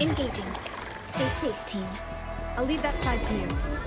Engaging. Stay safe, team. I'll leave that side to you.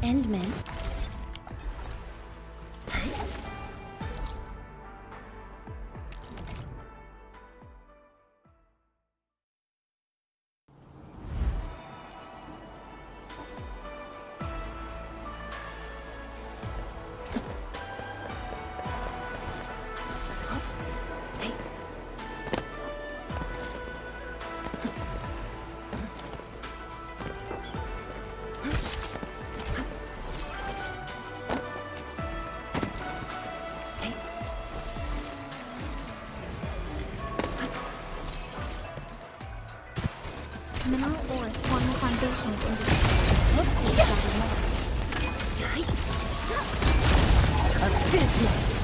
Endman. Mineral ores form the foundation of industry. Let's see something more. Abysmal.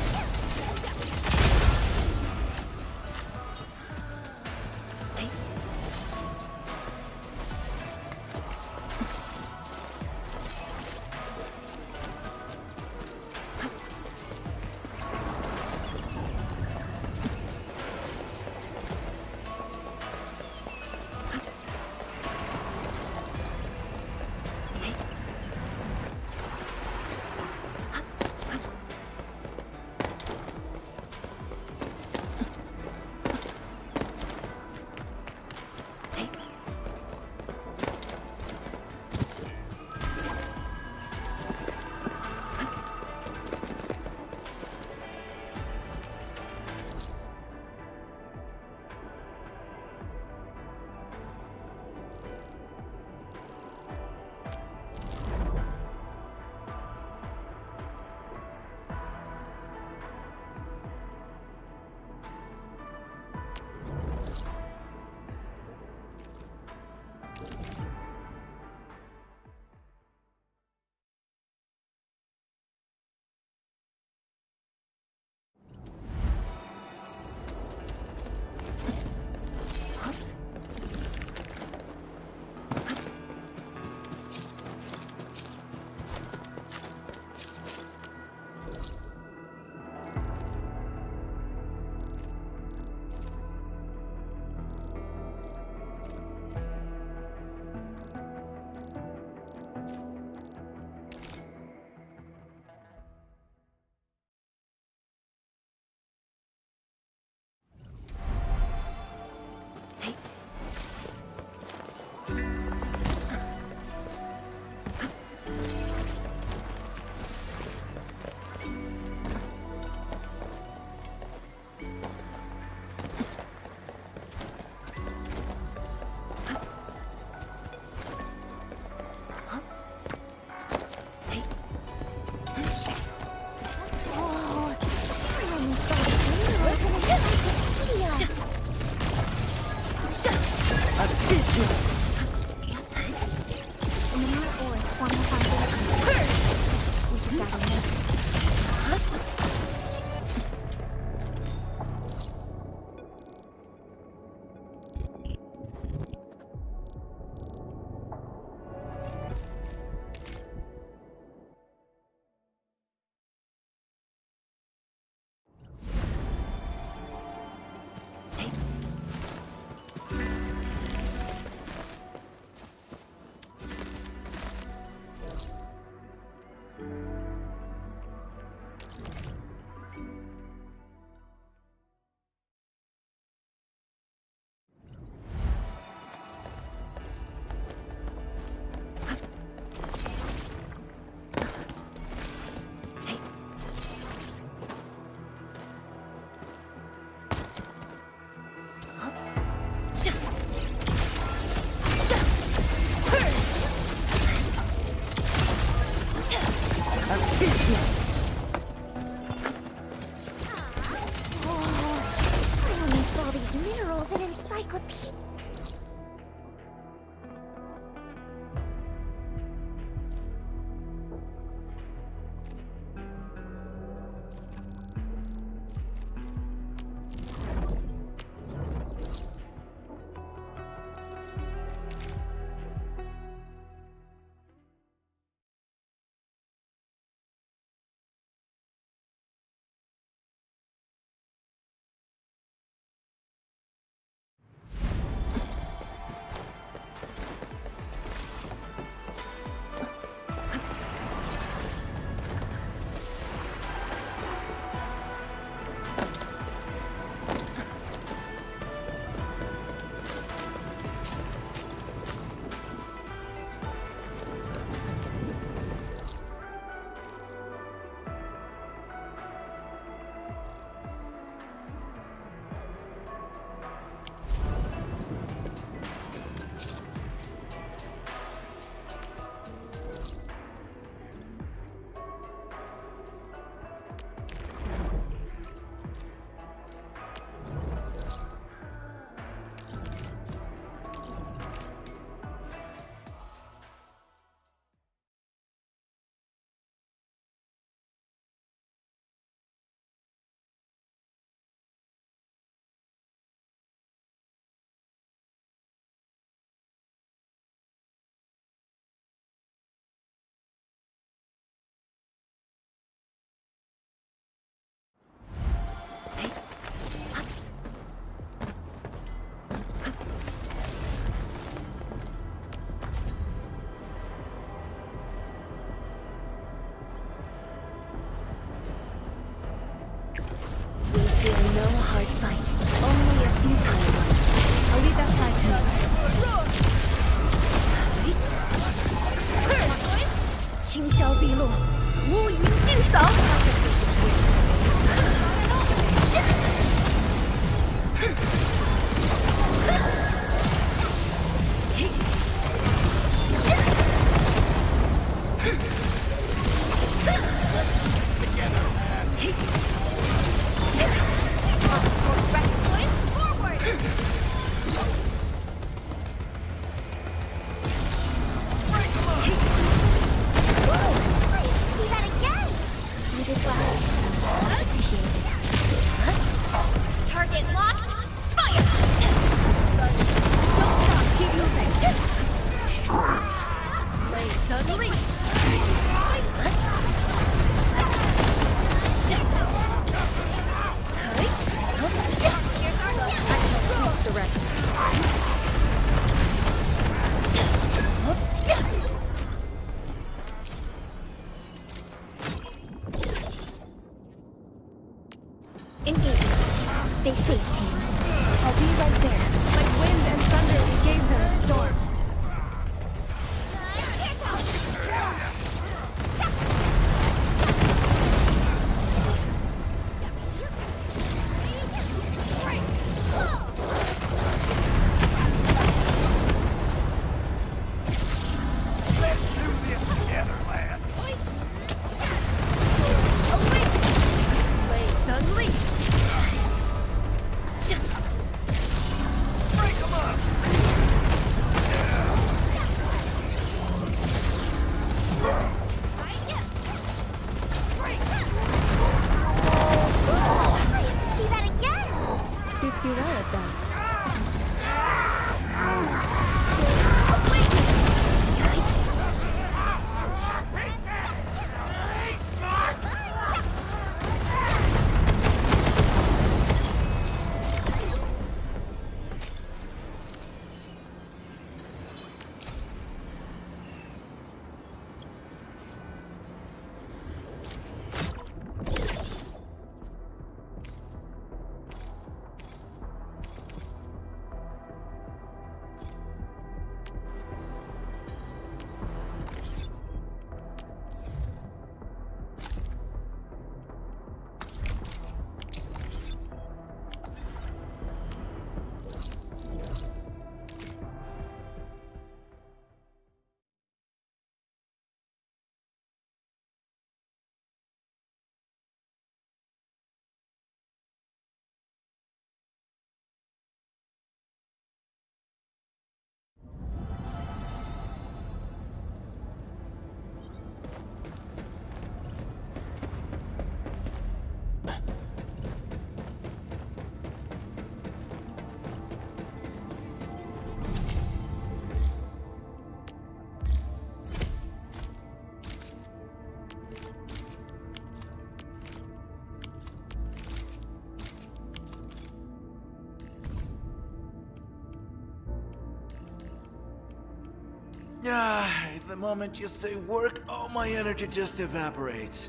The moment you say work, all my energy just evaporates.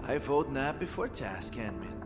I vote nap before task, Handman.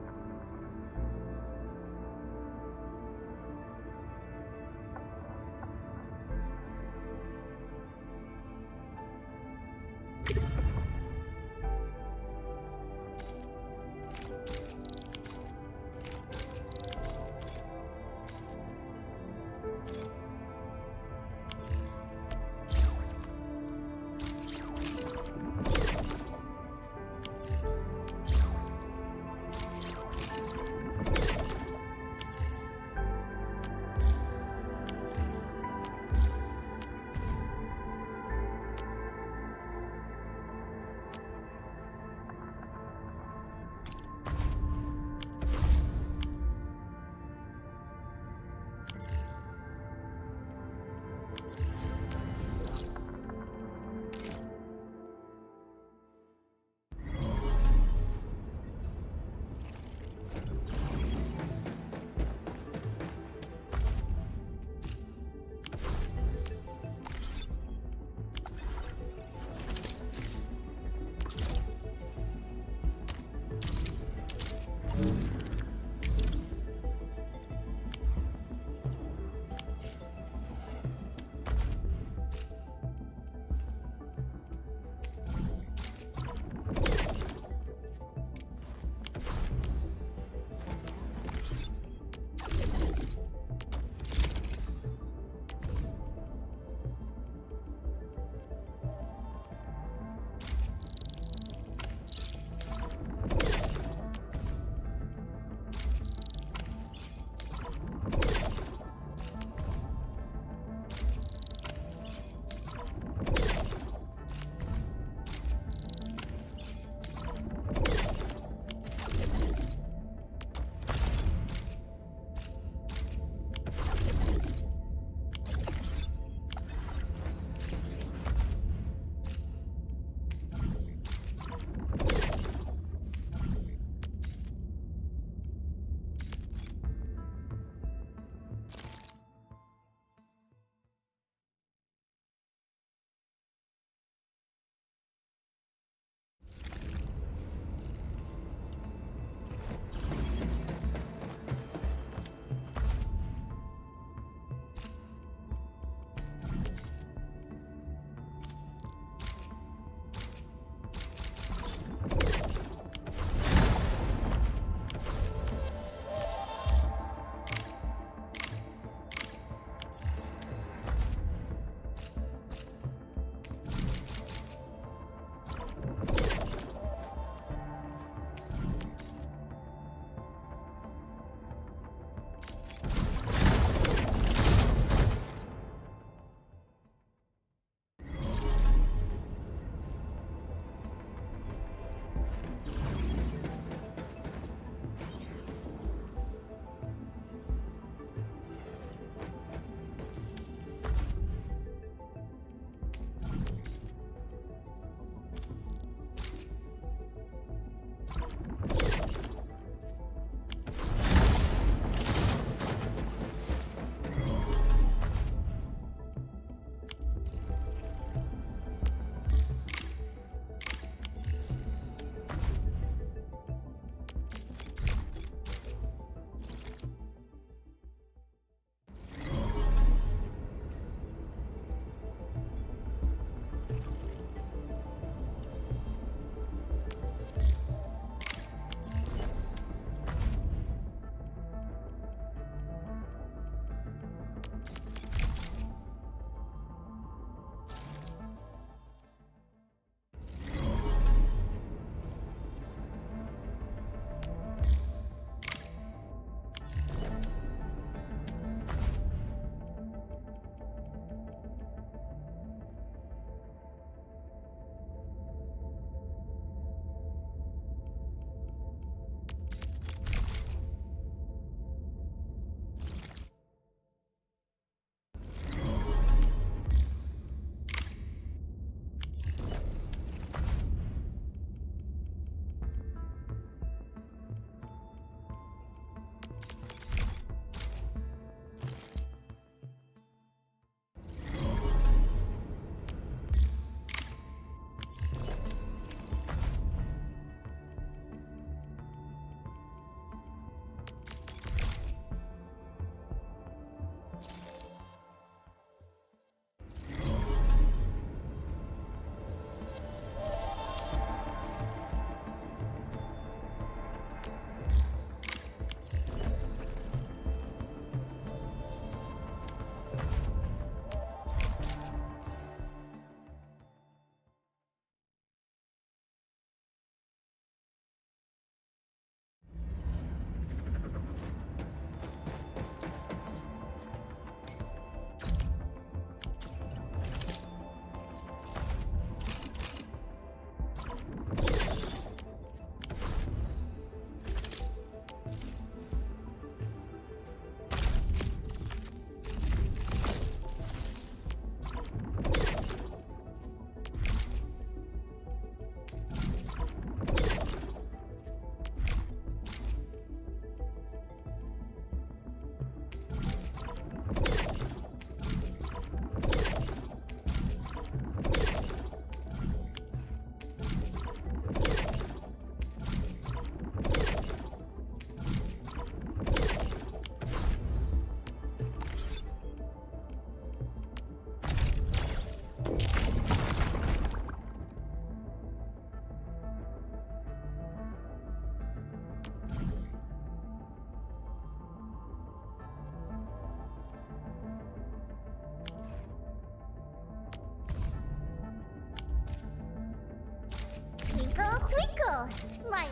Cool. My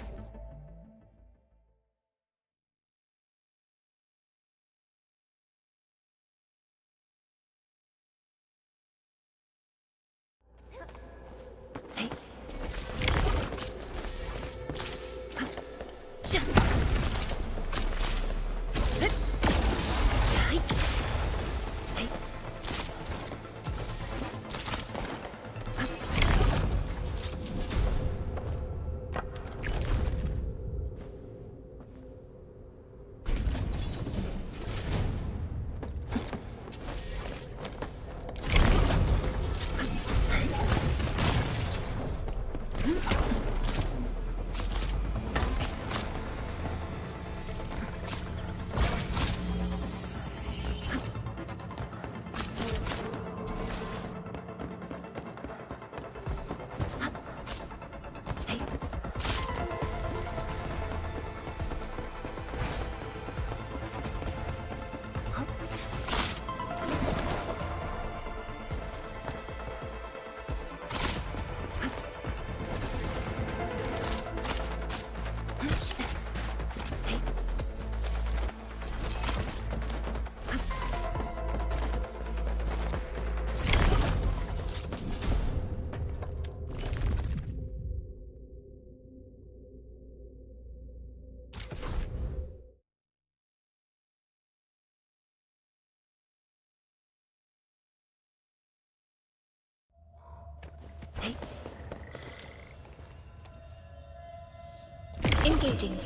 engaging.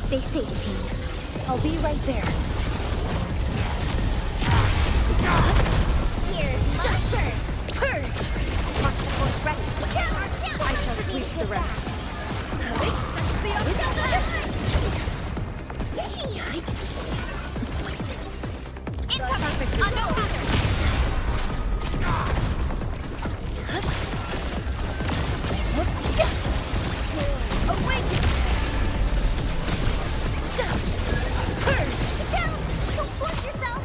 Stay safe, team. I'll be right there. Here's my turn. Purge! Mark the force ready. I shall sweep the rest. Awaken! Purge! Get down! Don't force yourself!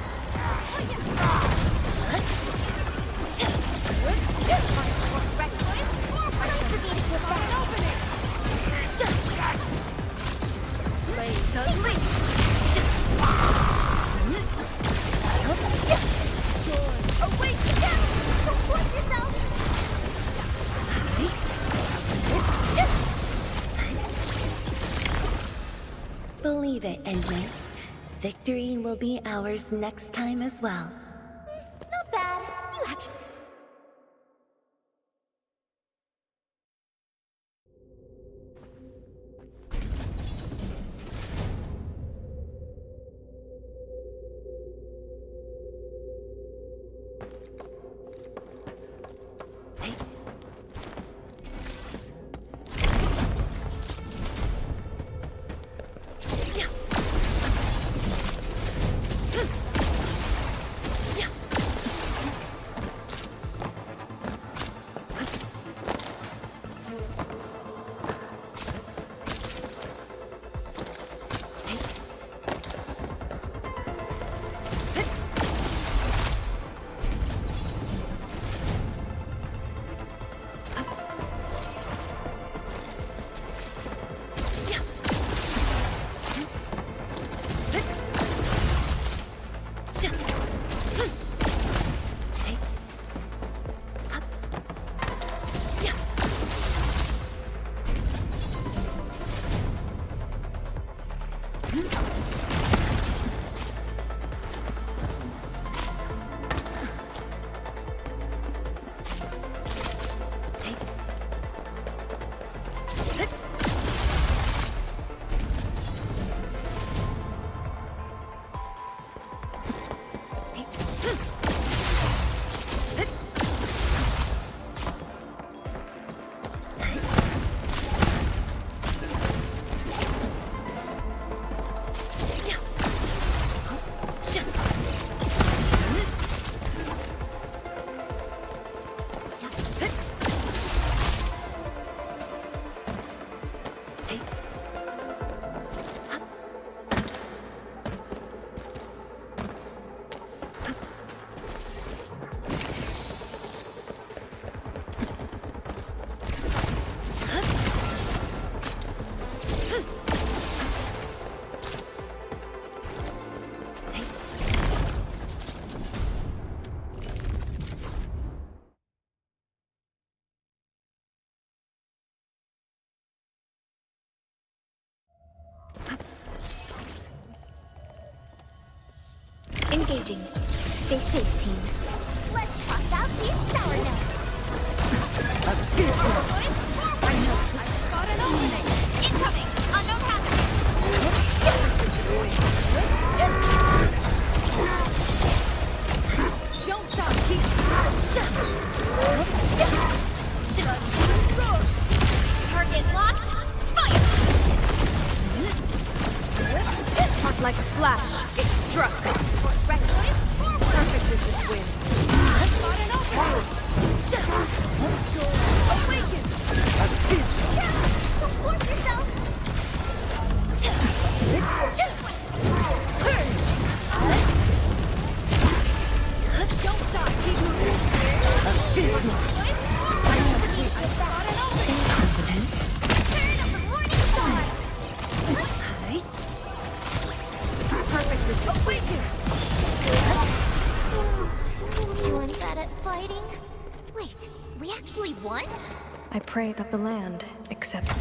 Awaken! Don't force yourself! Believe it, Endman. Victory will be ours next time as well. Not bad. You actually... Engaging. Stay safe, team. Let's toss out these sour nuts. I spot an opening. Incoming. Unknown hazard. Don't stop. Keep. Target locked. Fire. Hot like a flash. It struck. Perfect as this wind. Spot an opening. Awaken. Don't force yourself. Purge. Don't stop. Keep moving. I spot an opening. Turn up the morning star. Perfect as awaken. Doing bad at fighting? Wait, we actually won? I pray that the land accepts.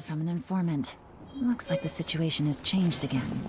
from an informant. Looks like the situation has changed again.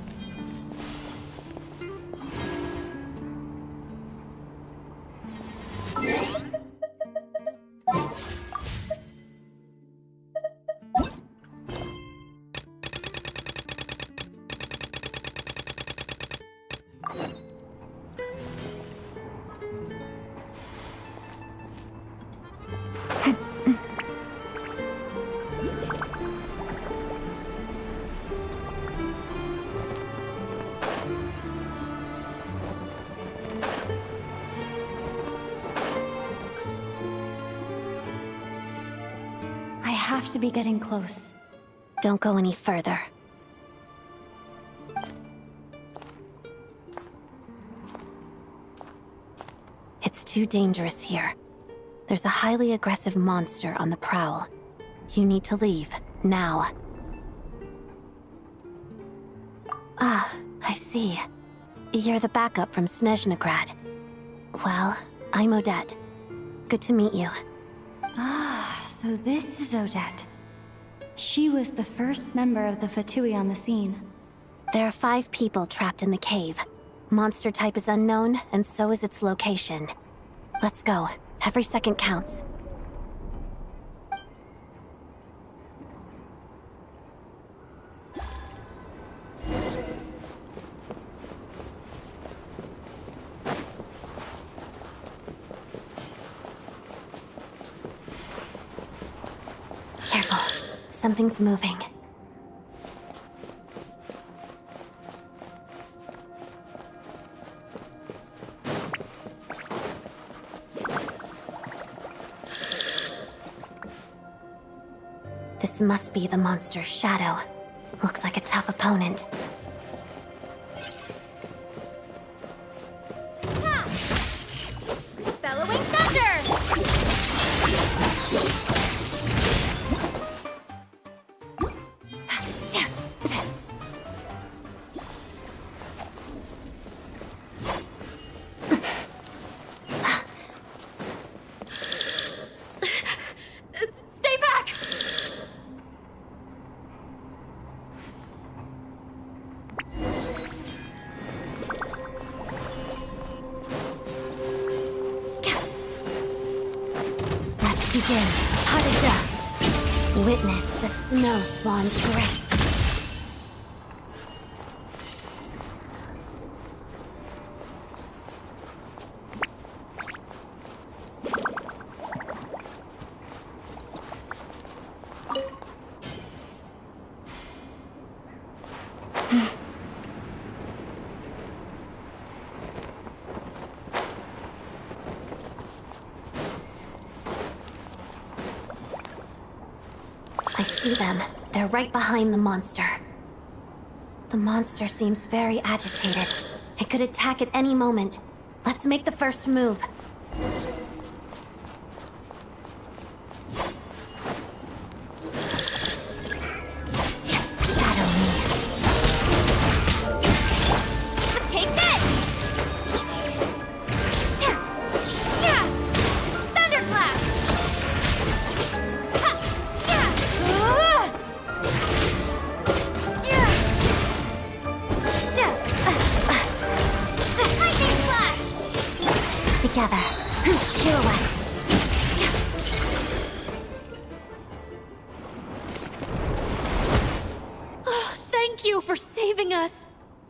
I have to be getting close. Don't go any further. It's too dangerous here. There's a highly aggressive monster on the prowl. You need to leave, now. Ah, I see. You're the backup from Snezhnaya. Well, I'm Odette. Good to meet you. Ah, so this is Odette. She was the first member of the Fatui on the scene. There are 5 people trapped in the cave. Monster type is unknown, and so is its location. Let's go. Every second counts. Careful. Something's moving. This must be the monster's shadow. Looks like a tough opponent. Bellowing thunder! Stay back! Let's begin. Heart of death. Witness the snow swan's grace. I see them. They're right behind the monster. The monster seems very agitated. It could attack at any moment. Let's make the first move. Shadow me. Take this! Thunderclap! Lightning slash! Together. Pirouette. Thank you for saving us.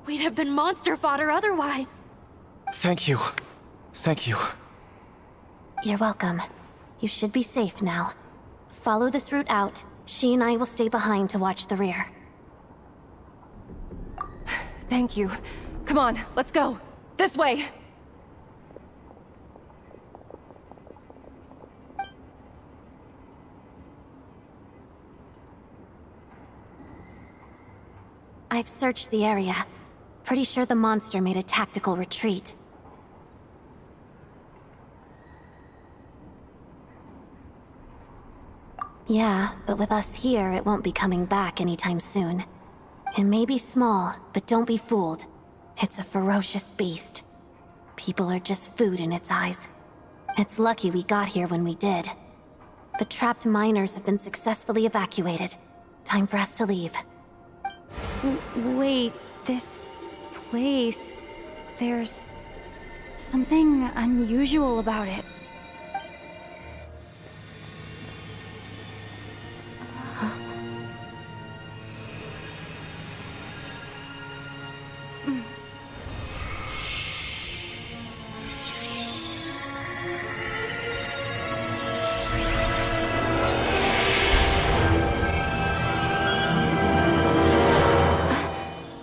We'd have been monster fodder otherwise. Thank you. Thank you. You're welcome. You should be safe now. Follow this route out. She and I will stay behind to watch the rear. Thank you. Come on, let's go. This way! I've searched the area. Pretty sure the monster made a tactical retreat. Yeah, but with us here, it won't be coming back anytime soon. It may be small, but don't be fooled. It's a ferocious beast. People are just food in its eyes. It's lucky we got here when we did. The trapped miners have been successfully evacuated. time for us to leave. Wait, this place... There's... something unusual about it.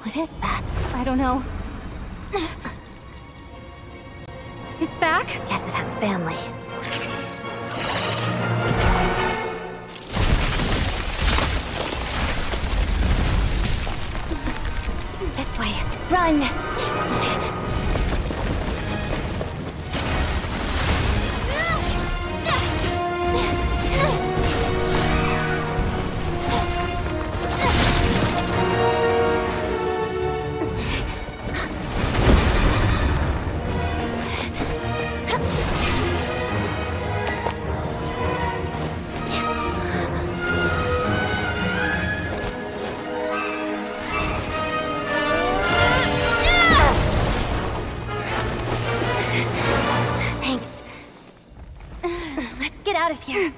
What is that? I don't know. It's back? Guess it has family. This way. Run! Thanks. Let's get out of here.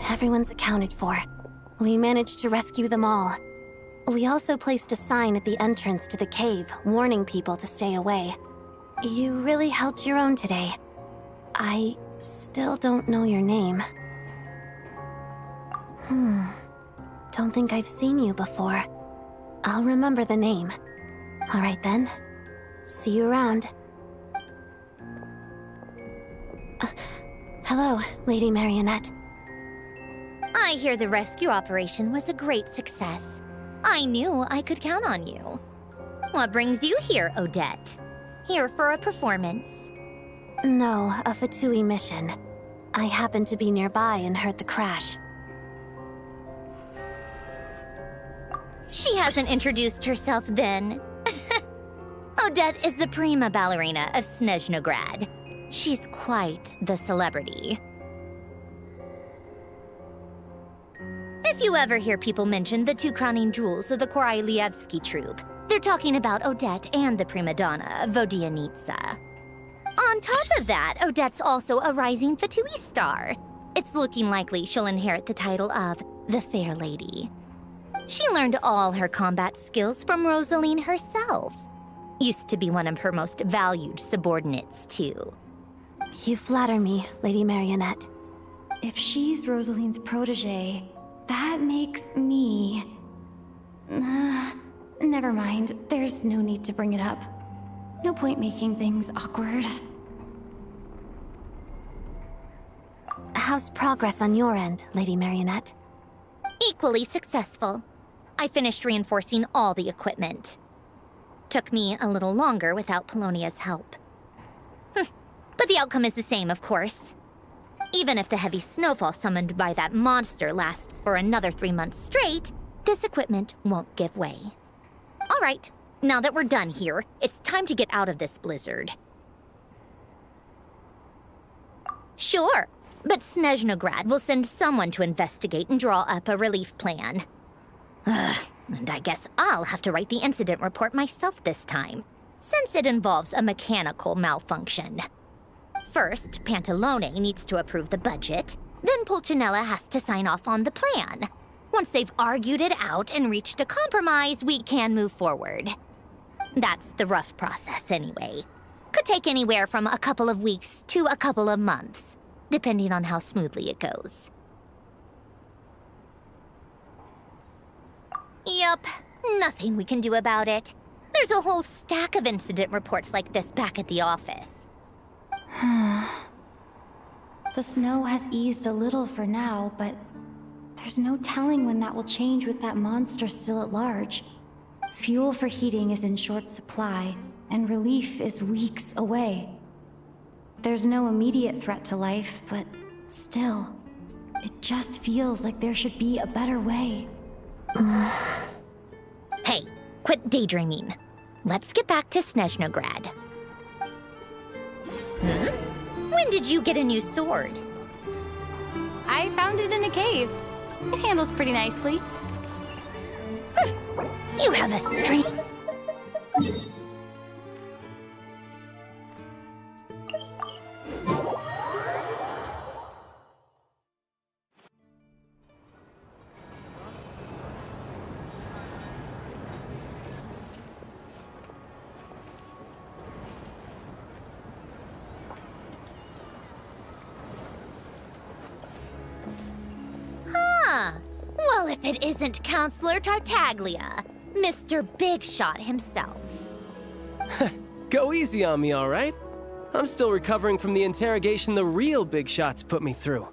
Everyone's accounted for. We managed to rescue them all. We also placed a sign at the entrance to the cave, warning people to stay away. You really held your own today. I still don't know your name. Don't think I've seen you before. I'll remember the name. All right then. See you around. Hello, Lady Marionette. I hear the rescue operation was a great success. I knew I could count on you. What brings you here, Odette? Here for a performance? No, a Fatui mission. I happened to be nearby and heard the crash. She hasn't introduced herself then. Odette is the prima ballerina of Snezhnograd. She's quite the celebrity. If you ever hear people mention the two crowning jewels of the Korailievsky troupe, they're talking about Odette and the prima donna, Vodianitsa. On top of that, Odette's also a rising Fatui star. It's looking likely she'll inherit the title of the Fair Lady. She learned all her combat skills from Rosaline herself. Used to be one of her most valued subordinates, too. You flatter me, Lady Marionette. If she's Rosaline's protege, that makes me... never mind. There's no need to bring it up. No point making things awkward. How's progress on your end, Lady Marionette? Equally successful. I finished reinforcing all the equipment. Took me a little longer without Polonia's help. But the outcome is the same, of course. Even if the heavy snowfall summoned by that monster lasts for another 3 months straight, this equipment won't give way. All right, Now that we're done here, it's time to get out of this blizzard. Sure, but Snezhnograd will send someone to investigate and draw up a relief plan. And I guess I'll have to write the incident report myself this time, since it involves a mechanical malfunction. First, Pantalone needs to approve the budget, then Pulcinella has to sign off on the plan. Once they've argued it out and reached a compromise, we can move forward. That's the rough process anyway. Could take anywhere from a couple of weeks to a couple of months, depending on how smoothly it goes. Yup, nothing we can do about it. There's a whole stack of incident reports like this back at the office. The snow has eased a little for now, but there's no telling when that will change with that monster still at large. Fuel for heating is in short supply, and relief is weeks away. There's no immediate threat to life, but still, it just feels like there should be a better way. Hey, quit daydreaming. Let's get back to Snezhnograd. When did you get a new sword? I found it in a cave. It handles pretty nicely. You have a strength. Well, if it isn't Counselor Tartaglia, Mr. Big Shot himself. Go easy on me, all right? I'm still recovering from the interrogation the real Big Shots put me through.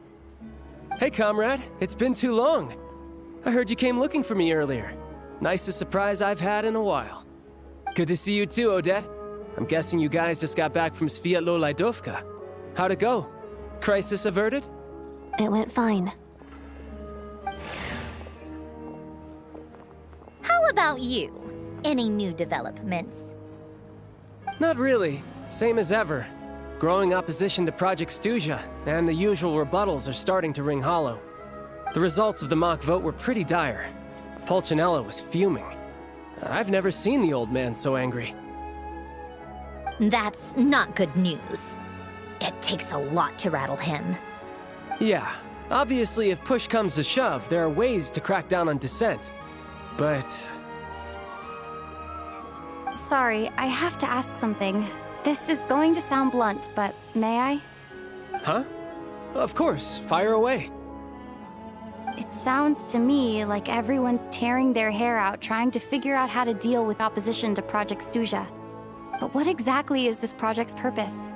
Hey, comrade, it's been too long. I heard you came looking for me earlier. Nicest surprise I've had in a while. Good to see you too, Odette. I'm guessing you guys just got back from Sviatlo Lajdovka. How'd it go? Crisis averted? It went fine. How about you? Any new developments? Not really. Same as ever. Growing opposition to Project Stuzha, and the usual rebuttals are starting to ring hollow. The results of the mock vote were pretty dire. Pulcinella was fuming. I've never seen the old man so angry. That's not good news. It takes a lot to rattle him. Yeah, obviously if push comes to shove, there are ways to crack down on dissent. But... Sorry, I have to ask something. This is going to sound blunt, but may I? Huh? Of course, fire away. It sounds to me like everyone's tearing their hair out trying to figure out how to deal with opposition to Project Stuzha. But what exactly is this project's purpose?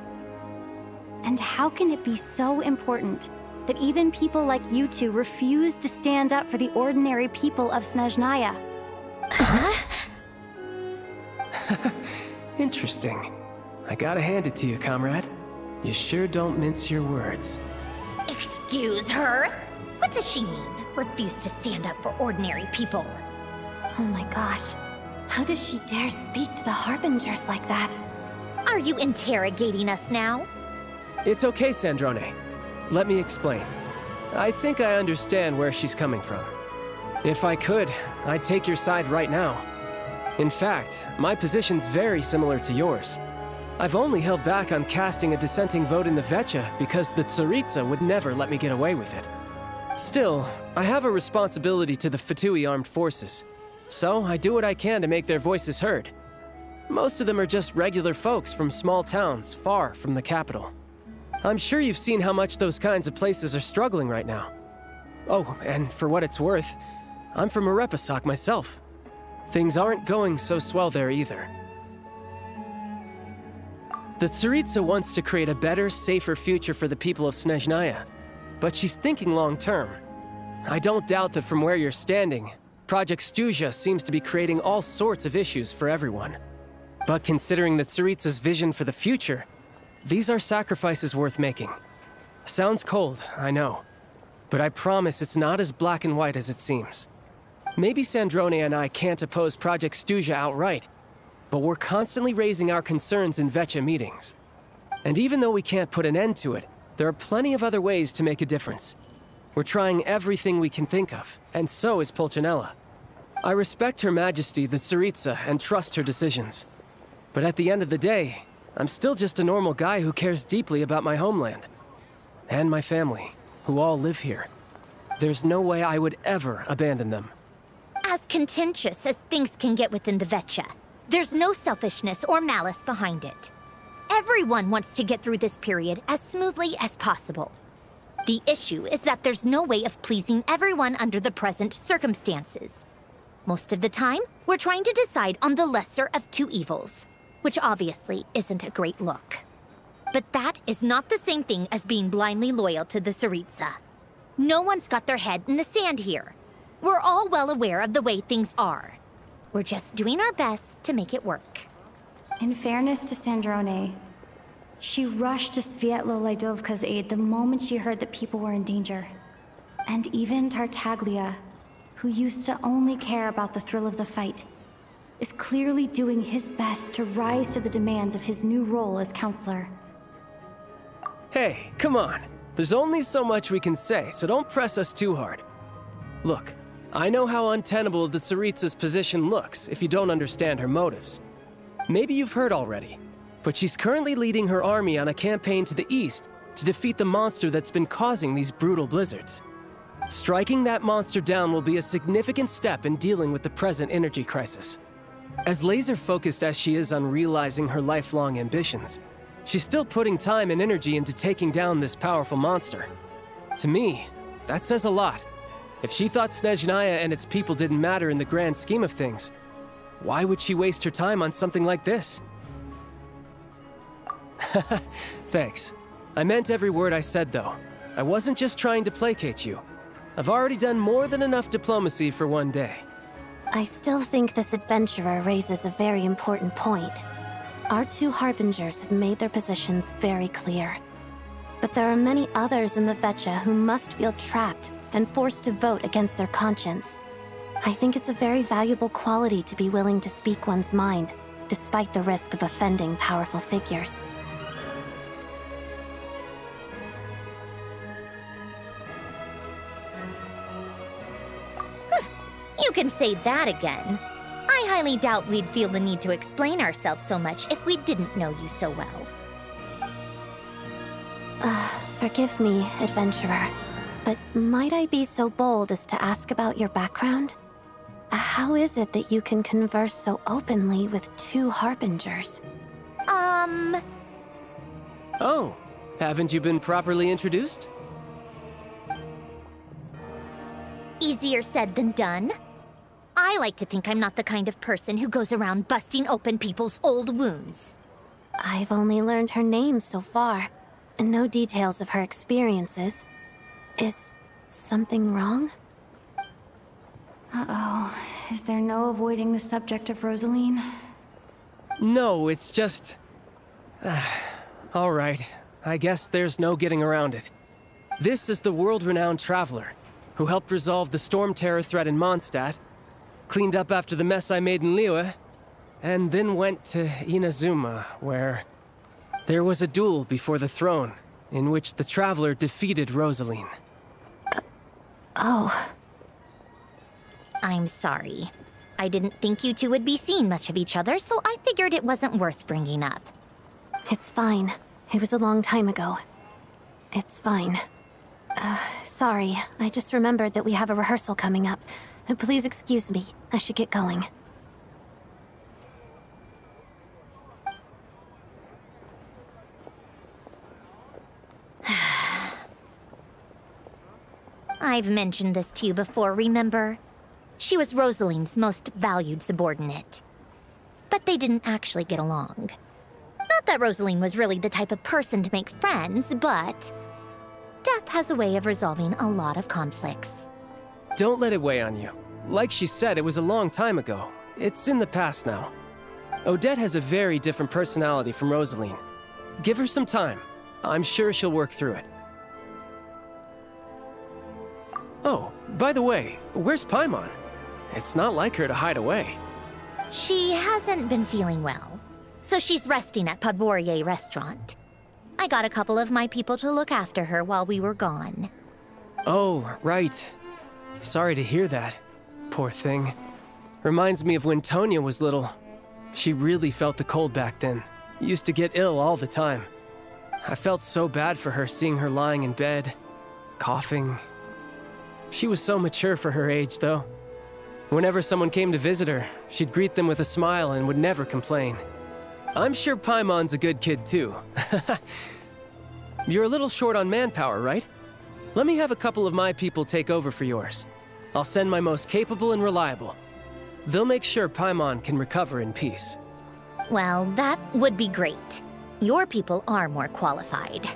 And how can it be so important that even people like you two refuse to stand up for the ordinary people of Snezhnaya? Interesting. I gotta hand it to you, comrade. You sure don't mince your words. Excuse her? What does she mean? Refuse to stand up for ordinary people. Oh my gosh. How does she dare speak to the Harbingers like that? Are you interrogating us now? It's okay, Sandrone. Let me explain. I think I understand where she's coming from. If I could, I'd take your side right now. In fact, my position's very similar to yours. I've only held back on casting a dissenting vote in the Vecha because the Tsaritsa would never let me get away with it. Still, I have a responsibility to the Fatui armed forces, so I do what I can to make their voices heard. Most of them are just regular folks from small towns far from the capital. I'm sure you've seen how much those kinds of places are struggling right now. Oh, and for what it's worth, I'm from Arepasak myself. Things aren't going so swell there either. The Tsaritsa wants to create a better, safer future for the people of Snezhnaya, but she's thinking long-term. I don't doubt that from where you're standing, Project Stuzha seems to be creating all sorts of issues for everyone. But considering the Tsaritsa's vision for the future, these are sacrifices worth making. Sounds cold, I know, but I promise it's not as black and white as it seems. Maybe Sandrone and I can't oppose Project Stuzha outright, but we're constantly raising our concerns in Vetcha meetings. And even though we can't put an end to it, there are plenty of other ways to make a difference. We're trying everything we can think of, and so is Pulcinella. I respect Her Majesty, the Tsaritsa, and trust her decisions. But at the end of the day, I'm still just a normal guy who cares deeply about my homeland. And my family, who all live here. There's no way I would ever abandon them. As contentious as things can get within the Vetcha, there's no selfishness or malice behind it. Everyone wants to get through this period as smoothly as possible. The issue is that there's no way of pleasing everyone under the present circumstances. Most of the time, we're trying to decide on the lesser of two evils, which obviously isn't a great look. But that is not the same thing as being blindly loyal to the Tsaritsa. No one's got their head in the sand here. We're all well aware of the way things are. We're just doing our best to make it work. In fairness to Snezhnaya, she rushed to Svietlo Laidovka's aid the moment she heard that people were in danger. And even Tartaglia, who used to only care about the thrill of the fight, is clearly doing his best to rise to the demands of his new role as counselor. Hey, come on. There's only so much we can say, so don't press us too hard. Look, I know how untenable the Tsaritsa's position looks if you don't understand her motives. Maybe you've heard already, but she's currently leading her army on a campaign to the east to defeat the monster that's been causing these brutal blizzards. Striking that monster down will be a significant step in dealing with the present energy crisis. As laser-focused as she is on realizing her lifelong ambitions, she's still putting time and energy into taking down this powerful monster. To me, that says a lot. If she thought Snezhnaya and its people didn't matter in the grand scheme of things, why would she waste her time on something like this? Thanks. I meant every word I said, though. I wasn't just trying to placate you. I've already done more than enough diplomacy for one day. I still think this adventurer raises a very important point. Our two harbingers have made their positions very clear. But there are many others in the Vetcha who must feel trapped and forced to vote against their conscience. I think it's a very valuable quality to be willing to speak one's mind, despite the risk of offending powerful figures. You can say that again. I highly doubt we'd feel the need to explain ourselves so much if we didn't know you so well. Forgive me, adventurer, but might I be so bold as to ask about your background? How is it that you can converse so openly with two harbingers? Oh, haven't you been properly introduced? Easier said than done. I like to think I'm not the kind of person who goes around busting open people's old wounds. I've only learned her name so far, and no details of her experiences. Is something wrong? Uh-oh. Is there no avoiding the subject of Rosaline? No, it's just... all right. I guess there's no getting around it. This is the world-renowned traveler, who helped resolve the storm terror threat in Mondstadt, cleaned up after the mess I made in Liyue, and then went to Inazuma, where there was a duel before the throne, in which the traveler defeated Rosaline. Oh. I'm sorry. I didn't think you two would be seeing much of each other, so I figured it wasn't worth bringing up. It's fine. It was a long time ago. It's fine. Sorry. I just remembered that we have a rehearsal coming up. Please excuse me. I should get going. I've mentioned this to you before, remember? She was Rosaline's most valued subordinate. But they didn't actually get along. Not that Rosaline was really the type of person to make friends, but death has a way of resolving a lot of conflicts. Don't let it weigh on you. Like she said, it was a long time ago. It's in the past now. Odette has a very different personality from Rosaline. Give her some time. I'm sure she'll work through it. Oh, by the way, where's Paimon? It's not like her to hide away. She hasn't been feeling well, so she's resting at Podvorier Restaurant. I got a couple of my people to look after her while we were gone. Oh, right. Sorry to hear that. Poor thing. Reminds me of when Tonya was little. She really felt the cold back then. Used to get ill all the time. I felt so bad for her seeing her lying in bed, coughing. She was so mature for her age, though. Whenever someone came to visit her, she'd greet them with a smile and would never complain. I'm sure Paimon's a good kid, too. You're a little short on manpower, right? Let me have a couple of my people take over for yours. I'll send my most capable and reliable. They'll make sure Paimon can recover in peace. Well, that would be great. Your people are more qualified.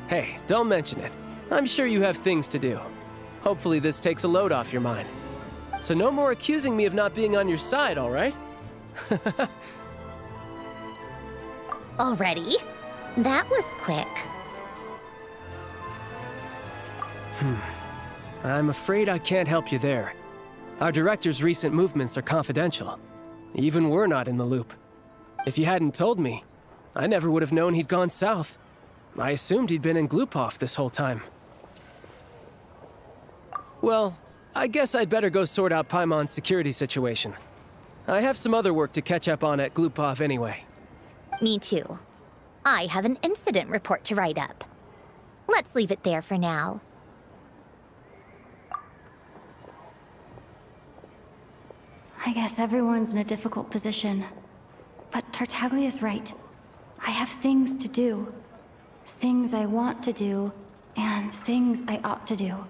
Hey, don't mention it. I'm sure you have things to do. Hopefully this takes a load off your mind. So no more accusing me of not being on your side, all right? Already? That was quick. I'm afraid I can't help you there. Our director's recent movements are confidential. Even we're not in the loop. If you hadn't told me, I never would have known he'd gone south. I assumed he'd been in Glupov this whole time. Well, I guess I'd better go sort out Paimon's security situation. I have some other work to catch up on at Glupov anyway. Me too. I have an incident report to write up. Let's leave it there for now. I guess everyone's in a difficult position. But Tartaglia's right. I have things to do. Things I want to do, and things I ought to do.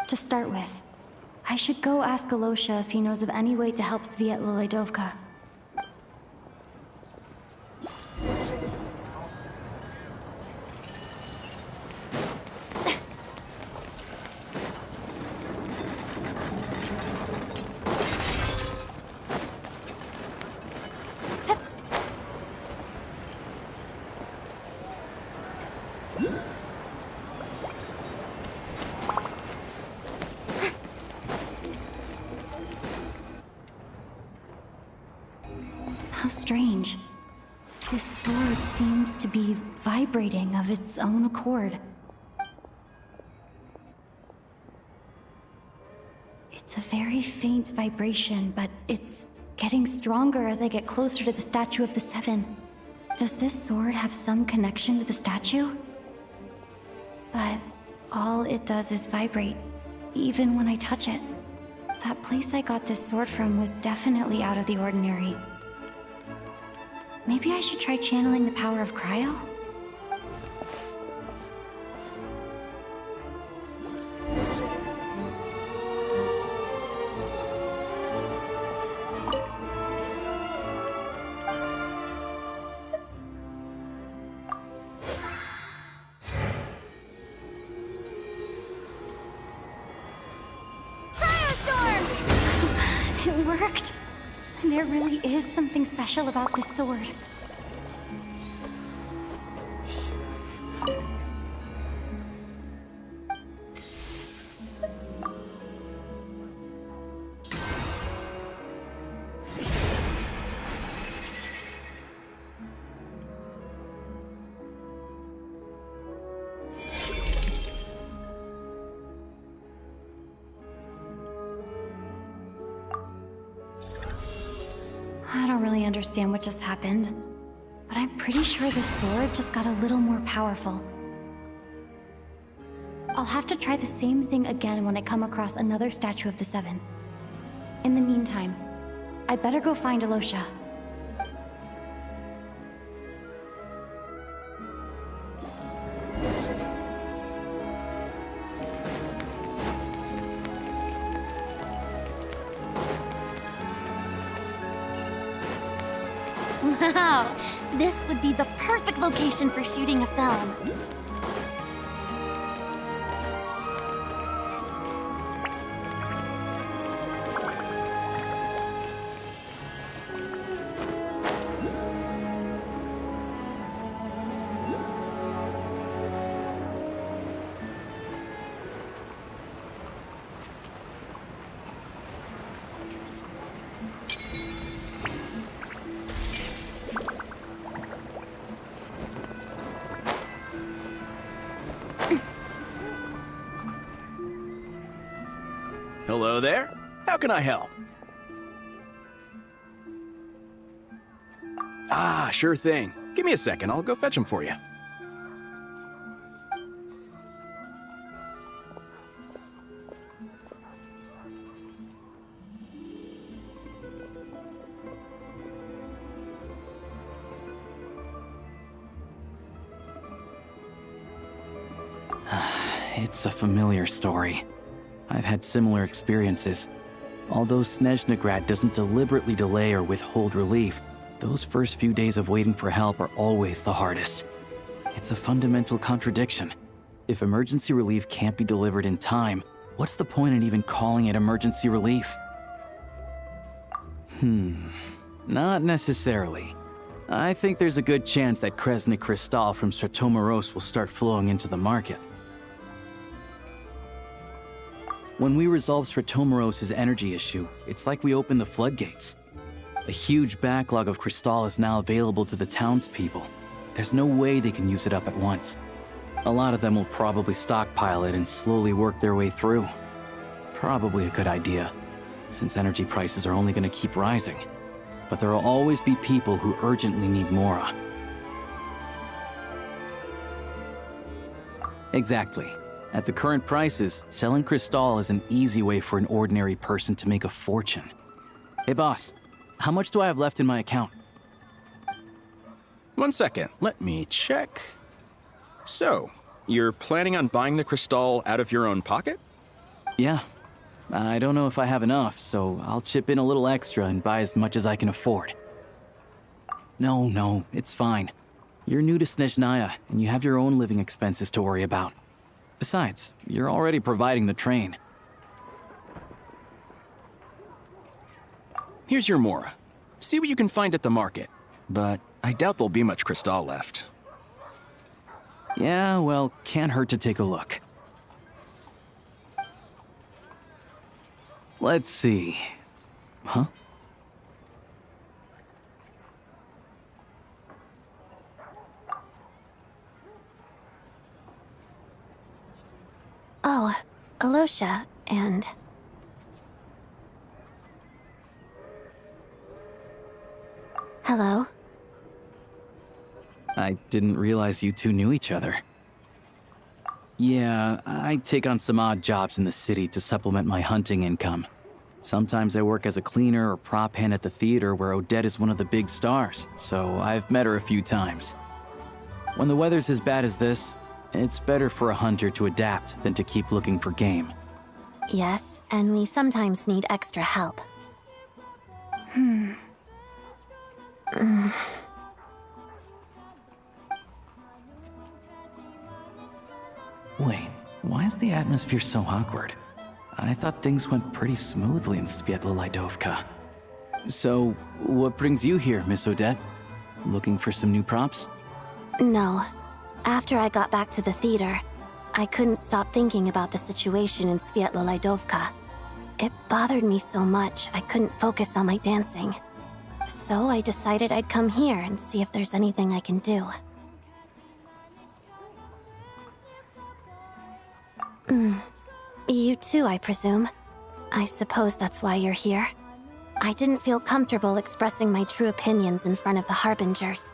To start with, I should go ask Alosha if he knows of any way to help Sviatla Ledovka. How strange. This sword seems to be vibrating of its own accord. It's a very faint vibration, but it's getting stronger as I get closer to the Statue of the Seven. Does this sword have some connection to the statue? But all it does is vibrate, even when I touch it. That place I got this sword from was definitely out of the ordinary. Maybe I should try channeling the power of cryo? It worked! There really is something special about this sword. I don't really understand what just happened, but I'm pretty sure this sword just got a little more powerful. I'll have to try the same thing again when I come across another Statue of the Seven. In the meantime, I better go find Alosha. Wow, this would be the perfect location for shooting a film. Hello there. How can I help? Ah, sure thing. Give me a second. I'll go fetch them for you. It's a familiar story. I've had similar experiences. Although Snezhnaya doesn't deliberately delay or withhold relief, those first few days of waiting for help are always the hardest. It's a fundamental contradiction. If emergency relief can't be delivered in time, what's the point in even calling it emergency relief? Not necessarily. I think there's a good chance that Kresny Crystal from Stratomoros will start flowing into the market. When we resolve Stratomoros' energy issue, it's like we open the floodgates. A huge backlog of crystal is now available to the townspeople. There's no way they can use it up at once. A lot of them will probably stockpile it and slowly work their way through. Probably a good idea, since energy prices are only going to keep rising. But there will always be people who urgently need Mora. Exactly. At the current prices, selling crystal is an easy way for an ordinary person to make a fortune. Hey boss, how much do I have left in my account? 1 second. Let me check. So, you're planning on buying the crystal out of your own pocket? Yeah. I don't know if I have enough, so I'll chip in a little extra and buy as much as I can afford. No, it's fine. You're new to Snezhnaya, and you have your own living expenses to worry about. Besides, you're already providing the train. Here's your Mora. See what you can find at the market. But I doubt there'll be much crystal left. Yeah, well, can't hurt to take a look. Let's see. Huh? Oh, Alosha, and... Hello? I didn't realize you two knew each other. Yeah, I take on some odd jobs in the city to supplement my hunting income. Sometimes I work as a cleaner or prop hand at the theater where Odette is one of the big stars, so I've met her a few times. When the weather's as bad as this, it's better for a hunter to adapt than to keep looking for game. Yes, and we sometimes need extra help. Wait, why is the atmosphere so awkward? I thought things went pretty smoothly in Svietlolaidovka. So, what brings you here, Miss Odette? Looking for some new props? No. After I got back to the theater, I couldn't stop thinking about the situation in Svietlolaidovka. It bothered me so much I couldn't focus on my dancing. So I decided I'd come here and see if there's anything I can do. You too, I presume. I suppose that's why you're here. I didn't feel comfortable expressing my true opinions in front of the Harbingers.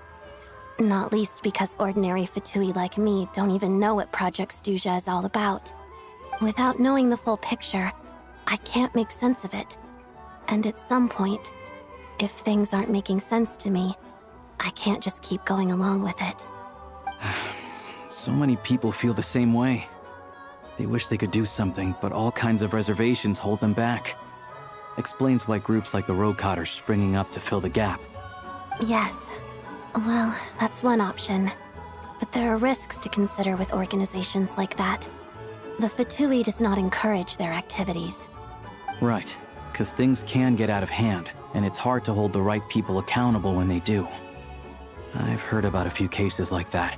Not least because ordinary Fatui like me don't even know what Project Stuja is all about. Without knowing the full picture, I can't make sense of it. And at some point, if things aren't making sense to me, I can't just keep going along with it. So many people feel the same way. They wish they could do something, but all kinds of reservations hold them back. Explains why groups like the Rokot are springing up to fill the gap. Yes. Well, that's one option. But there are risks to consider with organizations like that. The Fatui does not encourage their activities. Right, because things can get out of hand, and it's hard to hold the right people accountable when they do. I've heard about a few cases like that.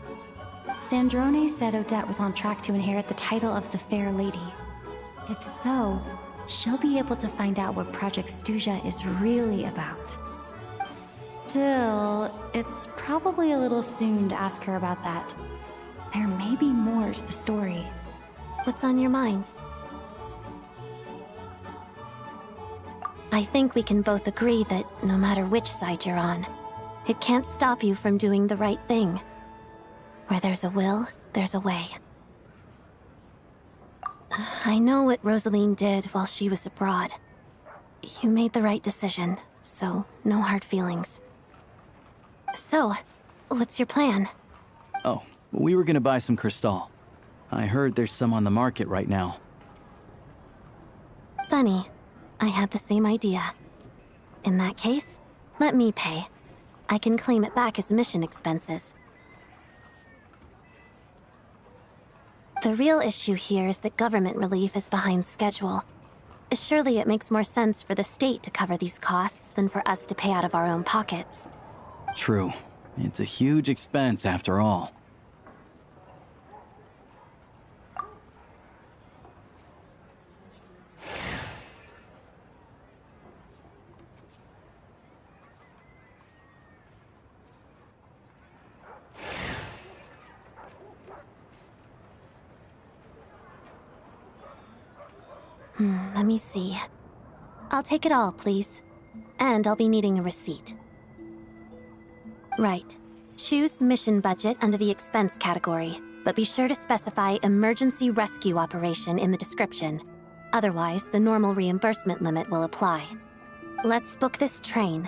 Sandrone said Odette was on track to inherit the title of the Fair Lady. If so, she'll be able to find out what Project Stuja is really about. Still, it's probably a little soon to ask her about that. There may be more to the story. What's on your mind? I think we can both agree that no matter which side you're on, it can't stop you from doing the right thing. Where there's a will, there's a way. I know what Rosaline did while she was abroad. You made the right decision, so no hard feelings. So, what's your plan? Oh, we were gonna buy some crystal. I heard there's some on the market right now. Funny. I had the same idea. In that case, let me pay. I can claim it back as mission expenses. The real issue here is that government relief is behind schedule. Surely it makes more sense for the state to cover these costs than for us to pay out of our own pockets. True. It's a huge expense after all. Let me see. I'll take it all, please. And I'll be needing a receipt. Right. Choose mission budget under the expense category, but be sure to specify emergency rescue operation in the description. Otherwise, the normal reimbursement limit will apply. Let's book this train.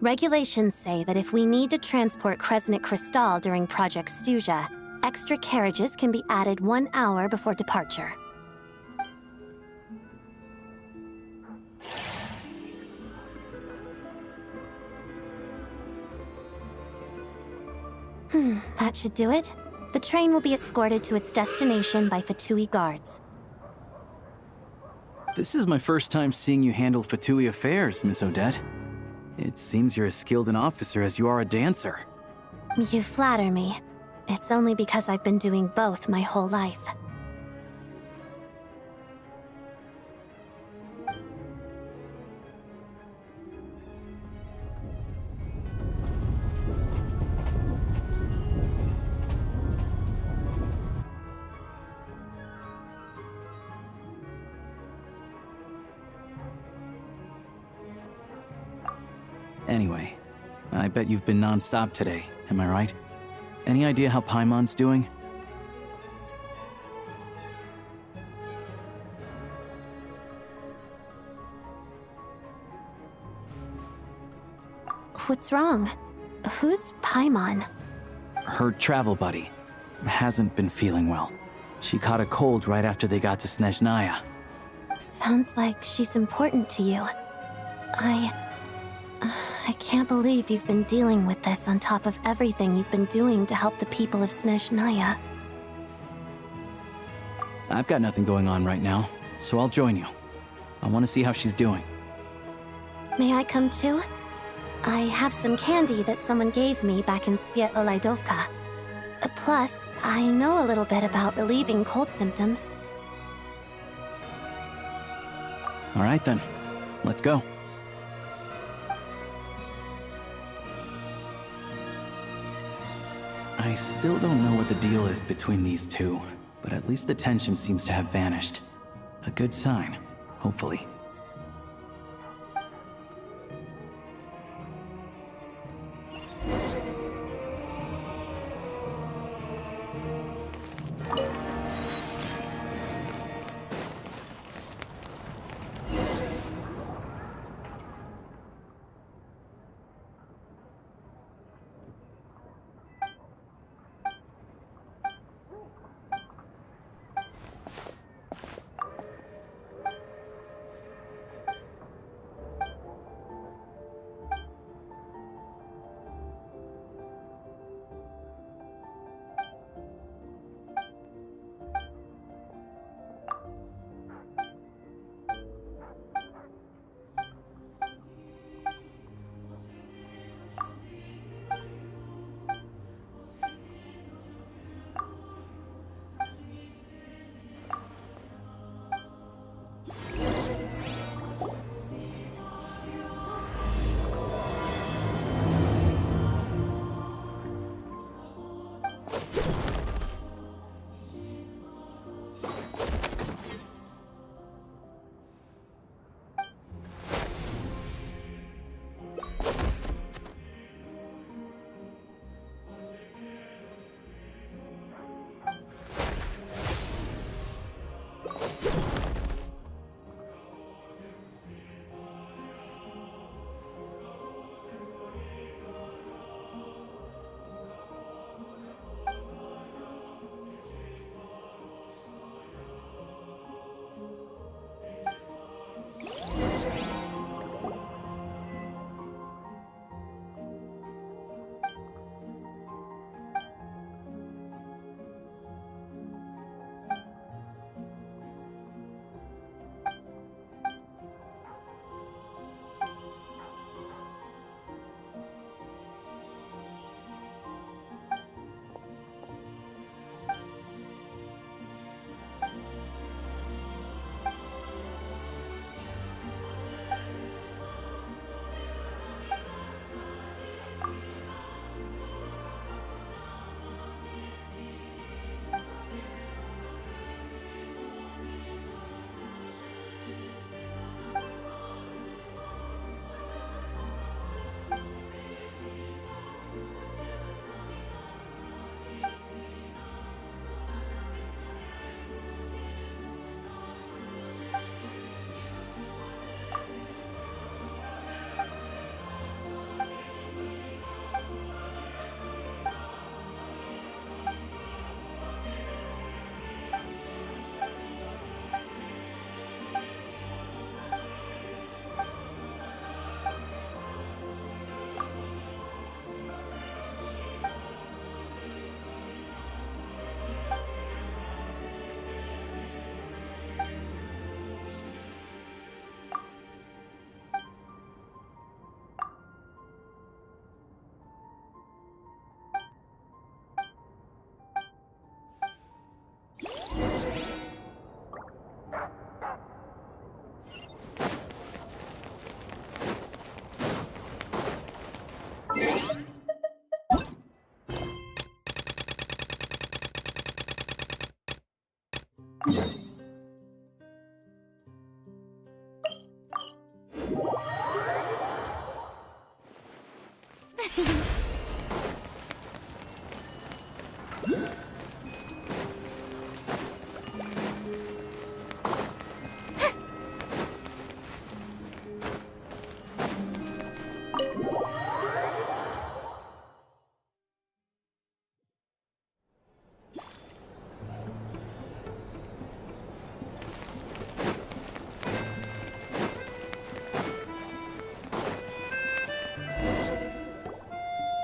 Regulations say that if we need to transport Kresnik Crystal during Project Stuja, extra carriages can be added 1 hour before departure. That should do it. The train will be escorted to its destination by Fatui guards. This is my first time seeing you handle Fatui affairs, Miss Odette. It seems you're as skilled an officer as you are a dancer. You flatter me. It's only because I've been doing both my whole life. Anyway, I bet you've been non-stop today, am I right? Any idea how Paimon's doing? What's wrong? Who's Paimon? Her travel buddy hasn't been feeling well. She caught a cold right after they got to Snezhnaya. Sounds like she's important to you. I can't believe you've been dealing with this on top of everything you've been doing to help the people of Snezhnaya. I've got nothing going on right now, so I'll join you. I want to see how she's doing. May I come too? I have some candy that someone gave me back in Svietolaidovka. Plus, I know a little bit about relieving cold symptoms. All right then, let's go. I still don't know what the deal is between these two, but at least the tension seems to have vanished. A good sign, hopefully.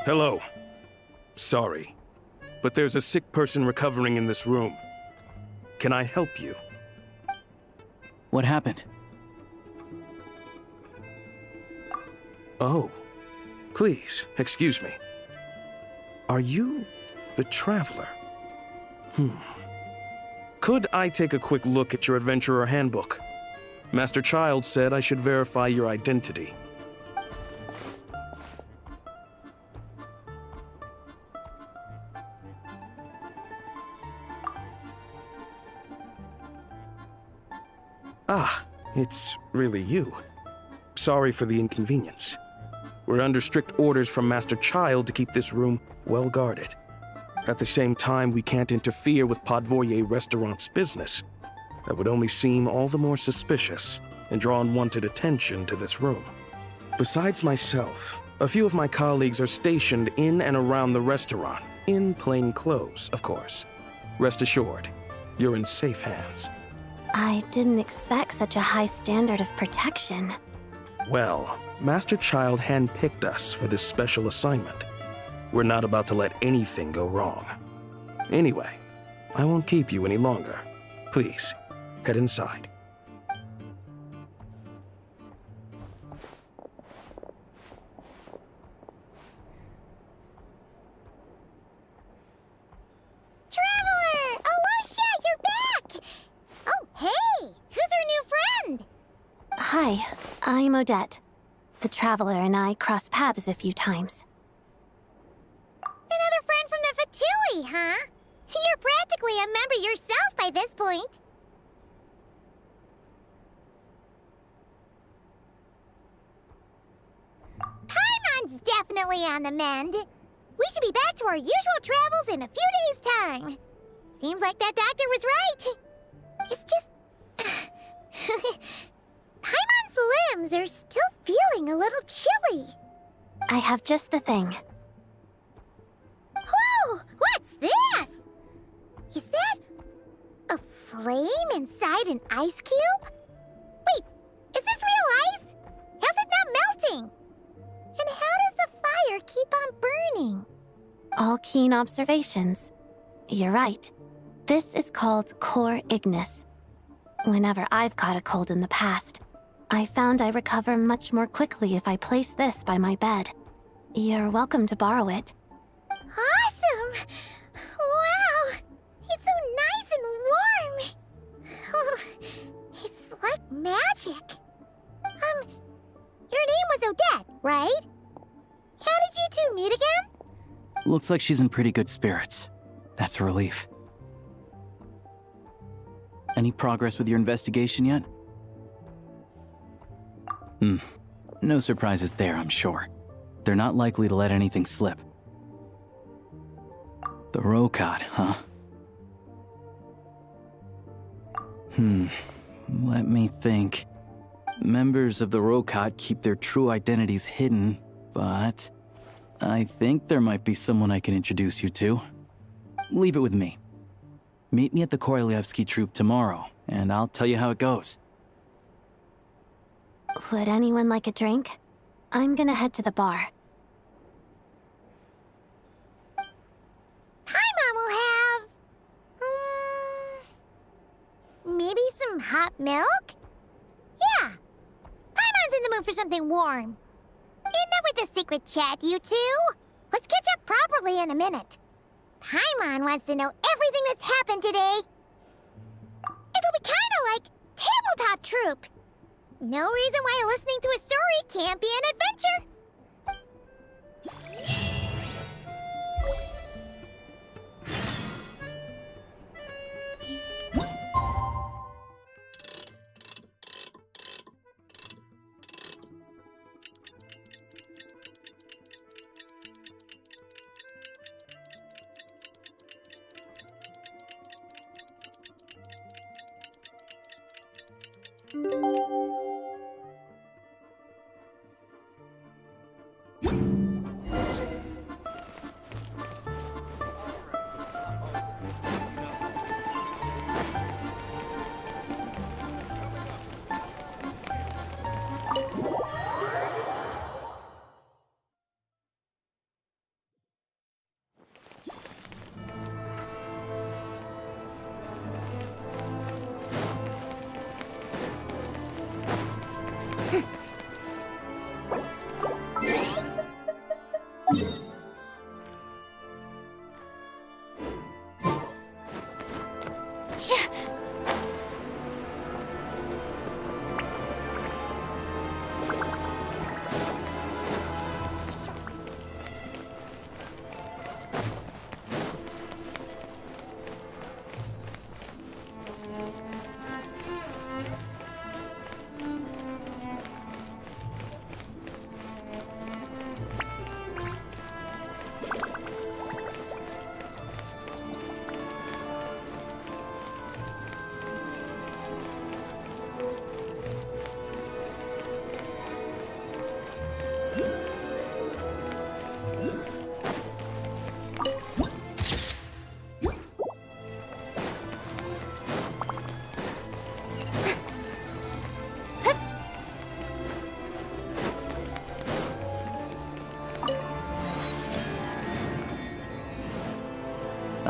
Hello. Sorry, but there's a sick person recovering in this room. Can I help you? What happened? Oh. Please, excuse me. Are you the Traveler? Could I take a quick look at your Adventurer Handbook? Master Child said I should verify your identity. Ah, it's really you. Sorry for the inconvenience. We're under strict orders from Master Child to keep this room well guarded. At the same time, we can't interfere with Podvoye Restaurant's business. That would only seem all the more suspicious and draw unwanted attention to this room. Besides myself, a few of my colleagues are stationed in and around the restaurant, in plain clothes, of course. Rest assured, you're in safe hands. I didn't expect such a high standard of protection. Well, Master Child handpicked us for this special assignment. We're not about to let anything go wrong. Anyway, I won't keep you any longer. Please, head inside. Traveler! Aloysia, you're back! Oh, hey! Who's our new friend? Hi, I'm Odette. The Traveler and I crossed paths a few times. Another friend from the Fatui, huh? You're practically a member yourself by this point. Paimon's definitely on the mend. We should be back to our usual travels in a few days' time. Seems like that doctor was right. It's just... Paimon's limbs are still feeling a little chilly. I have just the thing. Whoa! What's this? Is that a flame inside an ice cube? Wait, is this real ice? How's it not melting? And how does the fire keep on burning? All keen observations. You're right. This is called core ignis. Whenever I've caught a cold in the past, I found I recover much more quickly if I place this by my bed. You're welcome to borrow it. Awesome! Wow! It's so nice and warm! Oh, it's like magic. Your name was Odette, right? How did you two meet again? Looks like she's in pretty good spirits. That's a relief. Any progress with your investigation yet? No surprises there, I'm sure. They're not likely to let anything slip. The Rokad, huh? Let me think. Members of the Rokad keep their true identities hidden, but I think there might be someone I can introduce you to. Leave it with me. Meet me at the Korolyevsky troupe tomorrow, and I'll tell you how it goes. Would anyone like a drink? I'm gonna head to the bar. Paimon will have... maybe some hot milk? Yeah. Paimon's in the mood for something warm. Enough with the secret chat, you two. Let's catch up properly in a minute. Paimon wants to know everything that's happened today. It'll be kind of like tabletop troupe. No reason why listening to a story can't be an adventure.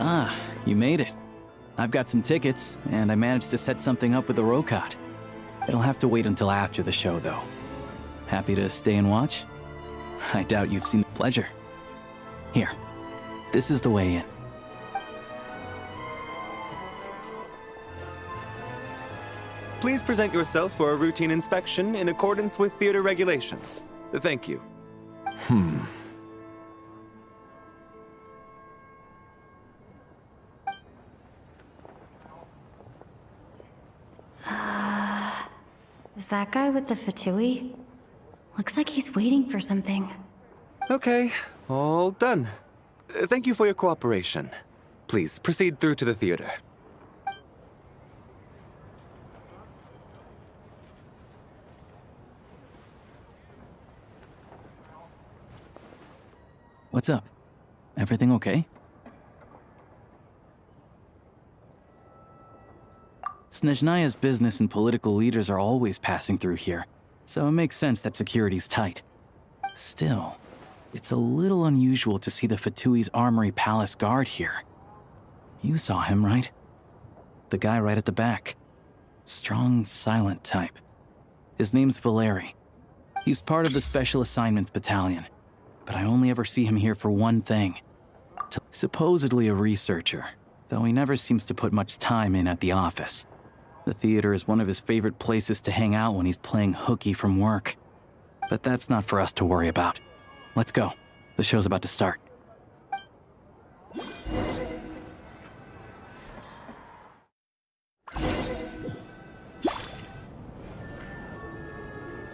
Ah, you made it. I've got some tickets, and I managed to set something up with the Rokot. It'll have to wait until after the show, though. Happy to stay and watch? I doubt you've seen the pleasure. Here, this is the way in. Please present yourself for a routine inspection in accordance with theater regulations. Thank you. Is that guy with the fatui? Looks like he's waiting for something. Okay, all done. Thank you for your cooperation. Please proceed through to the theater. What's up? Everything okay? Snezhnaya's business and political leaders are always passing through here, so it makes sense that security's tight. Still, it's a little unusual to see the Fatui's Armory Palace guard here. You saw him, right? The guy right at the back. Strong, silent type. His name's Valeri. He's part of the Special Assignments Battalion, but I only ever see him here for one thing. Supposedly a researcher, though he never seems to put much time in at the office. The theater is one of his favorite places to hang out when he's playing hooky from work. But that's not for us to worry about. Let's go. The show's about to start.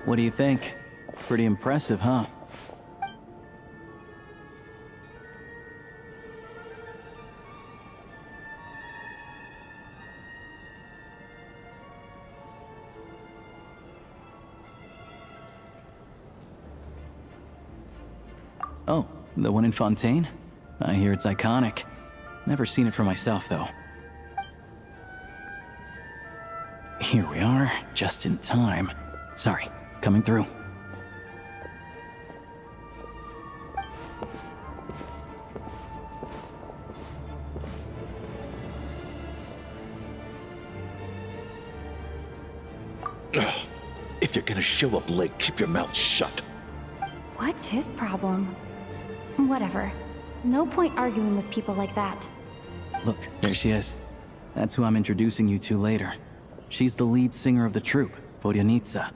What do you think? Pretty impressive, huh? Oh, the one in Fontaine? I hear it's iconic. Never seen it for myself, though. Here we are, just in time. Sorry, coming through. If you're gonna show up late, keep your mouth shut. What's his problem? Whatever. No point arguing with people like that. Look, there she is. That's who I'm introducing you to later. She's the lead singer of the troupe, Vodyanitsa.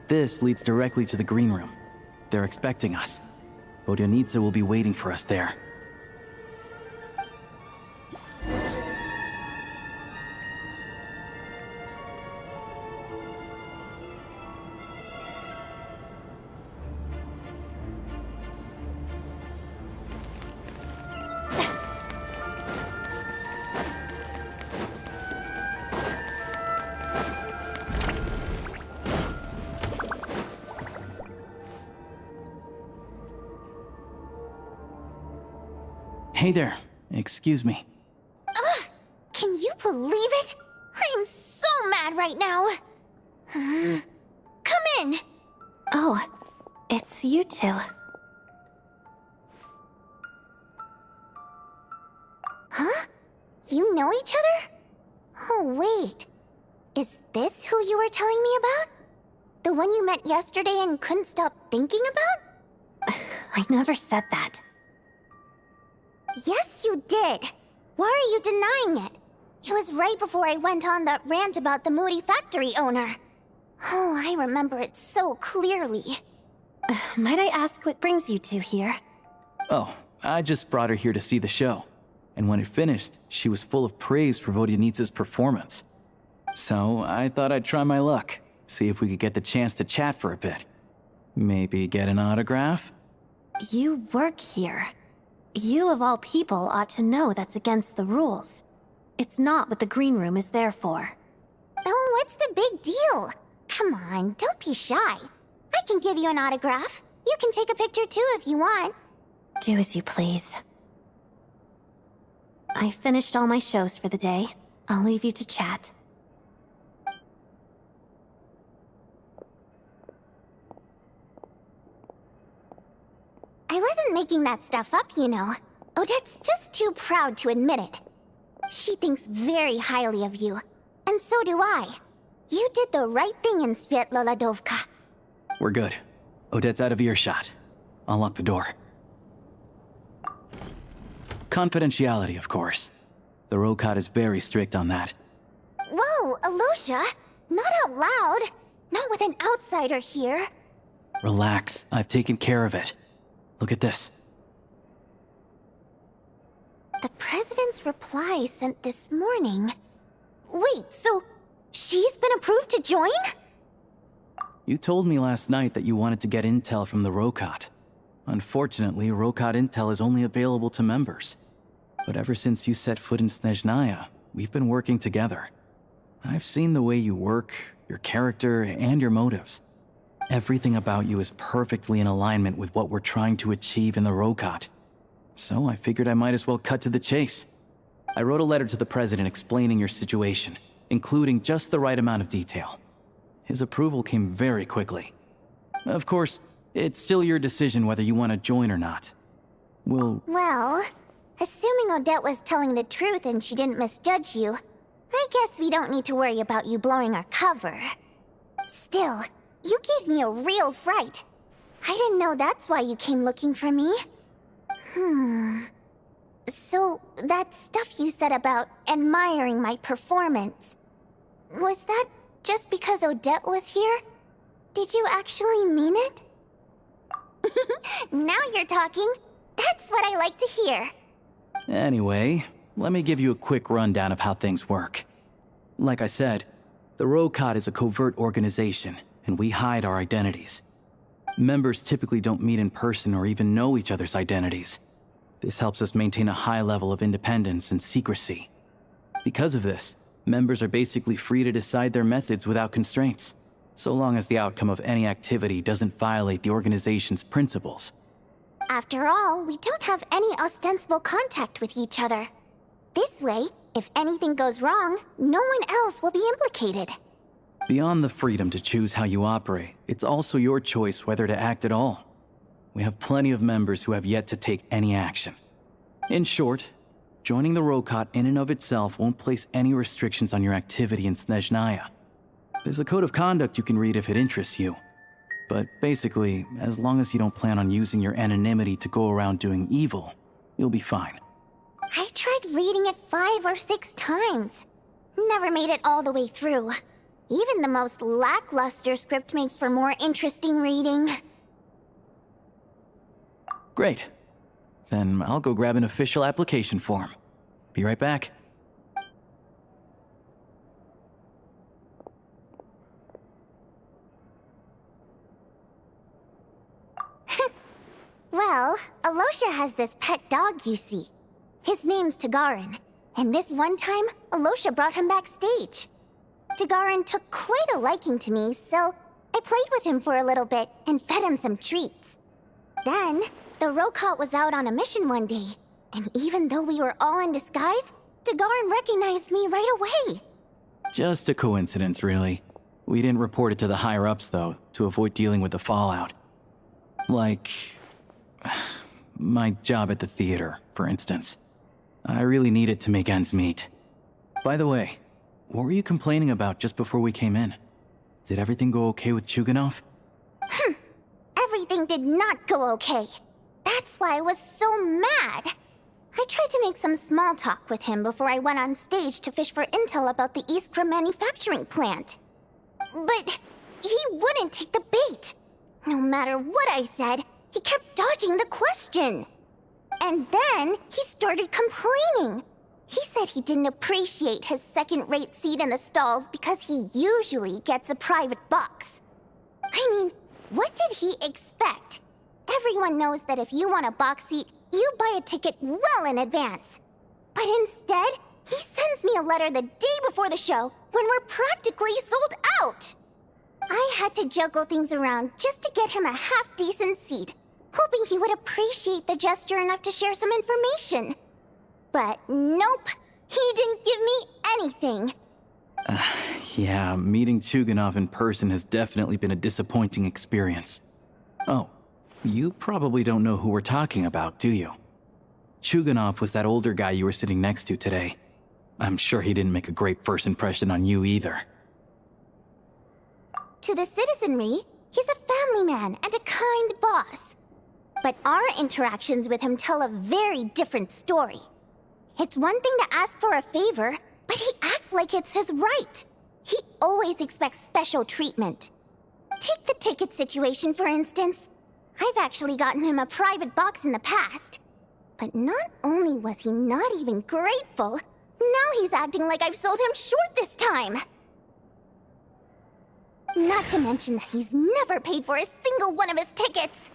this leads directly to the green room. They're expecting us. Vodyanitsa will be waiting for us there. Hey there. Excuse me. Ugh! Can you believe it? I am so mad right now. Come in! Oh, it's you two. Huh? You know each other? Oh, wait. Is this who you were telling me about? The one you met yesterday and couldn't stop thinking about? I never said that. Yes, you did. Why are you denying it? It was right before I went on that rant about the moody factory owner. Oh, I remember it so clearly. Might I ask what brings you two here? Oh, I just brought her here to see the show. And when it finished, she was full of praise for Vodyanitsa's performance. So I thought I'd try my luck, see if we could get the chance to chat for a bit. Maybe get an autograph? You work here. You of all people ought to know that's against the rules. It's not what the green room is there for. Oh, what's the big deal? Come on, don't be shy. I can give you an autograph. You can take a picture too if you want. Do as you please. I finished all my shows for the day. I'll leave you to chat. I wasn't making that stuff up, you know. Odette's just too proud to admit it. She thinks very highly of you. And so do I. You did the right thing in Svietloladovka. We're good. Odette's out of earshot. I'll lock the door. Confidentiality, of course. The Rokot is very strict on that. Whoa, Alosha! Not out loud! Not with an outsider here. Relax, I've taken care of it. Look at this. The President's reply sent this morning. Wait, so she's been approved to join? You told me last night that you wanted to get intel from the Rokot. Unfortunately, Rokot intel is only available to members. But ever since you set foot in Snezhnaya, we've been working together. I've seen the way you work, your character, and your motives. Everything about you is perfectly in alignment with what we're trying to achieve in the Rokot. So I figured I might as well cut to the chase. I wrote a letter to the President explaining your situation, including just the right amount of detail. His approval came very quickly. Of course, it's still your decision whether you want to join or not. Well, assuming Odette was telling the truth and she didn't misjudge you, I guess we don't need to worry about you blowing our cover. Still, you gave me a real fright. I didn't know that's why you came looking for me. So, that stuff you said about admiring my performance, was that just because Odette was here? Did you actually mean it? Now you're talking. That's what I like to hear. Anyway, let me give you a quick rundown of how things work. Like I said, the Rokot is a covert organization, and we hide our identities. Members typically don't meet in person or even know each other's identities. This helps us maintain a high level of independence and secrecy. Because of this, members are basically free to decide their methods without constraints, so long as the outcome of any activity doesn't violate the organization's principles. After all, we don't have any ostensible contact with each other. This way, if anything goes wrong, no one else will be implicated. Beyond the freedom to choose how you operate, it's also your choice whether to act at all. We have plenty of members who have yet to take any action. In short, joining the Rokot in and of itself won't place any restrictions on your activity in Snezhnaya. There's a code of conduct you can read if it interests you. But basically, as long as you don't plan on using your anonymity to go around doing evil, you'll be fine. I tried reading it 5 or 6 times. Never made it all the way through. Even the most lackluster script makes for more interesting reading. Great. Then I'll go grab an official application form. Be right back. Well, Alosha has this pet dog, you see. His name's Tagarin, and this one time, Alosha brought him backstage. Tagarin took quite a liking to me, so I played with him for a little bit and fed him some treats. Then, the Rokot was out on a mission one day, and even though we were all in disguise, Tagarin recognized me right away. Just a coincidence, really. We didn't report it to the higher-ups, though, to avoid dealing with the fallout. Like... my job at the theater, for instance. I really need it to make ends meet. By the way, what were you complaining about just before we came in? Did everything go okay with Chuganov? Everything did not go okay. That's why I was so mad. I tried to make some small talk with him before I went on stage to fish for intel about the Iskra manufacturing plant. But he wouldn't take the bait. No matter what I said, he kept dodging the question. And then he started complaining. He said he didn't appreciate his second-rate seat in the stalls because he usually gets a private box. I mean, what did he expect? Everyone knows that if you want a box seat, you buy a ticket well in advance. But instead, he sends me a letter the day before the show when we're practically sold out. I had to juggle things around just to get him a half-decent seat, hoping he would appreciate the gesture enough to share some information. But nope, he didn't give me anything. Yeah, meeting Chuganov in person has definitely been a disappointing experience. Oh, you probably don't know who we're talking about, do you? Chuganov was that older guy you were sitting next to today. I'm sure he didn't make a great first impression on you either. To the citizenry, he's a family man and a kind boss. But our interactions with him tell a very different story. It's one thing to ask for a favor, but he acts like it's his right. He always expects special treatment. Take the ticket situation, for instance. I've actually gotten him a private box in the past. But not only was he not even grateful, now he's acting like I've sold him short this time. Not to mention that he's never paid for a single one of his tickets.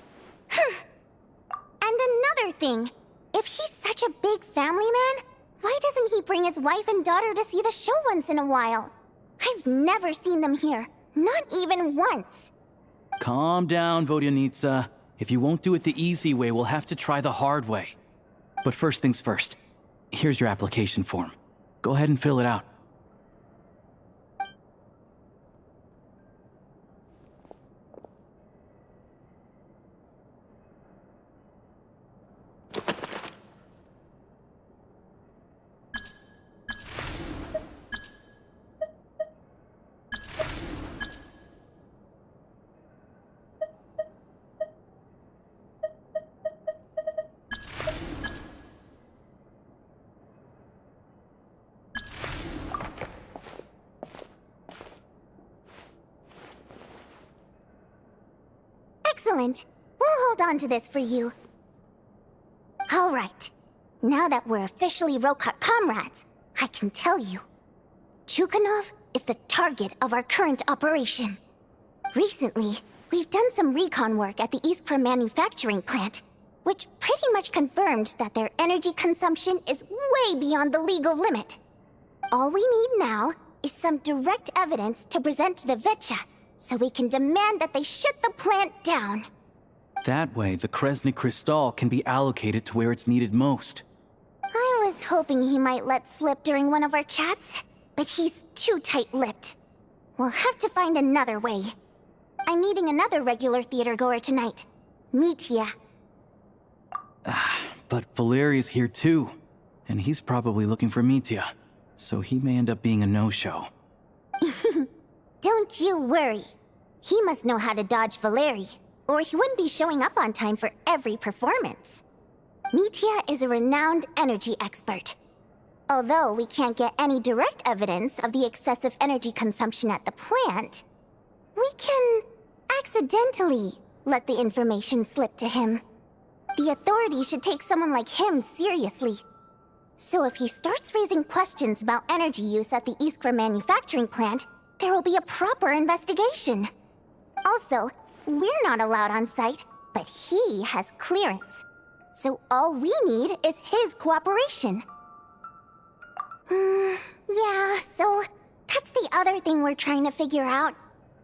And another thing, if he's such a big family man, why doesn't he bring his wife and daughter to see the show once in a while? I've never seen them here, not even once. Calm down, Vodyanitsa. If you won't do it the easy way, we'll have to try the hard way. But first things first, here's your application form. Go ahead and fill it out. Excellent. We'll hold on to this for you. All right. Now that we're officially Rokot comrades, I can tell you. Chuganov is the target of our current operation. Recently, we've done some recon work at the Iskra manufacturing plant, which pretty much confirmed that their energy consumption is way beyond the legal limit. All we need now is some direct evidence to present to the Vetcha, so we can demand that they shut the plant down. That way, the Kresny Crystal can be allocated to where it's needed most. I was hoping he might let slip during one of our chats, but he's too tight-lipped. We'll have to find another way. I'm meeting another regular theater-goer tonight, Mitya. But Valeri's here too, and he's probably looking for Mitya, so he may end up being a no-show. Don't you worry. He must know how to dodge Valeri, or he wouldn't be showing up on time for every performance. Mitya is a renowned energy expert. Although we can't get any direct evidence of the excessive energy consumption at the plant, we can accidentally let the information slip to him. The authorities should take someone like him seriously. So if he starts raising questions about energy use at the Iskra manufacturing plant, there will be a proper investigation. Also, we're not allowed on site, but he has clearance. So all we need is his cooperation. Yeah, so that's the other thing we're trying to figure out.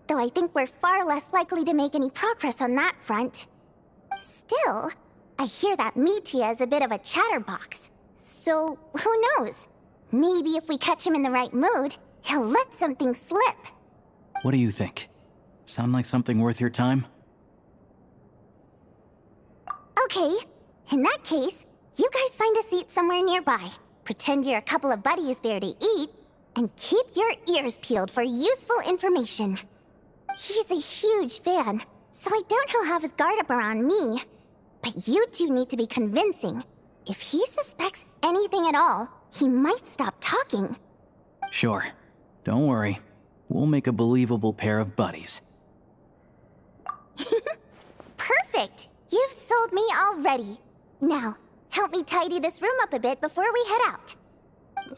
Though I think we're far less likely to make any progress on that front. Still, I hear that Mitya is a bit of a chatterbox. So, who knows? Maybe if we catch him in the right mood, he'll let something slip. What do you think? Sound like something worth your time? Okay, in that case, you guys find a seat somewhere nearby. Pretend you're a couple of buddies there to eat, and keep your ears peeled for useful information. He's a huge fan, so I doubt he'll have his guard up around me. But you two need to be convincing. If he suspects anything at all, he might stop talking. Sure. Don't worry. We'll make a believable pair of buddies. Perfect! You've sold me already. Now, help me tidy this room up a bit before we head out.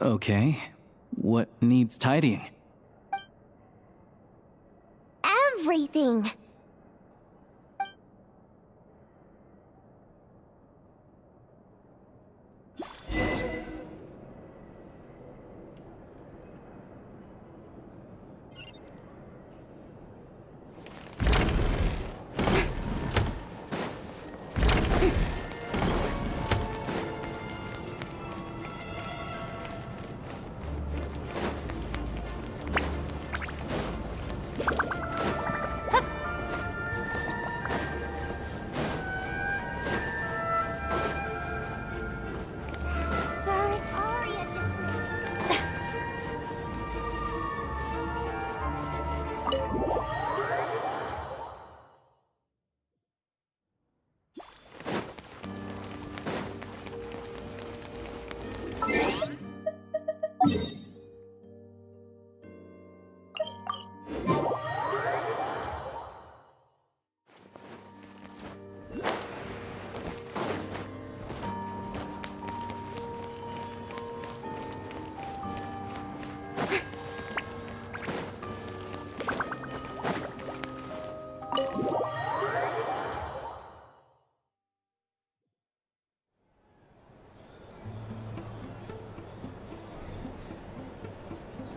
Okay. What needs tidying? Everything!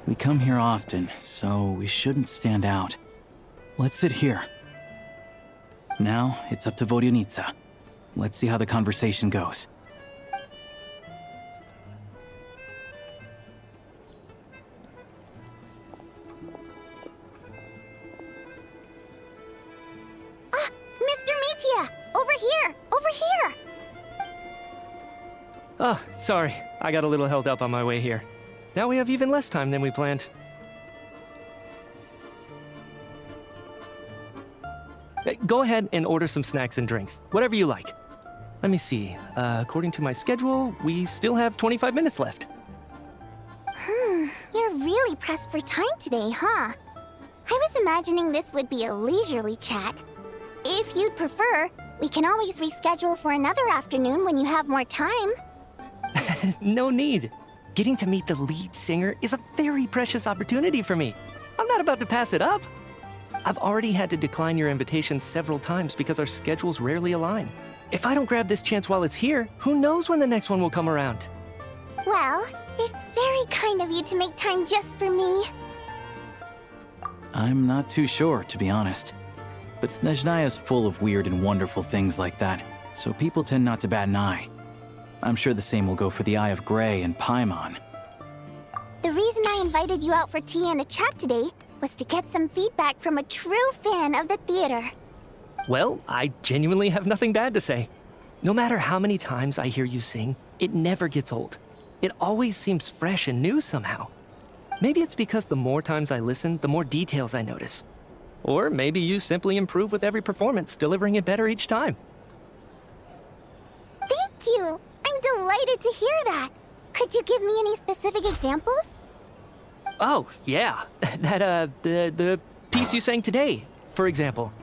We come here often, so we shouldn't stand out. Let's sit here. Now, it's up to Vodyanitsa. Let's see how the conversation goes. Ah! Mr. Mitya! Over here! Over here! Oh, sorry. I got a little held up on my way here. Now we have even less time than we planned. Go ahead and order some snacks and drinks, whatever you like. Let me see. According to my schedule, we still have 25 minutes left. You're really pressed for time today, huh? I was imagining this would be a leisurely chat. If you'd prefer, we can always reschedule for another afternoon when you have more time. No need. Getting to meet the lead singer is a very precious opportunity for me. I'm not about to pass it up. I've already had to decline your invitation several times because our schedules rarely align. If I don't grab this chance while it's here, who knows when the next one will come around? Well, it's very kind of you to make time just for me. I'm not too sure, to be honest. But Snezhnaya's full of weird and wonderful things like that, so people tend not to bat an eye. I'm sure the same will go for the Eye of Grey and Paimon. The reason I invited you out for tea and a chat today was to get some feedback from a true fan of the theater. Well, I genuinely have nothing bad to say. No matter how many times I hear you sing, it never gets old. It always seems fresh and new somehow. Maybe it's because the more times I listen, the more details I notice. Or maybe you simply improve with every performance, delivering it better each time. Thank you! I'm delighted to hear that. Could you give me any specific examples? Oh, yeah. The piece you sang today, for example.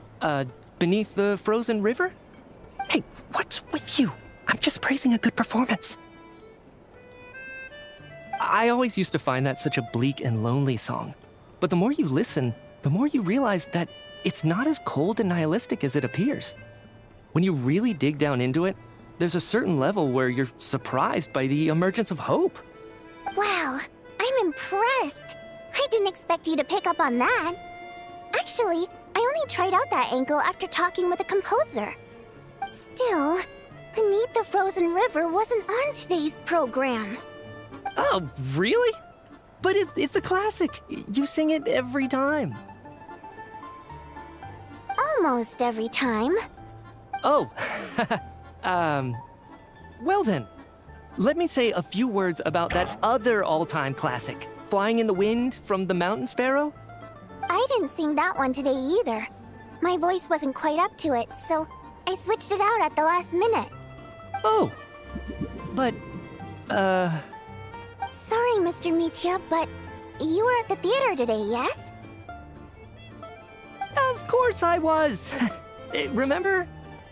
Beneath the Frozen River? Hey, what's with you? I'm just praising a good performance. I always used to find that such a bleak and lonely song. But the more you listen, the more you realize that it's not as cold and nihilistic as it appears. When you really dig down into it, there's a certain level where you're surprised by the emergence of hope. Wow, I'm impressed. I didn't expect you to pick up on that. Actually, I only tried out that angle after talking with a composer. Still, Beneath the Frozen River wasn't on today's program. Oh, really? But it's a classic. You sing it every time. Almost every time. Oh, well then. Let me say a few words about that other all-time classic, Flying in the Wind from the Mountain Sparrow. I didn't sing that one today either. My voice wasn't quite up to it, so I switched it out at the last minute. Oh, but, Sorry, Mr. Mitya, but you were at the theater today, yes? Of course I was. Remember?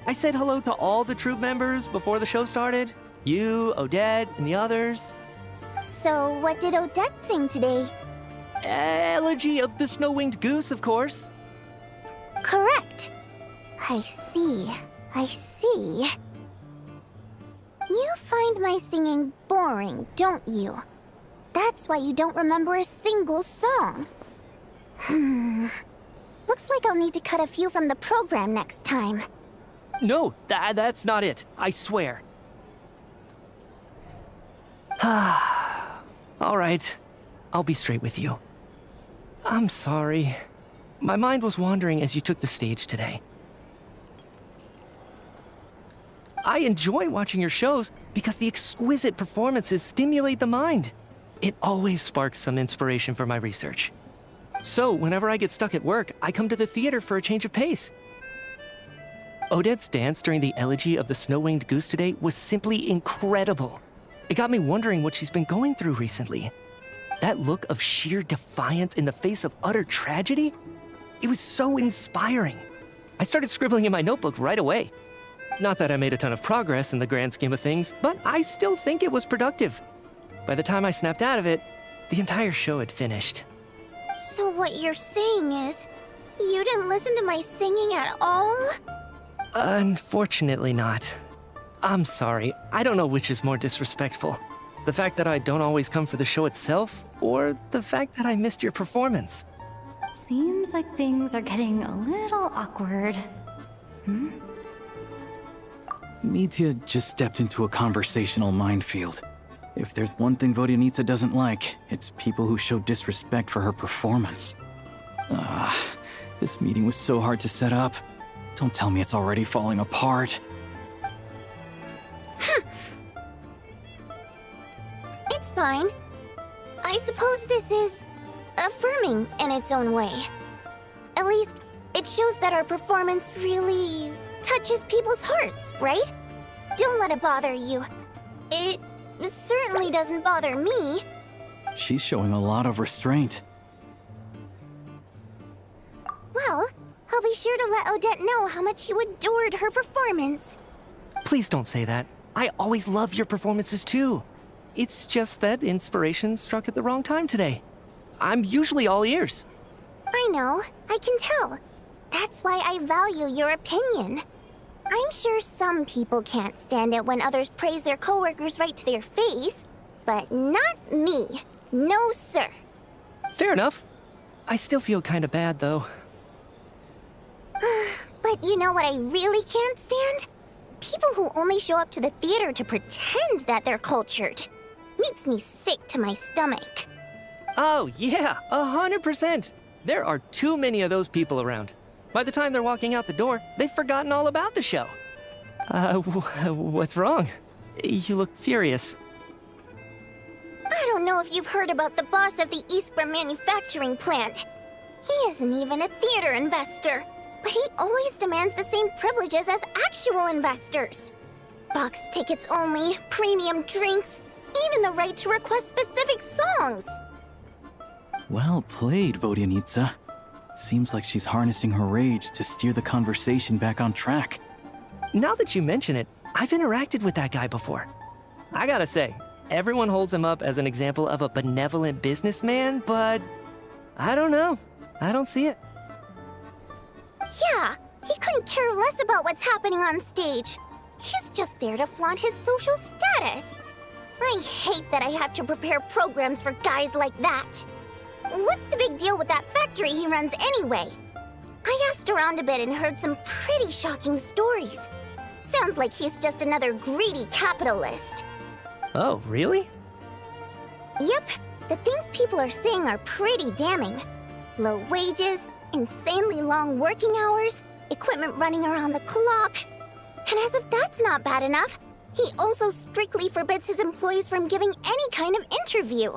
I said hello to all the troupe members before the show started. You, Odette, and the others. So what did Odette sing today? Elegy of the Snow-Winged Goose, of course. Correct. I see. I see. You find my singing boring, don't you? That's why you don't remember a single song. Looks like I'll need to cut a few from the program next time. No, that's not it. I swear. All right. I'll be straight with you. I'm sorry. My mind was wandering as you took the stage today. I enjoy watching your shows because the exquisite performances stimulate the mind. It always sparks some inspiration for my research. So, whenever I get stuck at work, I come to the theater for a change of pace. Odette's dance during the Elegy of the Snow-Winged Goose today was simply incredible. It got me wondering what she's been going through recently. That look of sheer defiance in the face of utter tragedy? It was so inspiring. I started scribbling in my notebook right away. Not that I made a ton of progress in the grand scheme of things, but I still think it was productive. By the time I snapped out of it, the entire show had finished. So what you're saying is, you didn't listen to my singing at all? Unfortunately not. I'm sorry. I don't know which is more disrespectful. The fact that I don't always come for the show itself, or the fact that I missed your performance. Seems like things are getting a little awkward. Mitya just stepped into a conversational minefield. If there's one thing Vodyanitsa doesn't like, it's people who show disrespect for her performance. This meeting was so hard to set up. Don't tell me it's already falling apart. It's fine. I suppose this is affirming in its own way. At least, it shows that our performance really touches people's hearts, right? Don't let it bother you. It certainly doesn't bother me. She's showing a lot of restraint. Well, I'll be sure to let Odette know how much you adored her performance. Please don't say that. I always love your performances too. It's just that inspiration struck at the wrong time today. I'm usually all ears. I know, I can tell. That's why I value your opinion. I'm sure some people can't stand it when others praise their coworkers right to their face, but not me. No, sir. Fair enough. I still feel kinda bad, though. But you know what I really can't stand? People who only show up to the theater to pretend that they're cultured. Makes me sick to my stomach. Oh, yeah, 100%. There are too many of those people around. By the time they're walking out the door, they've forgotten all about the show. What's wrong? You look furious. I don't know if you've heard about the boss of the Eastborough manufacturing plant. He isn't even a theater investor, but he always demands the same privileges as actual investors. Box tickets only, premium drinks, even the right to request specific songs. Well played, Vodyanitsa. Seems like she's harnessing her rage to steer the conversation back on track. Now that you mention it, I've interacted with that guy before. I gotta say, everyone holds him up as an example of a benevolent businessman, but I don't know. I don't see it. Yeah, he couldn't care less about what's happening on stage. He's just there to flaunt his social status. I hate that I have to prepare programs for guys like that. What's the big deal with that factory he runs anyway? I asked around a bit and heard some pretty shocking stories. Sounds like he's just another greedy capitalist. Oh, really? Yep, the things people are saying are pretty damning. Low wages, insanely long working hours, equipment running around the clock. And as if that's not bad enough, he also strictly forbids his employees from giving any kind of interview.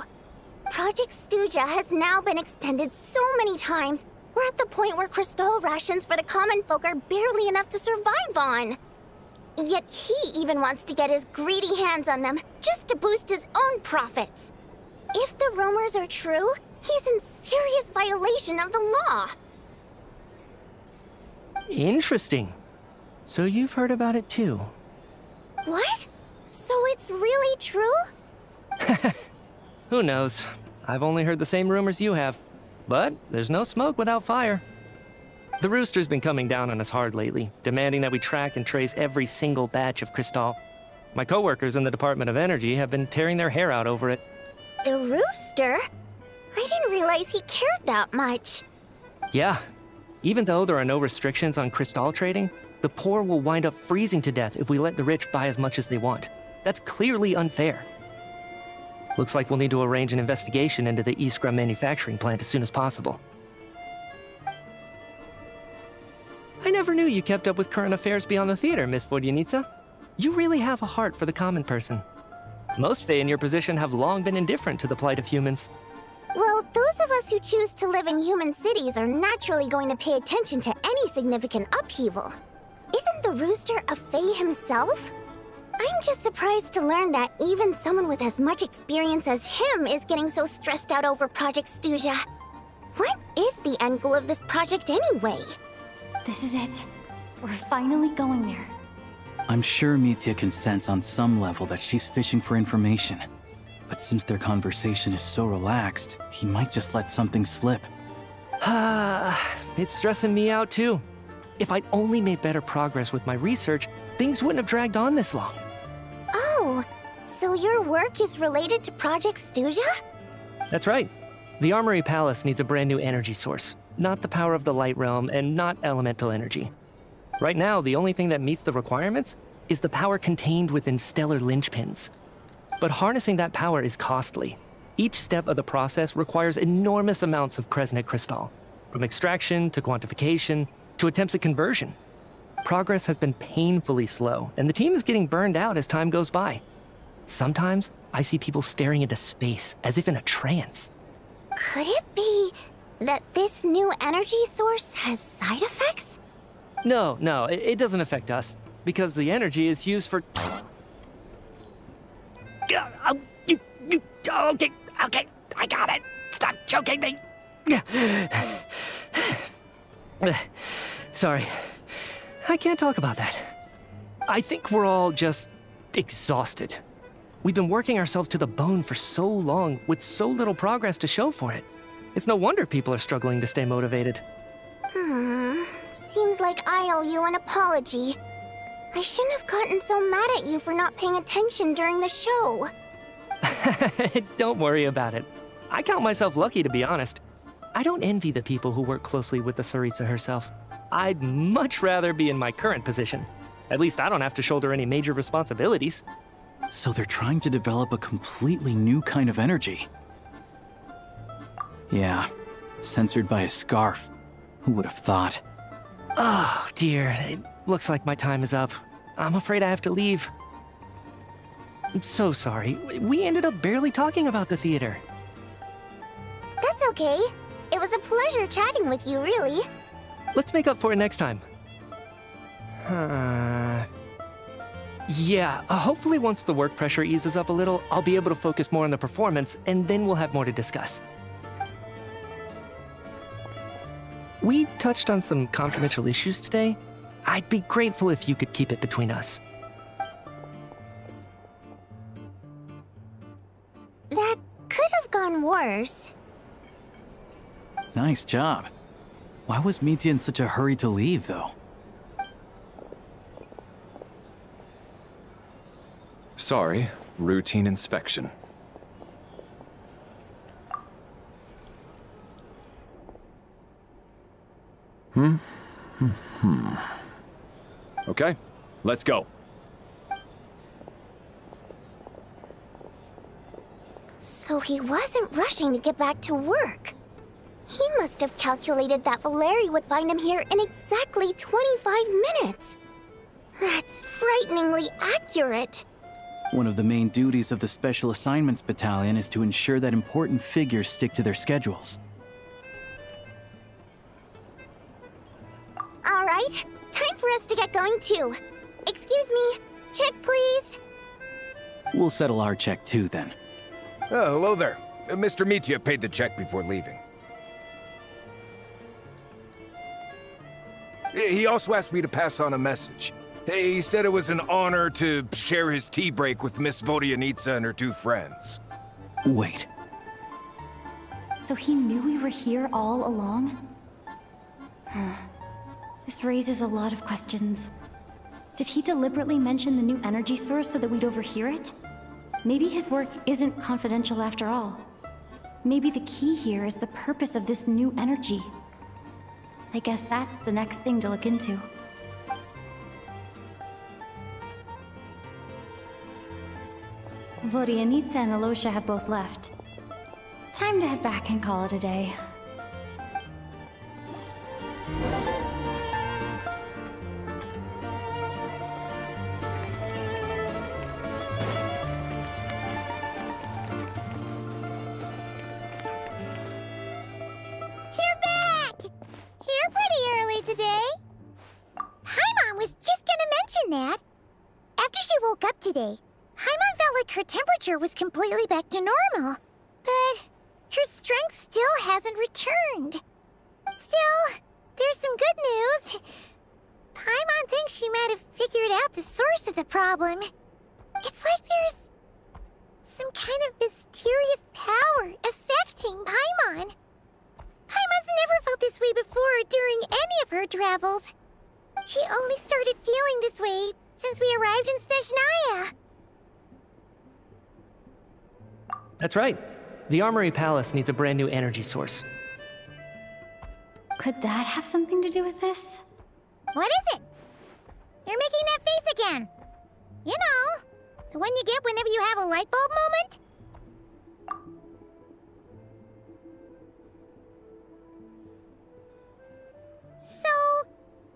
Project Stuja has now been extended so many times, we're at the point where crystal rations for the common folk are barely enough to survive on. Yet he even wants to get his greedy hands on them just to boost his own profits. If the rumors are true, he's in serious violation of the law. Interesting. So you've heard about it too? What? So it's really true? Who knows? I've only heard the same rumors you have. But there's no smoke without fire. The Rooster's been coming down on us hard lately, demanding that we track and trace every single batch of Crystal. My coworkers in the Department of Energy have been tearing their hair out over it. The Rooster? I didn't realize he cared that much. Yeah. Even though there are no restrictions on Crystal trading, the poor will wind up freezing to death if we let the rich buy as much as they want. That's clearly unfair. Looks like we'll need to arrange an investigation into the Iskra manufacturing plant as soon as possible. I never knew you kept up with current affairs beyond the theater, Miss Vodyanitsa. You really have a heart for the common person. Most Fae in your position have long been indifferent to the plight of humans. Well, those of us who choose to live in human cities are naturally going to pay attention to any significant upheaval. Isn't the Rooster a Fae himself? I'm just surprised to learn that even someone with as much experience as him is getting so stressed out over Project Stuja. What is the end goal of this project anyway? This is it. We're finally going there. I'm sure Mitya can sense on some level that she's fishing for information. But since their conversation is so relaxed, he might just let something slip. It's stressing me out too. If I'd only made better progress with my research, things wouldn't have dragged on this long. Oh, so your work is related to Project Stuja? That's right. The Armory Palace needs a brand new energy source. Not the power of the Light Realm, and not elemental energy. Right now, the only thing that meets the requirements is the power contained within stellar linchpins. But harnessing that power is costly. Each step of the process requires enormous amounts of Kresnik crystal, from extraction to quantification to attempts at conversion. Progress has been painfully slow, and the team is getting burned out as time goes by. Sometimes, I see people staring into space, as if in a trance. Could it be that this new energy source has side effects? No, it doesn't affect us, because the energy is used for... Okay, I got it. Stop choking me. Sorry, I can't talk about that. I think we're all just exhausted. We've been working ourselves to the bone for so long with so little progress to show for it. It's no wonder people are struggling to stay motivated. Seems like I owe you an apology. I shouldn't have gotten so mad at you for not paying attention during the show. Don't worry about it. I count myself lucky, to be honest. I don't envy the people who work closely with the Tsaritsa herself. I'd much rather be in my current position. At least I don't have to shoulder any major responsibilities. So they're trying to develop a completely new kind of energy. Yeah, censored by a scarf. Who would have thought? Oh, dear. It looks like my time is up. I'm afraid I have to leave. I'm so sorry. We ended up barely talking about the theater. That's okay. It was a pleasure chatting with you, really. Let's make up for it next time. Yeah, hopefully once the work pressure eases up a little, I'll be able to focus more on the performance, and then we'll have more to discuss. We touched on some confidential issues today. I'd be grateful if you could keep it between us. That could have gone worse. Nice job. Why was Mitya in such a hurry to leave, though? Sorry, routine inspection. Okay, let's go. So he wasn't rushing to get back to work. He must have calculated that Valeri would find him here in exactly 25 minutes. That's frighteningly accurate. One of the main duties of the Special Assignments Battalion is to ensure that important figures stick to their schedules. All right, time for us to get going too. Excuse me, check please. We'll settle our check too, then. Oh, hello there. Mr. Mitya paid the check before leaving. He also asked me to pass on a message. He said it was an honor to share his tea break with Miss Vodyanitsa and her two friends. Wait. So he knew we were here all along? This raises a lot of questions. Did he deliberately mention the new energy source so that we'd overhear it? Maybe his work isn't confidential after all. Maybe the key here is the purpose of this new energy. I guess that's the next thing to look into. Vodyanitsa and Alosha have both left. Time to head back and call it a day. You're back! Here pretty early today. Paimon was just gonna mention that. After she woke up today, Paimon felt like her temperature was completely back to normal. But her strength still hasn't returned. Still, there's some good news. Paimon thinks she might have figured out the source of the problem. It's like there's some kind of mysterious power affecting Paimon. Paimon's never felt this way before during any of her travels. She only started feeling this way since we arrived in Snezhnaya. That's right. The Armory Palace needs a brand new energy source. Could that have something to do with this? What is it? You're making that face again. You know, the one you get whenever you have a light bulb moment? So,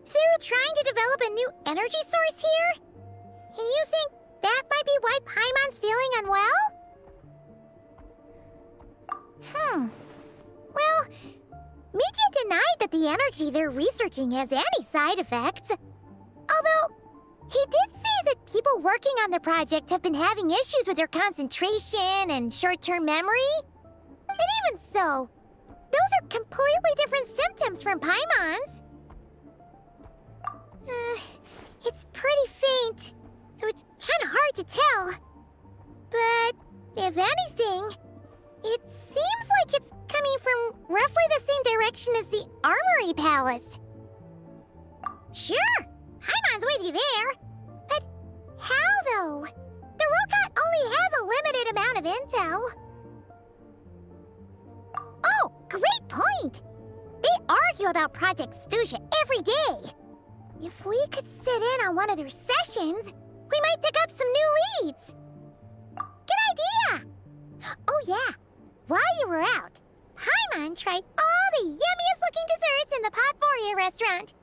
they're trying to develop a new energy source here? And you think that might be why Paimon's feeling unwell? Well, Mitya denied that the energy they're researching has any side effects. Although, he did say that people working on the project have been having issues with their concentration and short-term memory. And even so, those are completely different symptoms from Paimon's. It's pretty faint, so it's kind of hard to tell. But, if anything, it seems like it's coming from roughly the same direction as the Armory Palace. Sure, Paimon's with you there. But how, though? The Rokat only has a limited amount of intel. Oh, great point! They argue about Project Stusha every day. If we could sit in on one of their sessions, we might pick up some new leads. Good idea! Oh yeah, while you were out, Paimon tried all the yummiest looking desserts in the Potvoria restaurant.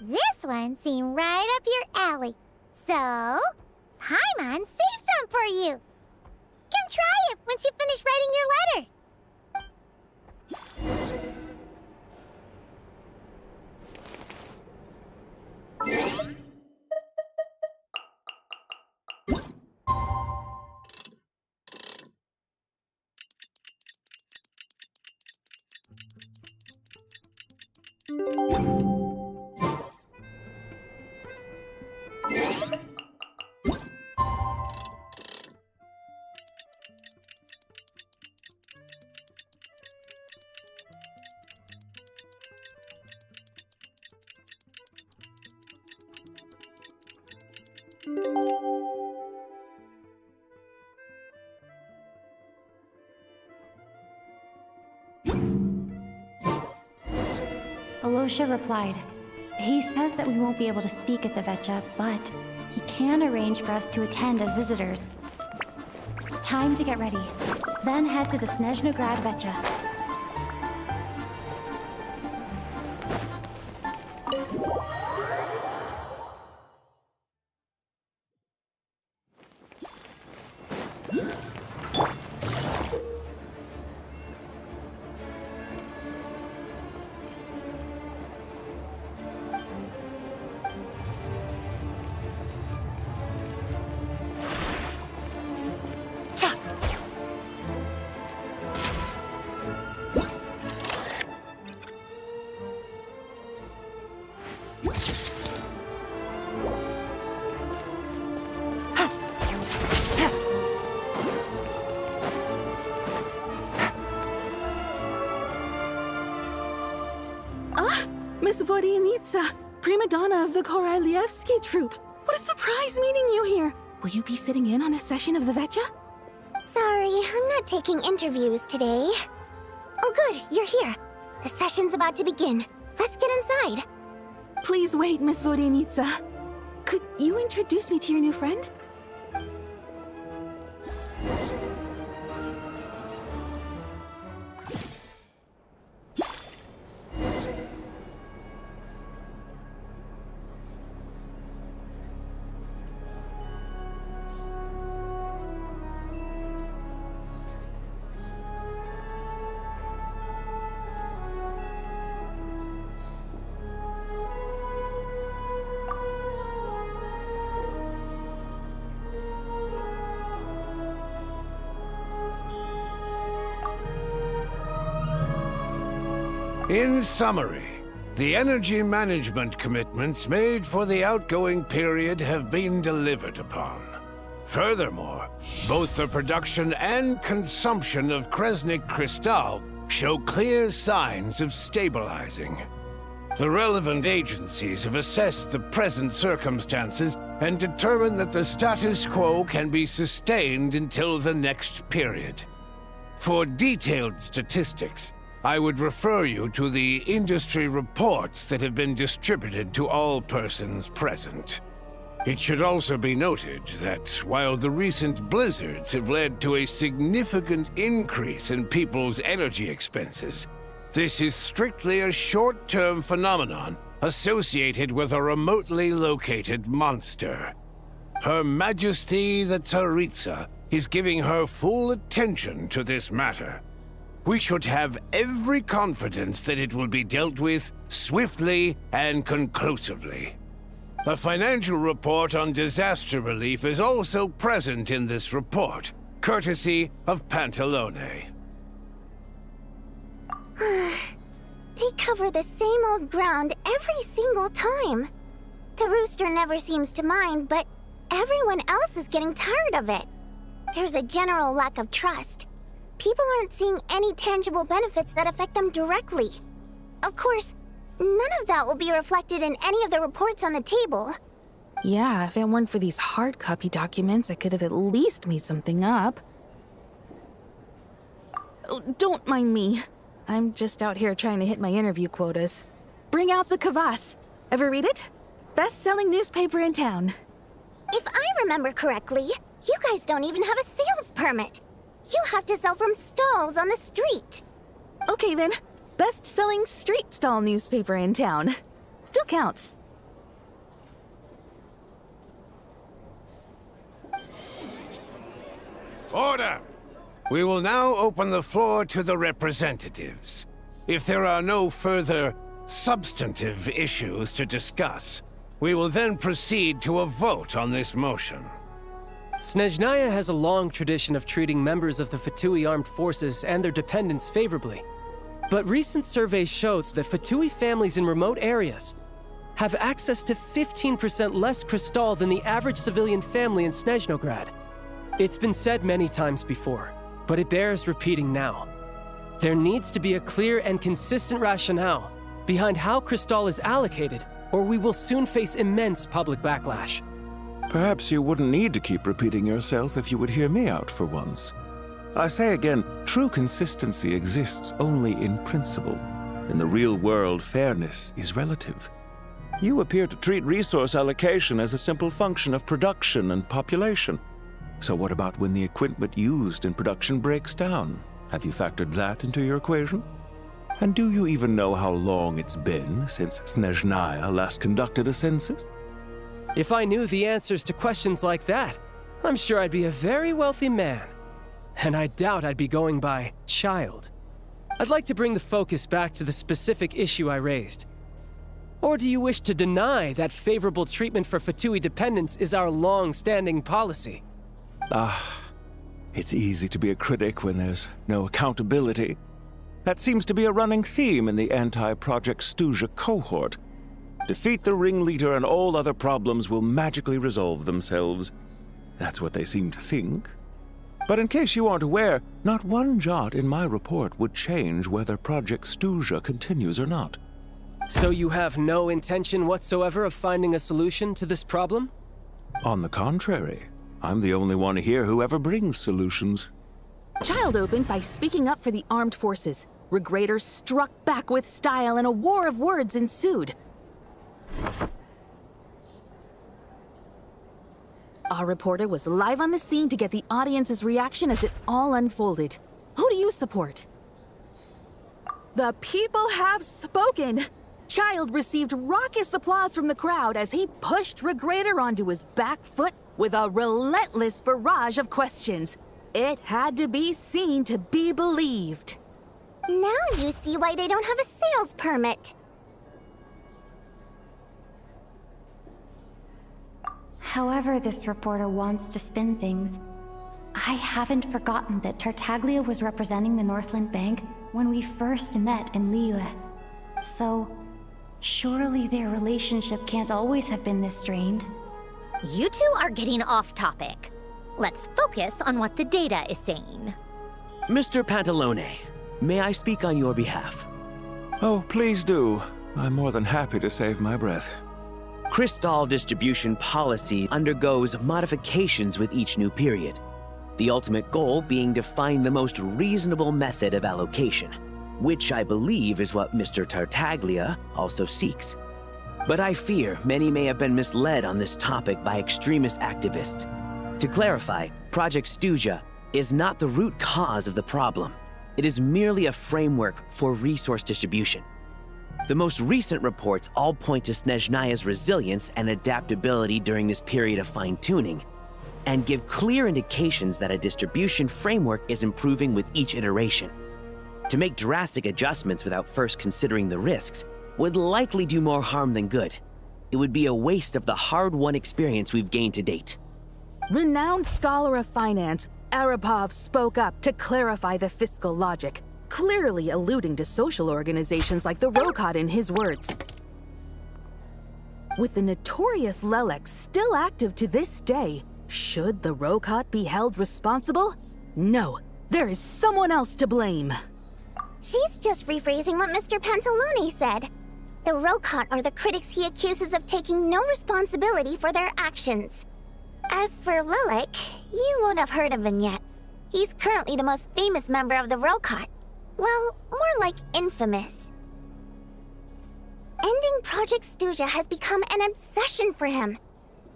This one seemed right up your alley. So, Paimon saved some for you. Come try it once you finish writing your letter. Alosha replied. He says that we won't be able to speak at the Vetcha, but he can arrange for us to attend as visitors. Time to get ready. Then head to the Snezhnaya Vetcha. Miss Vodyanitsa, prima donna of the Korylevsky troupe. What a surprise meeting you here. Will you be sitting in on a session of the Vetcha? Sorry, I'm not taking interviews today. Oh good, you're here. The session's about to begin. Let's get inside. Please wait, Miss Vodyanitsa. Could you introduce me to your new friend? In summary, the energy management commitments made for the outgoing period have been delivered upon. Furthermore, both the production and consumption of Kresnik Crystal show clear signs of stabilizing. The relevant agencies have assessed the present circumstances and determined that the status quo can be sustained until the next period. For detailed statistics, I would refer you to the industry reports that have been distributed to all persons present. It should also be noted that while the recent blizzards have led to a significant increase in people's energy expenses, this is strictly a short-term phenomenon associated with a remotely located monster. Her Majesty the Tsaritsa is giving her full attention to this matter. We should have every confidence that it will be dealt with swiftly and conclusively. A financial report on disaster relief is also present in this report, courtesy of Pantalone. They cover the same old ground every single time. The rooster never seems to mind, but everyone else is getting tired of it. There's a general lack of trust. People aren't seeing any tangible benefits that affect them directly. Of course, none of that will be reflected in any of the reports on the table. Yeah, if it weren't for these hard copy documents, I could have at least made something up. Oh, don't mind me. I'm just out here trying to hit my interview quotas. Bring out the kvass. Ever read it? Best-selling newspaper in town. If I remember correctly, you guys don't even have a sales permit. You have to sell from stalls on the street. Okay then, best-selling street stall newspaper in town. Still counts. Order! We will now open the floor to the representatives. If there are no further substantive issues to discuss, we will then proceed to a vote on this motion. Snezhnaya has a long tradition of treating members of the Fatui armed forces and their dependents favorably. But recent surveys shows that Fatui families in remote areas have access to 15% less crystal than the average civilian family in Snezhnograd. It's been said many times before, but it bears repeating now. There needs to be a clear and consistent rationale behind how crystal is allocated, or we will soon face immense public backlash. Perhaps you wouldn't need to keep repeating yourself if you would hear me out for once. I say again, true consistency exists only in principle. In the real world, fairness is relative. You appear to treat resource allocation as a simple function of production and population. So what about when the equipment used in production breaks down? Have you factored that into your equation? And do you even know how long it's been since Snezhnaya last conducted a census? If I knew the answers to questions like that, I'm sure I'd be a very wealthy man. And I doubt I'd be going by child. I'd like to bring the focus back to the specific issue I raised. Or do you wish to deny that favorable treatment for Fatui dependents is our long-standing policy? It's easy to be a critic when there's no accountability. That seems to be a running theme in the anti-Project Stuzha cohort. Defeat the ringleader and all other problems will magically resolve themselves. That's what they seem to think. But in case you aren't aware, not one jot in my report would change whether Project Stuzha continues or not. So you have no intention whatsoever of finding a solution to this problem? On the contrary, I'm the only one here who ever brings solutions. Child opened by speaking up for the armed forces. Regrator struck back with style and a war of words ensued. Our reporter was live on the scene to get the audience's reaction as it all unfolded. Who do you support? The people have spoken! Child received raucous applause from the crowd as he pushed Regrator onto his back foot with a relentless barrage of questions. It had to be seen to be believed. Now you see why they don't have a sales permit. However this reporter wants to spin things, I haven't forgotten that Tartaglia was representing the Northland Bank when we first met in Liyue. So, surely their relationship can't always have been this strained. You two are getting off topic. Let's focus on what the data is saying. Mr. Pantalone, may I speak on your behalf? Oh, please do. I'm more than happy to save my breath. Crystal distribution policy undergoes modifications with each new period. The ultimate goal being to find the most reasonable method of allocation, which I believe is what Mr. Tartaglia also seeks. But I fear many may have been misled on this topic by extremist activists. To clarify, Project Stuzha is not the root cause of the problem. It is merely a framework for resource distribution. The most recent reports all point to Snezhnaya's resilience and adaptability during this period of fine-tuning, and give clear indications that a distribution framework is improving with each iteration. To make drastic adjustments without first considering the risks would likely do more harm than good. It would be a waste of the hard-won experience we've gained to date. Renowned scholar of finance, Arapov spoke up to clarify the fiscal logic, clearly alluding to social organizations like the Rokot in his words. With the notorious Lelex still active to this day, should the Rokot be held responsible? No, there is someone else to blame. She's just rephrasing what Mr. Pantalone said. The Rokot are the critics he accuses of taking no responsibility for their actions. As for Lilik, you won't have heard of him yet. He's currently the most famous member of the Rokot. Well, more like infamous. Ending Project Stuzha has become an obsession for him.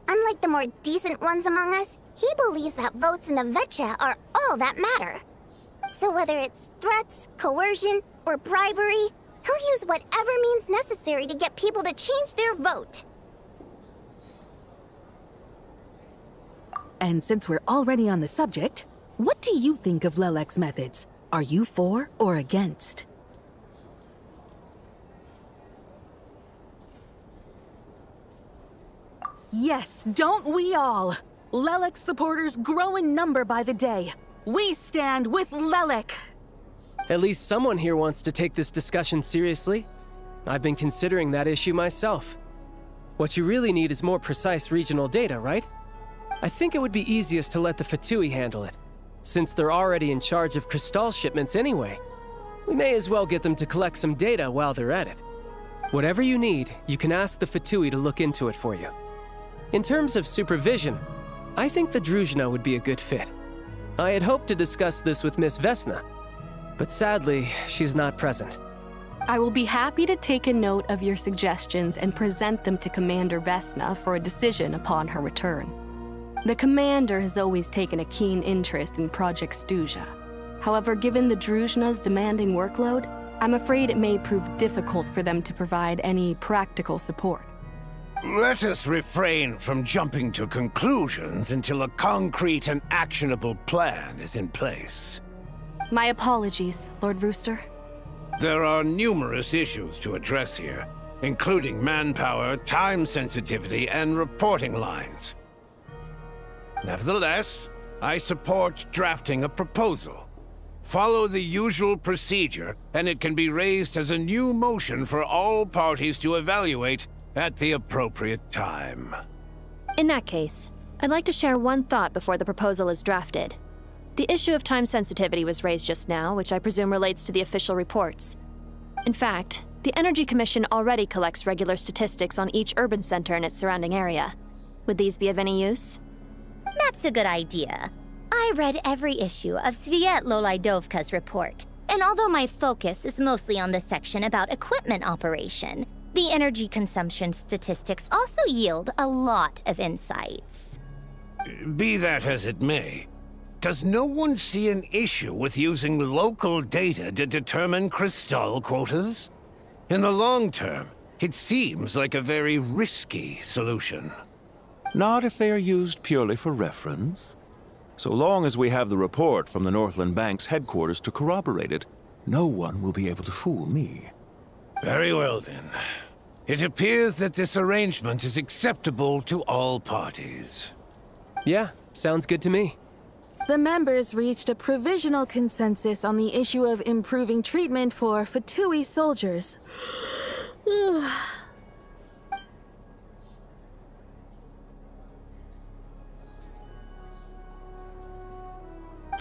Unlike the more decent ones among us, he believes that votes in the Vetcha are all that matter. So whether it's threats, coercion, or bribery, he'll use whatever means necessary to get people to change their vote. And since we're already on the subject, what do you think of Lelek's methods? Are you for or against? Yes, don't we all? Lelek supporters grow in number by the day. We stand with Lelek! At least someone here wants to take this discussion seriously. I've been considering that issue myself. What you really need is more precise regional data, right? I think it would be easiest to let the Fatui handle it, since they're already in charge of Crystal shipments anyway. We may as well get them to collect some data while they're at it. Whatever you need, you can ask the Fatui to look into it for you. In terms of supervision, I think the Druzhna would be a good fit. I had hoped to discuss this with Miss Vesna, but sadly, she's not present. I will be happy to take a note of your suggestions and present them to Commander Vesna for a decision upon her return. The Commander has always taken a keen interest in Project Stuzha. However, given the Druzhna's demanding workload, I'm afraid it may prove difficult for them to provide any practical support. Let us refrain from jumping to conclusions until a concrete and actionable plan is in place. My apologies, Lord Rooster. There are numerous issues to address here, including manpower, time sensitivity, and reporting lines. Nevertheless, I support drafting a proposal. Follow the usual procedure, and it can be raised as a new motion for all parties to evaluate at the appropriate time. In that case, I'd like to share one thought before the proposal is drafted. The issue of time sensitivity was raised just now, which I presume relates to the official reports. In fact, the Energy Commission already collects regular statistics on each urban center and its surrounding area. Would these be of any use? That's a good idea. I read every issue of Sviet-Lolaidovka's report, and although my focus is mostly on the section about equipment operation, the energy consumption statistics also yield a lot of insights. Be that as it may, does no one see an issue with using local data to determine Crystal quotas? In the long term, it seems like a very risky solution. Not if they are used purely for reference. So long as we have the report from the Northland Bank's headquarters to corroborate it, no one will be able to fool me. Very well then. It appears that this arrangement is acceptable to all parties. Yeah, sounds good to me. The members reached a provisional consensus on the issue of improving treatment for Fatui soldiers.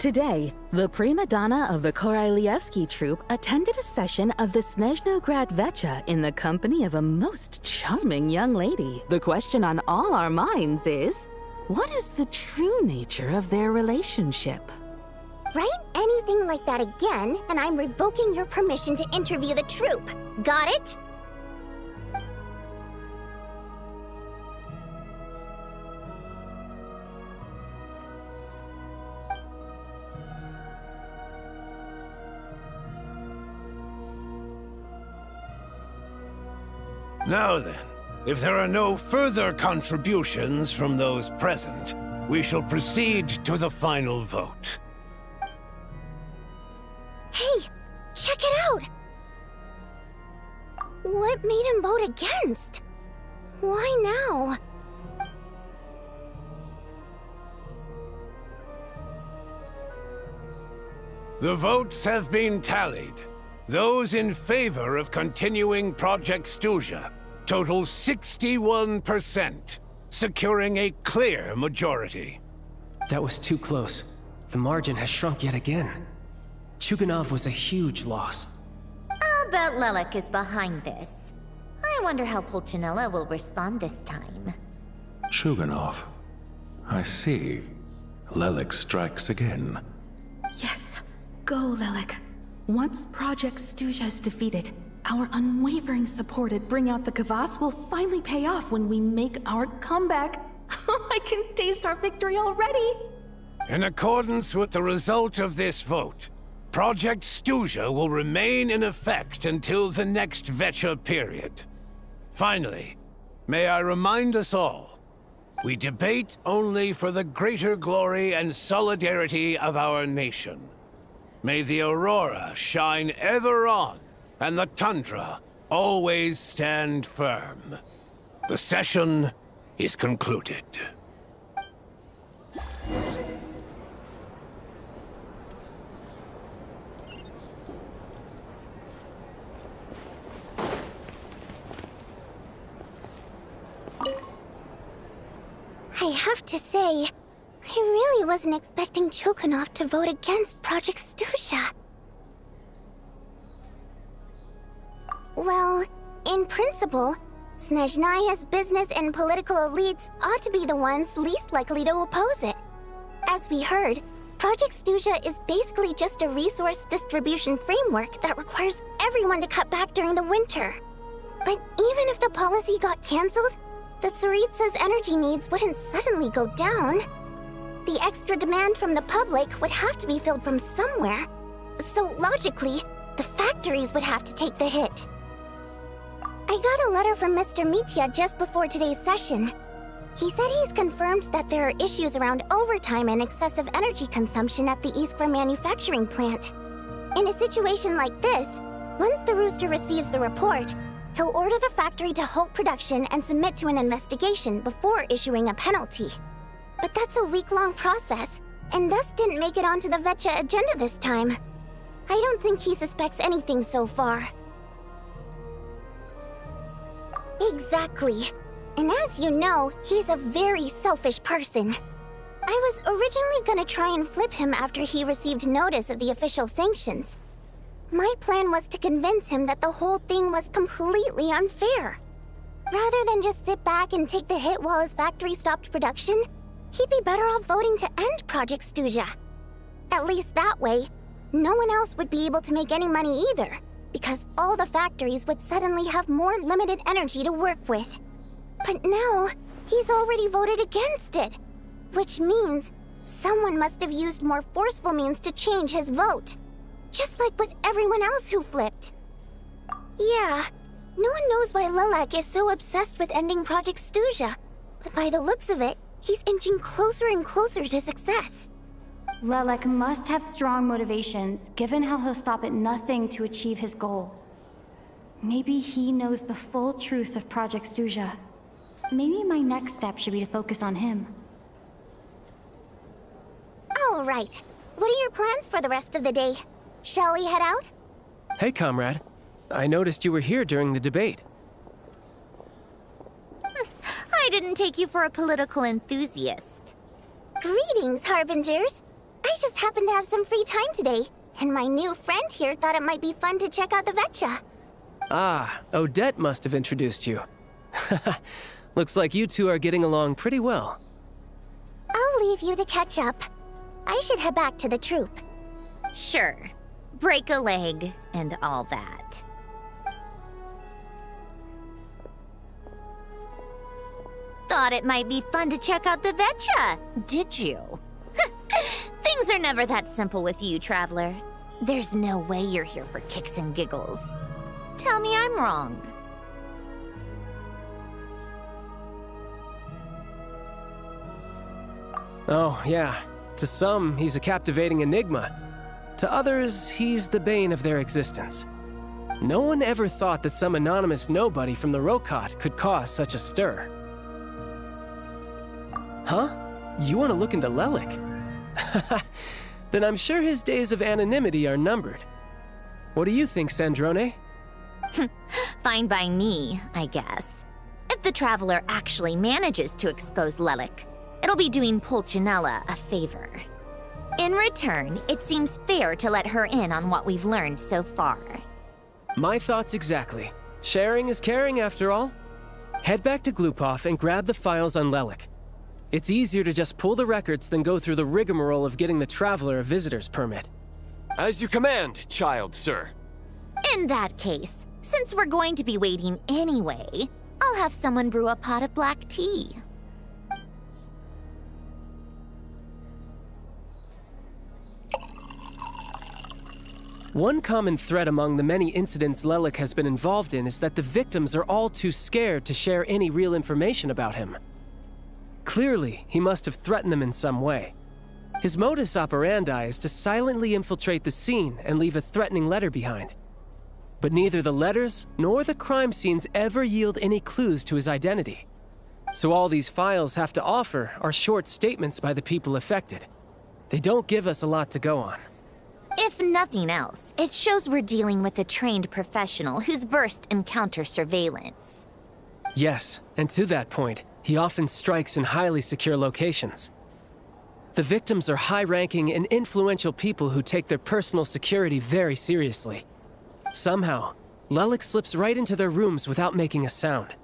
Today, the prima donna of the Korailievsky troupe attended a session of the Snezhnograd Vecha in the company of a most charming young lady. The question on all our minds is, what is the true nature of their relationship? Write anything like that again, and I'm revoking your permission to interview the troupe. Got it? Now then, if there are no further contributions from those present, we shall proceed to the final vote. Hey, check it out! What made him vote against? Why now? The votes have been tallied. Those in favor of continuing Project Stuzha total 61%, securing a clear majority. That was too close. The margin has shrunk yet again. Chuganov was a huge loss. I'll bet Lelik is behind this. I wonder how Pulcinella will respond this time. Chuganov. I see. Lelik strikes again. Yes, go, Lelik. Once Project Stuzha is defeated, our unwavering support at Bring Out the Kvass will finally pay off when we make our comeback. I can taste our victory already! In accordance with the result of this vote, Project Stuzha will remain in effect until the next Vecha period. Finally, may I remind us all, we debate only for the greater glory and solidarity of our nation. May the aurora shine ever on, and the tundra always stand firm. The session is concluded. have to say, I really wasn't expecting Chulkanov to vote against Project Snezhnaya. Well, in principle, Snezhnaya's business and political elites ought to be the ones least likely to oppose it. As we heard, Project Snezhnaya is basically just a resource distribution framework that requires everyone to cut back during the winter. But even if the policy got cancelled, the Tsaritsa's energy needs wouldn't suddenly go down. The extra demand from the public would have to be filled from somewhere. So logically, the factories would have to take the hit. I got a letter from Mr. Mitya just before today's session. He said he's confirmed that there are issues around overtime and excessive energy consumption at the Iskra manufacturing plant. In a situation like this, once the Rooster receives the report, he'll order the factory to halt production and submit to an investigation before issuing a penalty. But that's a week-long process, and thus didn't make it onto the Vetcha agenda this time. I don't think he suspects anything so far. Exactly. And as you know, he's a very selfish person. I was originally gonna try and flip him after he received notice of the official sanctions. My plan was to convince him that the whole thing was completely unfair. Rather than just sit back and take the hit while his factory stopped production, he'd be better off voting to end Project Snezhnaya. At least that way, no one else would be able to make any money either, because all the factories would suddenly have more limited energy to work with. But now, he's already voted against it, which means someone must have used more forceful means to change his vote, just like with everyone else who flipped. Yeah, no one knows why Lilac is so obsessed with ending Project Snezhnaya, but by the looks of it, he's inching closer and closer to success. Lilac must have strong motivations, given how he'll stop at nothing to achieve his goal. Maybe he knows the full truth of Project Snezhnaya. Maybe my next step should be to focus on him. All right. What are your plans for the rest of the day? Shall we head out? Hey, comrade. I noticed you were here during the debate. I didn't take you for a political enthusiast. Greetings, Harbingers. I just happened to have some free time today, and my new friend here thought it might be fun to check out the Vetcha. Ah, Odette must have introduced you. Looks like you two are getting along pretty well. I'll leave you to catch up. I should head back to the troop. Sure. Break a leg and all that. Thought it might be fun to check out the Vetcha, did you? Things are never that simple with you, Traveler. There's no way you're here for kicks and giggles. Tell me I'm wrong. Oh, yeah. To some, he's a captivating enigma. To others, he's the bane of their existence. No one ever thought that some anonymous nobody from the Rokot could cause such a stir. Huh? You want to look into Lelik? Then I'm sure his days of anonymity are numbered. What do you think, Sandrone? Fine by me, I guess. If the Traveler actually manages to expose Lelik, it'll be doing Pulcinella a favor. In return, it seems fair to let her in on what we've learned so far. My thoughts exactly. Sharing is caring, after all. Head back to Glupov and grab the files on Lelik. It's easier to just pull the records than go through the rigmarole of getting the Traveler a visitor's permit. As you command, child, sir. In that case, since we're going to be waiting anyway, I'll have someone brew a pot of black tea. One common thread among the many incidents Lelik has been involved in is that the victims are all too scared to share any real information about him. Clearly, he must have threatened them in some way. His modus operandi is to silently infiltrate the scene and leave a threatening letter behind. But neither the letters nor the crime scenes ever yield any clues to his identity. So all these files have to offer are short statements by the people affected. They don't give us a lot to go on. If nothing else, it shows we're dealing with a trained professional who's versed in counter-surveillance. Yes, and to that point, He often strikes in highly secure locations. The victims are high-ranking and influential people who take their personal security very seriously. Somehow, Lelik slips right into their rooms without making a sound.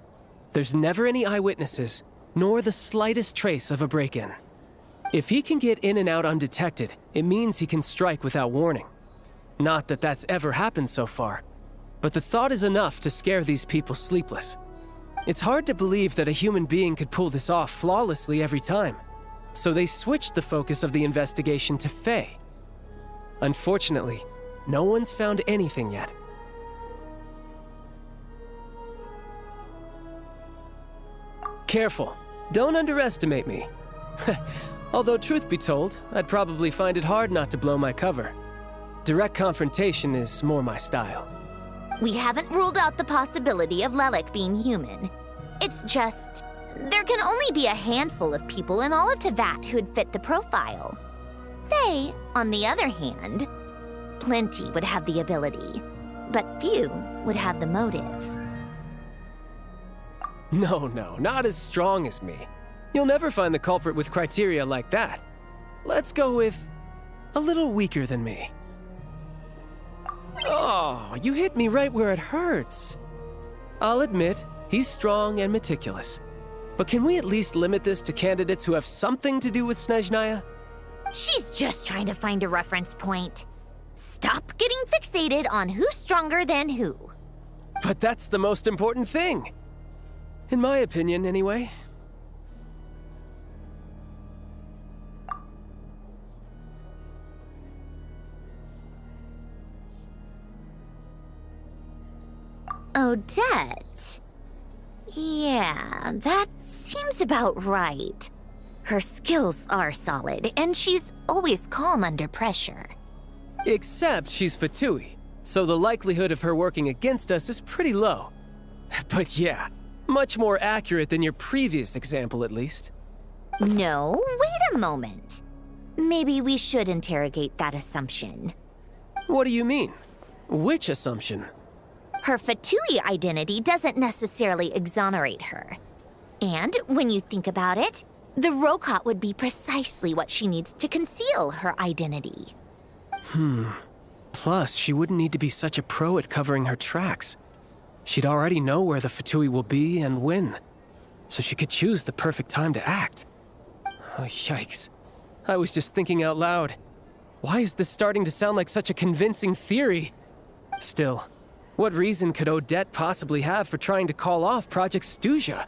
There's never any eyewitnesses, nor the slightest trace of a break-in. If he can get in and out undetected, it means he can strike without warning. Not that that's ever happened so far, but the thought is enough to scare these people sleepless. It's hard to believe that a human being could pull this off flawlessly every time, so they switched the focus of the investigation to Faye. Unfortunately, no one's found anything yet. Careful, don't underestimate me. Although truth be told, I'd probably find it hard not to blow my cover. Direct confrontation is more my style. We haven't ruled out the possibility of Lelik being human. It's just, there can only be a handful of people in all of Teyvat who'd fit the profile. Faye, on the other hand, plenty would have the ability, but few would have the motive. No, not as strong as me. You'll never find the culprit with criteria like that. Let's go with a little weaker than me. Oh, you hit me right where it hurts. I'll admit, he's strong and meticulous. But can we at least limit this to candidates who have something to do with Snezhnaya? She's just trying to find a reference point. Stop getting fixated on who's stronger than who. But that's the most important thing. In my opinion, anyway. Odette? Yeah, that seems about right. Her skills are solid, and she's always calm under pressure. Except she's Fatui, so the likelihood of her working against us is pretty low. But yeah, much more accurate than your previous example, at least. No, wait a moment. Maybe we should interrogate that assumption. What do you mean? Which assumption? Her Fatui identity doesn't necessarily exonerate her. And when you think about it, the Rokot would be precisely what she needs to conceal her identity. Plus, she wouldn't need to be such a pro at covering her tracks. She'd already know where the Fatui will be and when, so she could choose the perfect time to act. Oh, yikes. I was just thinking out loud. Why is this starting to sound like such a convincing theory? Still, what reason could Odette possibly have for trying to call off Project Snezhnaya?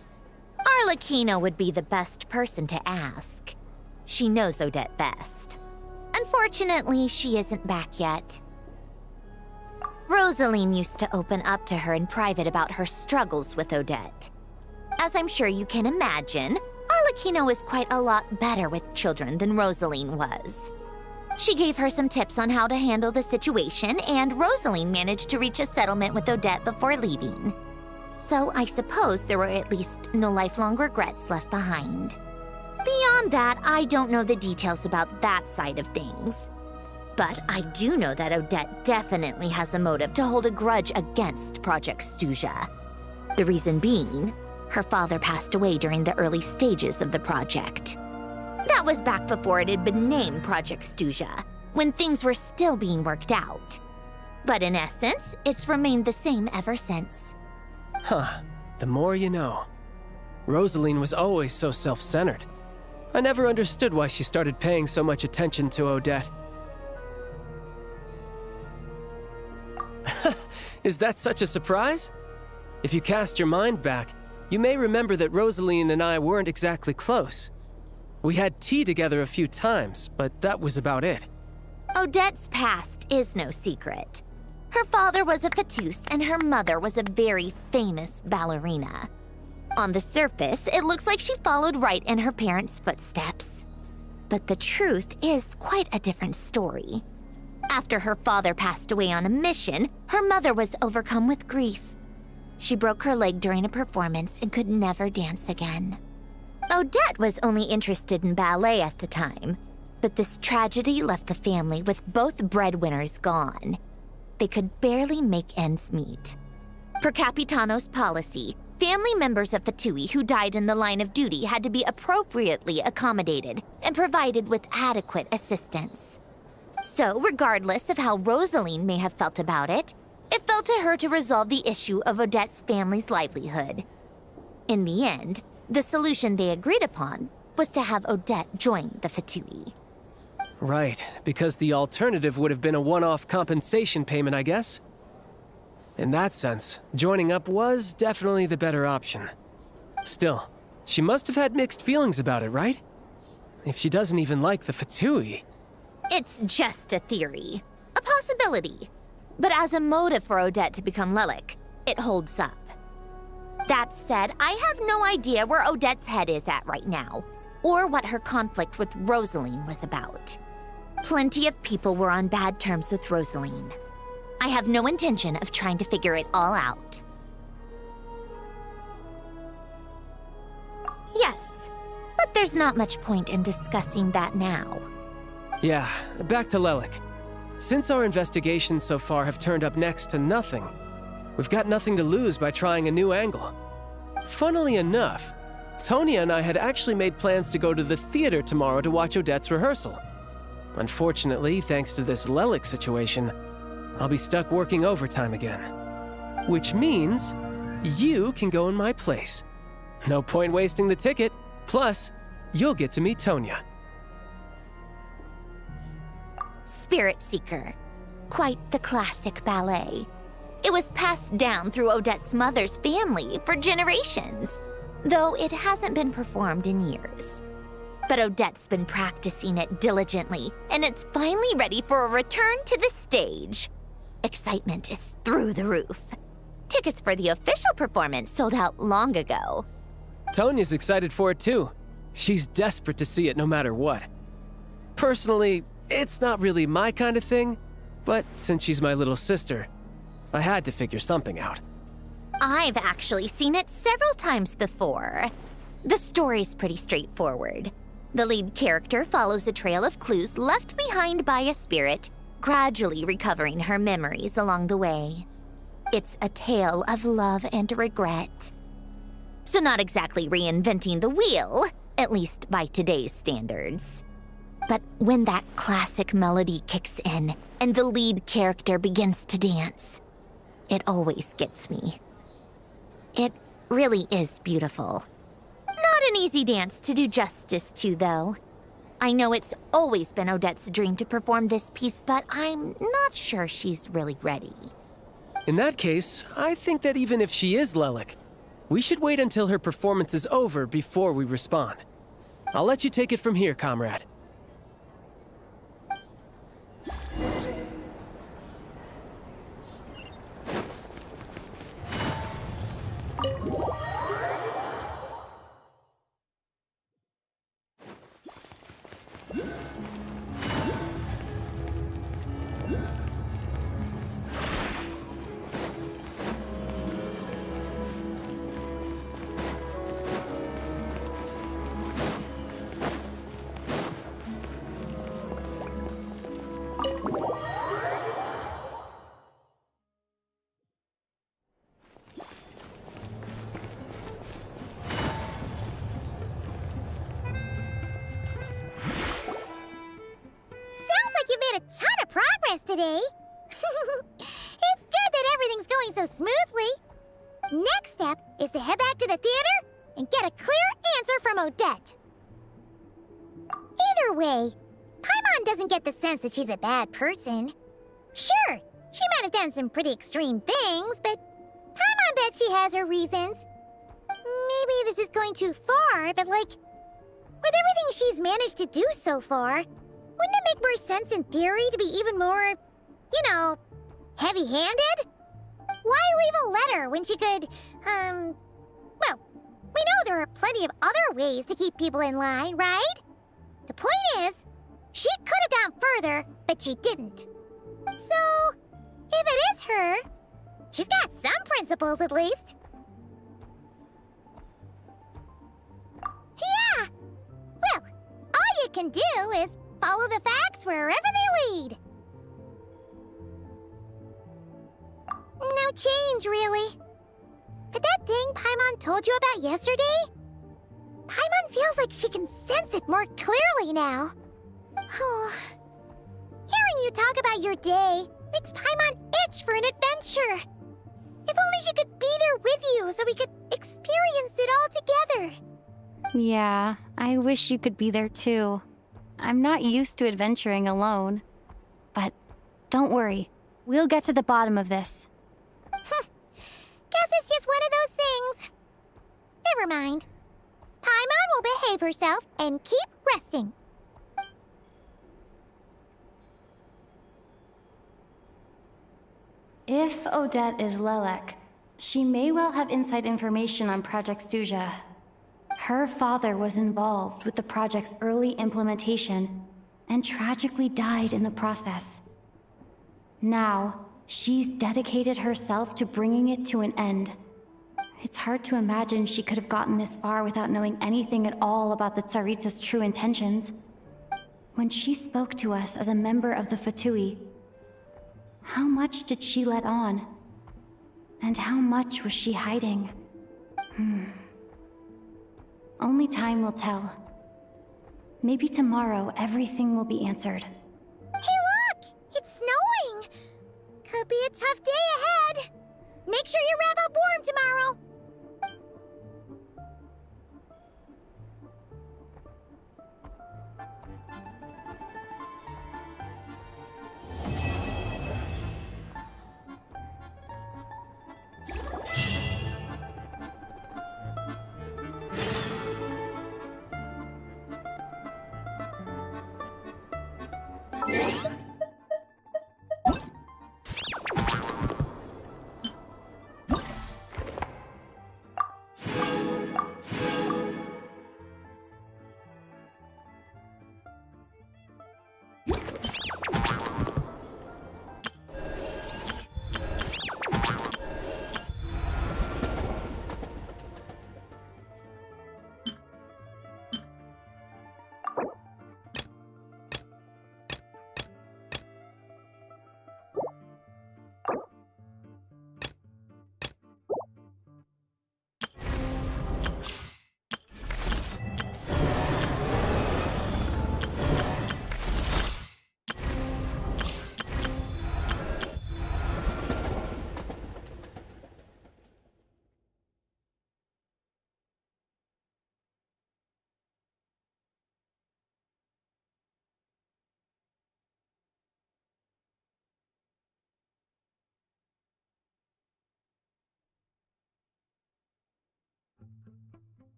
Arlecchino would be the best person to ask. She knows Odette best. Unfortunately, she isn't back yet. Rosaline used to open up to her in private about her struggles with Odette. As I'm sure you can imagine, Arlecchino is quite a lot better with children than Rosaline was. She gave her some tips on how to handle the situation, and Rosaline managed to reach a settlement with Odette before leaving. So I suppose there were at least no lifelong regrets left behind. Beyond that, I don't know the details about that side of things. But I do know that Odette definitely has a motive to hold a grudge against Project Snezhnaya. The reason being, her father passed away during the early stages of the project. That was back before it had been named Project Snezhnaya, when things were still being worked out. But in essence, it's remained the same ever since. Huh, the more you know. Rosaline was always so self-centered. I never understood why she started paying so much attention to Odette. Is that such a surprise? If you cast your mind back, you may remember that Rosaline and I weren't exactly close. We had tea together a few times, but that was about it. Odette's past is no secret. Her father was a fatus and her mother was a very famous ballerina. On the surface, it looks like she followed right in her parents' footsteps. But the truth is quite a different story. After her father passed away on a mission, her mother was overcome with grief. She broke her leg during a performance and could never dance again. Odette was only interested in ballet at the time, but this tragedy left the family with both breadwinners gone. They could barely make ends meet. Per Capitano's policy, family members of Fatui who died in the line of duty had to be appropriately accommodated and provided with adequate assistance. So, regardless of how Rosaline may have felt about it, it fell to her to resolve the issue of Odette's family's livelihood. In the end, the solution they agreed upon was to have Odette join the Fatui. Right, because the alternative would have been a one-off compensation payment, I guess. In that sense, joining up was definitely the better option. Still, she must have had mixed feelings about it, right? If she doesn't even like the Fatui. It's just a theory, a possibility. But as a motive for Odette to become Lelik, it holds up. That said, I have no idea where Odette's head is at right now, or what her conflict with Rosaline was about. Plenty of people were on bad terms with Rosaline. I have no intention of trying to figure it all out. Yes, but there's not much point in discussing that now. Yeah, back to Lelik. Since our investigations so far have turned up next to nothing, we've got nothing to lose by trying a new angle. Funnily enough, Tonya and I had actually made plans to go to the theater tomorrow to watch Odette's rehearsal. Unfortunately, thanks to this Lelik situation, I'll be stuck working overtime again. Which means you can go in my place. No point wasting the ticket. Plus, you'll get to meet Tonya. Spirit Seeker. Quite the classic ballet. It was passed down through Odette's mother's family for generations, though it hasn't been performed in years. But Odette's been practicing it diligently, and it's finally ready for a return to the stage. Excitement is through the roof. Tickets for the official performance sold out long ago. Tonya's excited for it too. She's desperate to see it no matter what. Personally, it's not really my kind of thing, but since she's my little sister, I had to figure something out. I've actually seen it several times before. The story's pretty straightforward. The lead character follows a trail of clues left behind by a spirit, gradually recovering her memories along the way. It's a tale of love and regret. So not exactly reinventing the wheel, at least by today's standards. But when that classic melody kicks in and the lead character begins to dance, it always gets me. It really is beautiful. Not an easy dance to do justice to, though. I know it's always been Odette's dream to perform this piece, but I'm not sure she's really ready. In that case, I think that even if she is Lelik, we should wait until her performance is over before we respond. I'll let you take it from here, comrade. A ton of progress today. It's good that everything's going so smoothly. Next step is to head back to the theater and get a clear answer from Odette. Either way, Paimon doesn't get the sense that she's a bad person. Sure, she might have done some pretty extreme things, but Paimon bet she has her reasons. Maybe this is going too far, but with everything she's managed to do so far, wouldn't it make more sense in theory to be even more, heavy-handed? Why leave a letter when she could, well, we know there are plenty of other ways to keep people in line, right? The point is, she could have gone further, but she didn't. So, if it is her, she's got some principles at least. Yeah! Well, all you can do is follow the facts wherever they lead. No change, really. But that thing Paimon told you about yesterday? Paimon feels like she can sense it more clearly now. Hearing you talk about your day makes Paimon itch for an adventure. If only she could be there with you so we could experience it all together. Yeah, I wish you could be there too. I'm not used to adventuring alone. But don't worry, we'll get to the bottom of this. Guess it's just one of those things. Never mind. Paimon will behave herself and keep resting. If Odette is Lelek, she may well have inside information on Project Stuja. Her father was involved with the project's early implementation and tragically died in the process. Now, she's dedicated herself to bringing it to an end. It's hard to imagine she could have gotten this far without knowing anything at all about the Tsaritsa's true intentions. When she spoke to us as a member of the Fatui, how much did she let on? And how much was she hiding? Only time will tell. Maybe tomorrow everything will be answered. Hey look! It's snowing! Could be a tough day ahead. Make sure you wrap up warm tomorrow.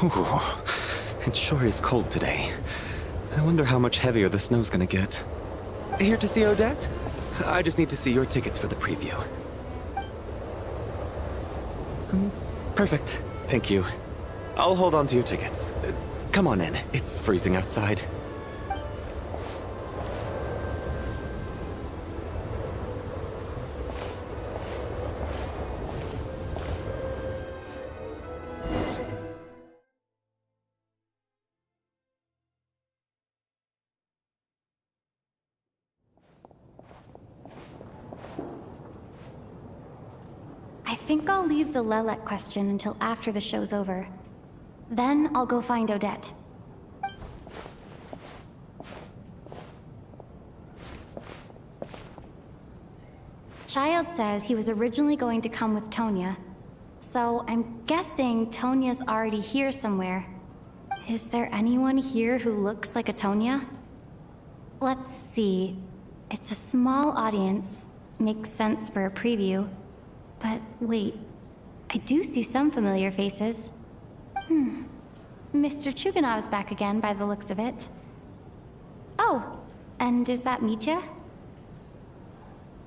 Ooh, it sure is cold today. I wonder how much heavier the snow's gonna get. Here to see Odette? I just need to see your tickets for the preview. Perfect. Thank you. I'll hold on to your tickets. Come on in. It's freezing outside. I think I'll leave the Lelek question until after the show's over. Then I'll go find Odette. Child said he was originally going to come with Tonya. So I'm guessing Tonya's already here somewhere. Is there anyone here who looks like a Tonya? Let's see. It's a small audience. Makes sense for a preview. But wait, I do see some familiar faces. Mr. Chuganov's back again by the looks of it. Oh, and is that Mitya?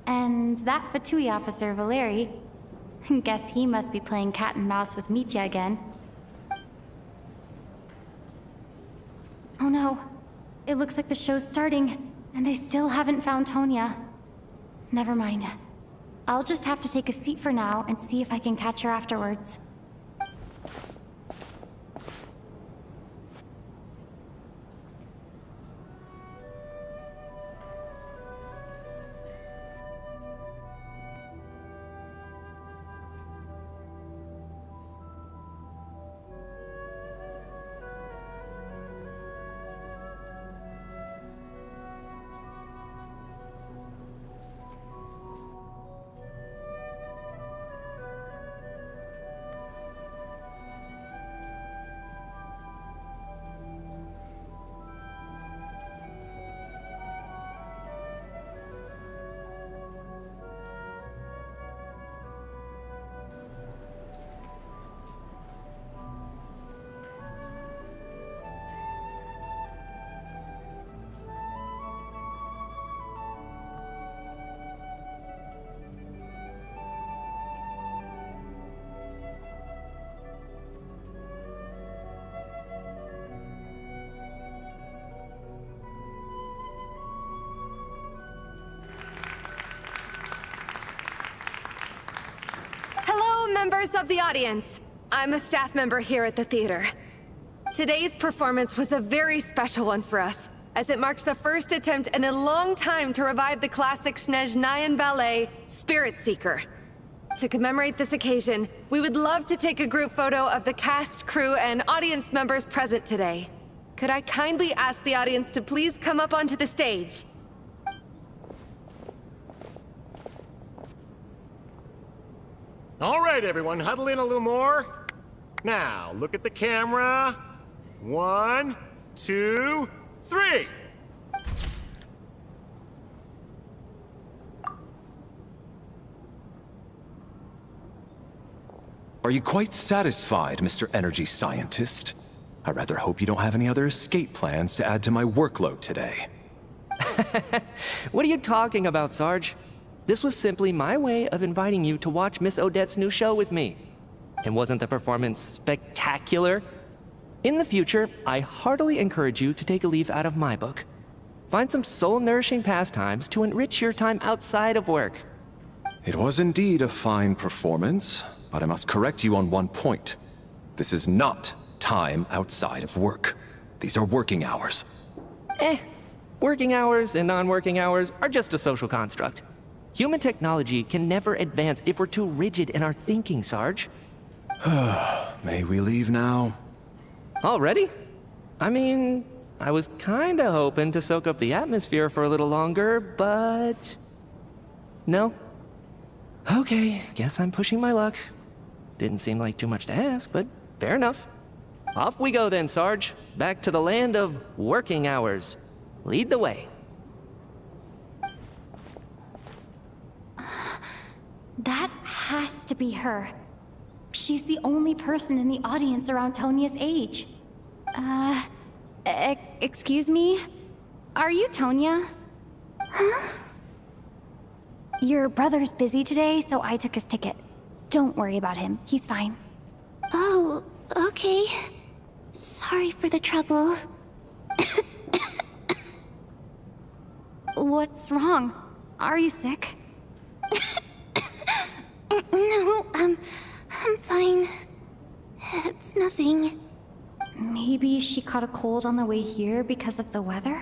And that Fatui officer, Valeri. Guess he must be playing cat and mouse with Mitya again. Oh no, it looks like the show's starting, and I still haven't found Tonya. Never mind. I'll just have to take a seat for now and see if I can catch her afterwards. members of the audience. I'm a staff member here at the theater. Today's performance was a very special one for us, as it marks the first attempt in a long time to revive the classic Snezhnaya ballet, Spirit Seeker. To commemorate this occasion, we would love to take a group photo of the cast, crew, and audience members present today. Could I kindly ask the audience to please come up onto the stage? All right, everyone, huddle in a little more. Now, look at the camera. 1, 2, 3. Are you quite satisfied, Mr. Energy Scientist? I rather hope you don't have any other escape plans to add to my workload today. What are you talking about, Sarge? This was simply my way of inviting you to watch Miss Odette's new show with me. And wasn't the performance spectacular? In the future, I heartily encourage you to take a leaf out of my book. Find some soul-nourishing pastimes to enrich your time outside of work. It was indeed a fine performance, but I must correct you on one point. This is not time outside of work. These are working hours. Working hours and non-working hours are just a social construct. Human technology can never advance if we're too rigid in our thinking, Sarge. May we leave now? Already? I mean, I was kinda hoping to soak up the atmosphere for a little longer, but... No? Okay, guess I'm pushing my luck. Didn't seem like too much to ask, but fair enough. Off we go then, Sarge. Back to the land of working hours. Lead the way. That has to be her. She's the only person in the audience around Tonia's age. Excuse me? Are you Tonia? Huh? Your brother's busy today, so I took his ticket. Don't worry about him. He's fine. Oh, okay. Sorry for the trouble. What's wrong? Are you sick? No, I'm fine. It's nothing. Maybe she caught a cold on the way here because of the weather?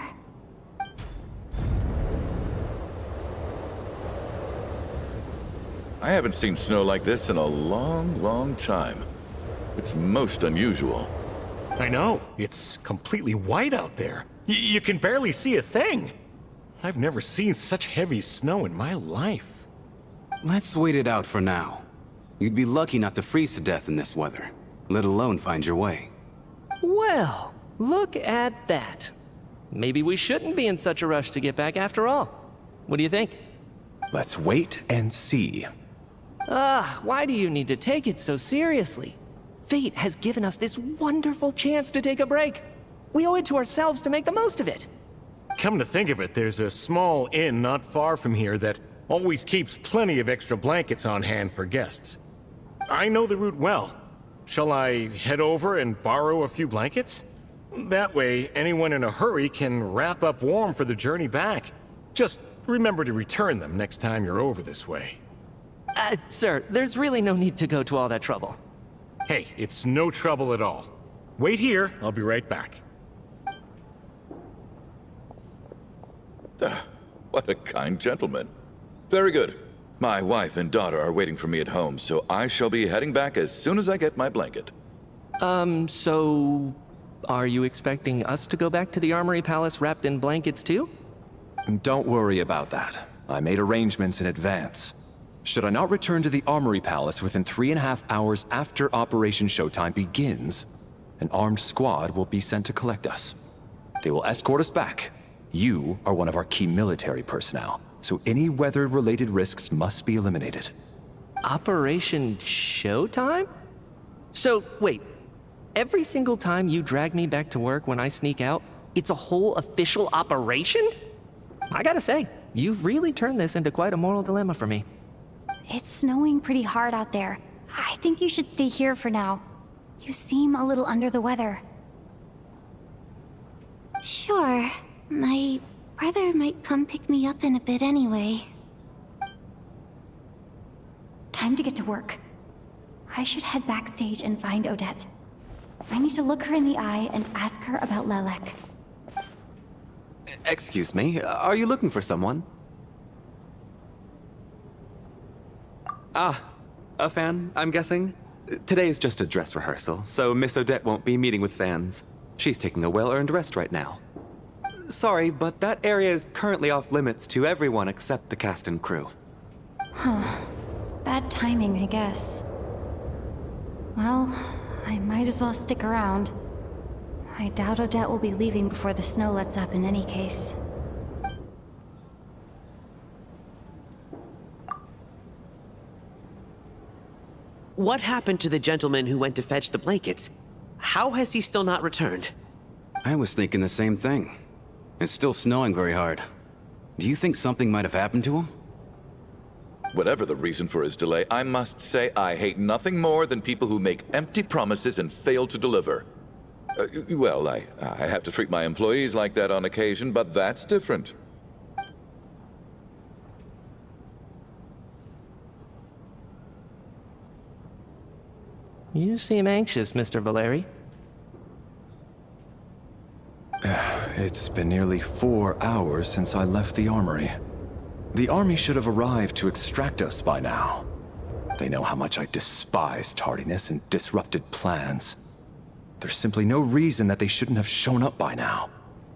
I haven't seen snow like this in a long, long time. It's most unusual. I know. It's completely white out there. You can barely see a thing. I've never seen such heavy snow in my life. Let's wait it out for now. You'd be lucky not to freeze to death in this weather, let alone find your way. Well, look at that. Maybe we shouldn't be in such a rush to get back after all. What do you think? Let's wait and see. Why do you need to take it so seriously? Fate has given us this wonderful chance to take a break. We owe it to ourselves to make the most of it. Come to think of it, there's a small inn not far from here that always keeps plenty of extra blankets on hand for guests. I know the route well. Shall I head over and borrow a few blankets? That way, anyone in a hurry can wrap up warm for the journey back. Just remember to return them next time you're over this way. Sir, there's really no need to go to all that trouble. Hey, it's no trouble at all. Wait here, I'll be right back. What a kind gentleman. Very good. My wife and daughter are waiting for me at home, so I shall be heading back as soon as I get my blanket. So... are you expecting us to go back to the Armory Palace wrapped in blankets too? Don't worry about that. I made arrangements in advance. Should I not return to the Armory Palace within 3.5 hours after Operation Showtime begins, an armed squad will be sent to collect us. They will escort us back. You are one of our key military personnel, so any weather-related risks must be eliminated. Operation Showtime? So, wait. Every single time you drag me back to work when I sneak out, it's a whole official operation? I gotta say, you've really turned this into quite a moral dilemma for me. It's snowing pretty hard out there. I think you should stay here for now. You seem a little under the weather. Sure. My brother might come pick me up in a bit anyway. Time to get to work. I should head backstage and find Odette. I need to look her in the eye and ask her about Lelek. Excuse me, are you looking for someone? Ah, a fan, I'm guessing? Today is just a dress rehearsal, so Miss Odette won't be meeting with fans. She's taking a well-earned rest right now. Sorry, but that area is currently off limits to everyone except the cast and crew. Huh. Bad timing, I guess. Well, I might as well stick around. I doubt Odette will be leaving before the snow lets up in any case. What happened to the gentleman who went to fetch the blankets? How has he still not returned? I was thinking the same thing. It's still snowing very hard. Do you think something might have happened to him? Whatever the reason for his delay, I must say I hate nothing more than people who make empty promises and fail to deliver. Well, I have to treat my employees like that on occasion, but that's different. You seem anxious, Mr. Valeri. It's been nearly 4 hours since I left the armory. The army should have arrived to extract us by now. They know how much I despise tardiness and disrupted plans. There's simply no reason that they shouldn't have shown up by now,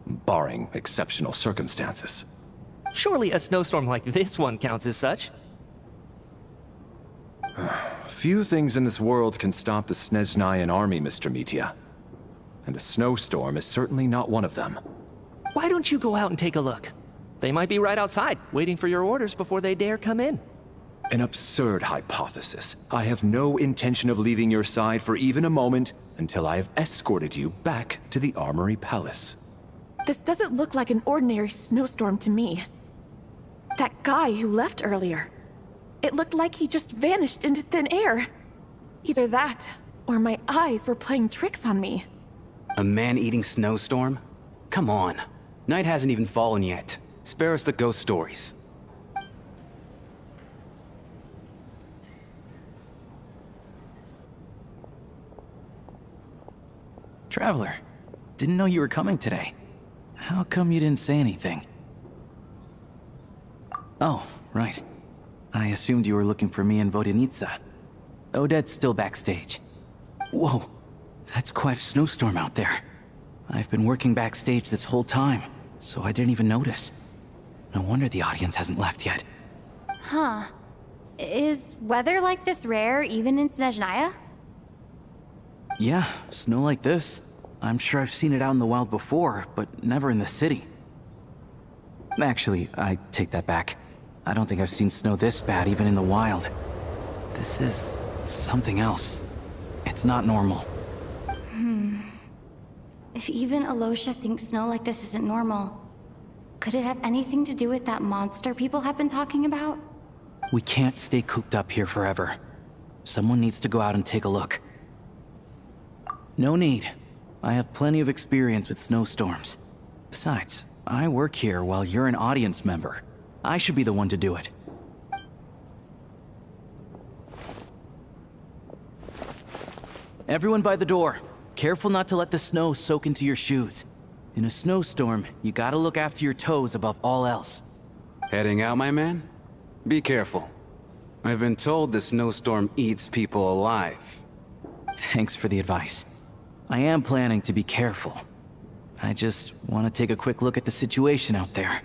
barring exceptional circumstances. Surely a snowstorm like this one counts as such. Few things in this world can stop the Snezhnayan army, Mr. Mitya. And a snowstorm is certainly not one of them. Why don't you go out and take a look? They might be right outside, waiting for your orders before they dare come in. An absurd hypothesis. I have no intention of leaving your side for even a moment until I have escorted you back to the Armory Palace. This doesn't look like an ordinary snowstorm to me. That guy who left earlier. It looked like he just vanished into thin air. Either that, or my eyes were playing tricks on me. A man-eating snowstorm? Come on. Night hasn't even fallen yet. Spare us the ghost stories. Traveler, didn't know you were coming today. How come you didn't say anything? Oh, right. I assumed you were looking for me and Vodyanitsa. Odette's still backstage. Whoa, that's quite a snowstorm out there. I've been working backstage this whole time, so I didn't even notice. No wonder the audience hasn't left yet. Huh. Is weather like this rare even in Snezhnaya? Yeah, snow like this. I'm sure I've seen it out in the wild before, but never in the city. Actually, I take that back. I don't think I've seen snow this bad even in the wild. This is something else. It's not normal. If even Alosha thinks snow like this isn't normal, could it have anything to do with that monster people have been talking about? We can't stay cooped up here forever. Someone needs to go out and take a look. No need. I have plenty of experience with snowstorms. Besides, I work here while you're an audience member. I should be the one to do it. Everyone by the door. Careful not to let the snow soak into your shoes. In a snowstorm, you gotta look after your toes above all else. Heading out, my man? Be careful. I've been told the snowstorm eats people alive. Thanks for the advice. I am planning to be careful. I just want to take a quick look at the situation out there.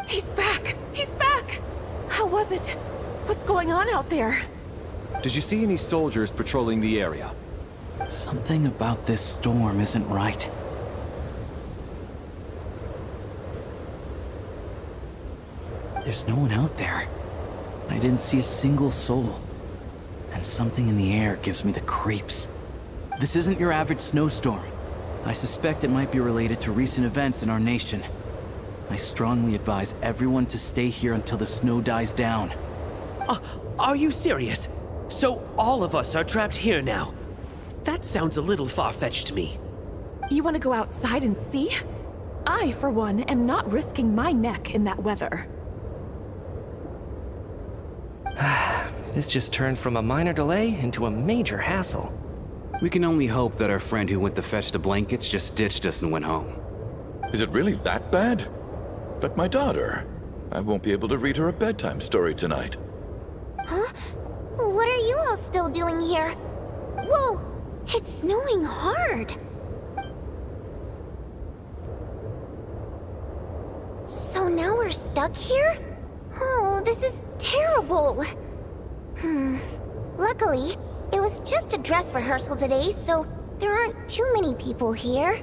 He's back! He's back! How was it? What's going on out there? Did you see any soldiers patrolling the area? Something about this storm isn't right. There's no one out there. I didn't see a single soul. And something in the air gives me the creeps. This isn't your average snowstorm. I suspect it might be related to recent events in our nation. I strongly advise everyone to stay here until the snow dies down. Are you serious? So all of us are trapped here now. That sounds a little far-fetched to me. You want to go outside and see? I, for one, am not risking my neck in that weather. This just turned from a minor delay into a major hassle. We can only hope that our friend who went to fetch the blankets just ditched us and went home. Is it really that bad? But my daughter, I won't be able to read her a bedtime story tonight. Huh? What are you all still doing here? Whoa! It's snowing hard! So now we're stuck here? Oh, this is terrible! Luckily, it was just a dress rehearsal today, so there aren't too many people here.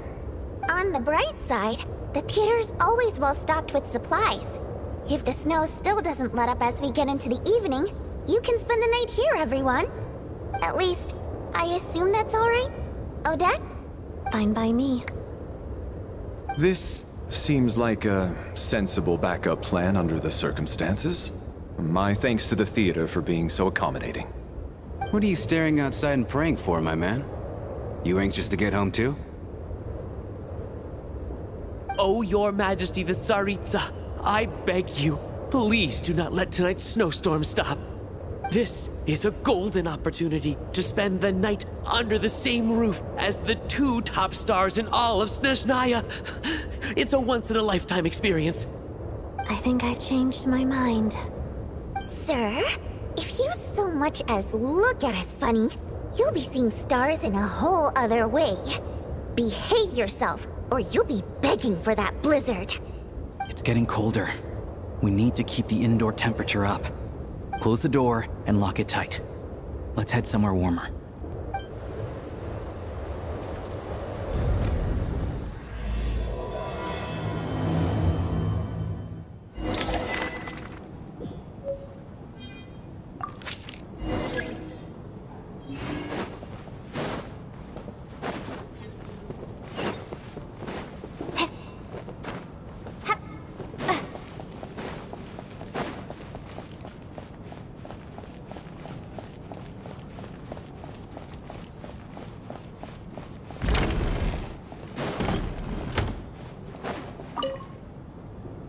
On the bright side, the theater's always well stocked with supplies. If the snow still doesn't let up as we get into the evening, you can spend the night here, everyone. At least, I assume that's alright? Odette? Fine by me. This seems like a sensible backup plan under the circumstances. My thanks to the theater for being so accommodating. What are you staring outside and praying for, my man? You anxious to get home too? Oh, Your Majesty the Tsaritsa, I beg you, please do not let tonight's snowstorm stop. This is a golden opportunity to spend the night under the same roof as the 2 top stars in all of Snezhnaya. It's a once-in-a-lifetime experience. I think I've changed my mind. Sir, if you so much as look at us funny, you'll be seeing stars in a whole other way. Behave yourself, or you'll be begging for that blizzard. It's getting colder. We need to keep the indoor temperature up. Close the door and lock it tight. Let's head somewhere warmer.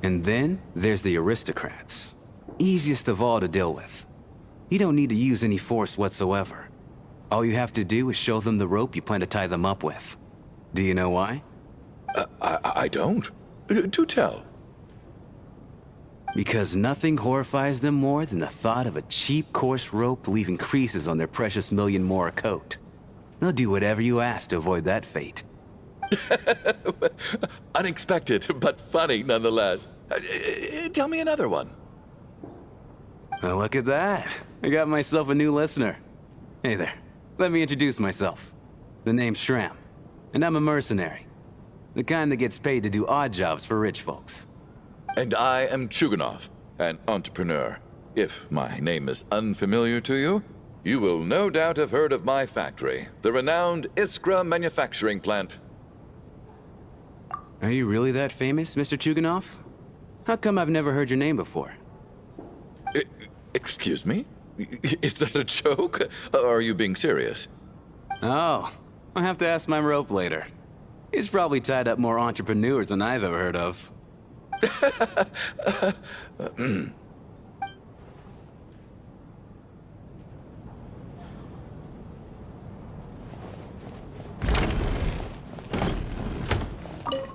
And then there's the aristocrats. Easiest of all to deal with. You don't need to use any force whatsoever. All you have to do is show them the rope you plan to tie them up with. Do you know why? I don't. Do tell. Because nothing horrifies them more than the thought of a cheap, coarse rope leaving creases on their precious million Mora coat. They'll do whatever you ask to avoid that fate. Unexpected, but funny nonetheless. Tell me another one. Well, look at that. I got myself a new listener. Hey there. Let me introduce myself. The name's Shram, and I'm a mercenary. The kind that gets paid to do odd jobs for rich folks. And I am Chuganov, an entrepreneur. If my name is unfamiliar to you, you will no doubt have heard of my factory, the renowned Iskra manufacturing plant. Are you really that famous, Mr. Chuganov? How come I've never heard your name before? Excuse me? Is that a joke? Or are you being serious? Oh, I'll have to ask my rope later. He's probably tied up more entrepreneurs than I've ever heard of.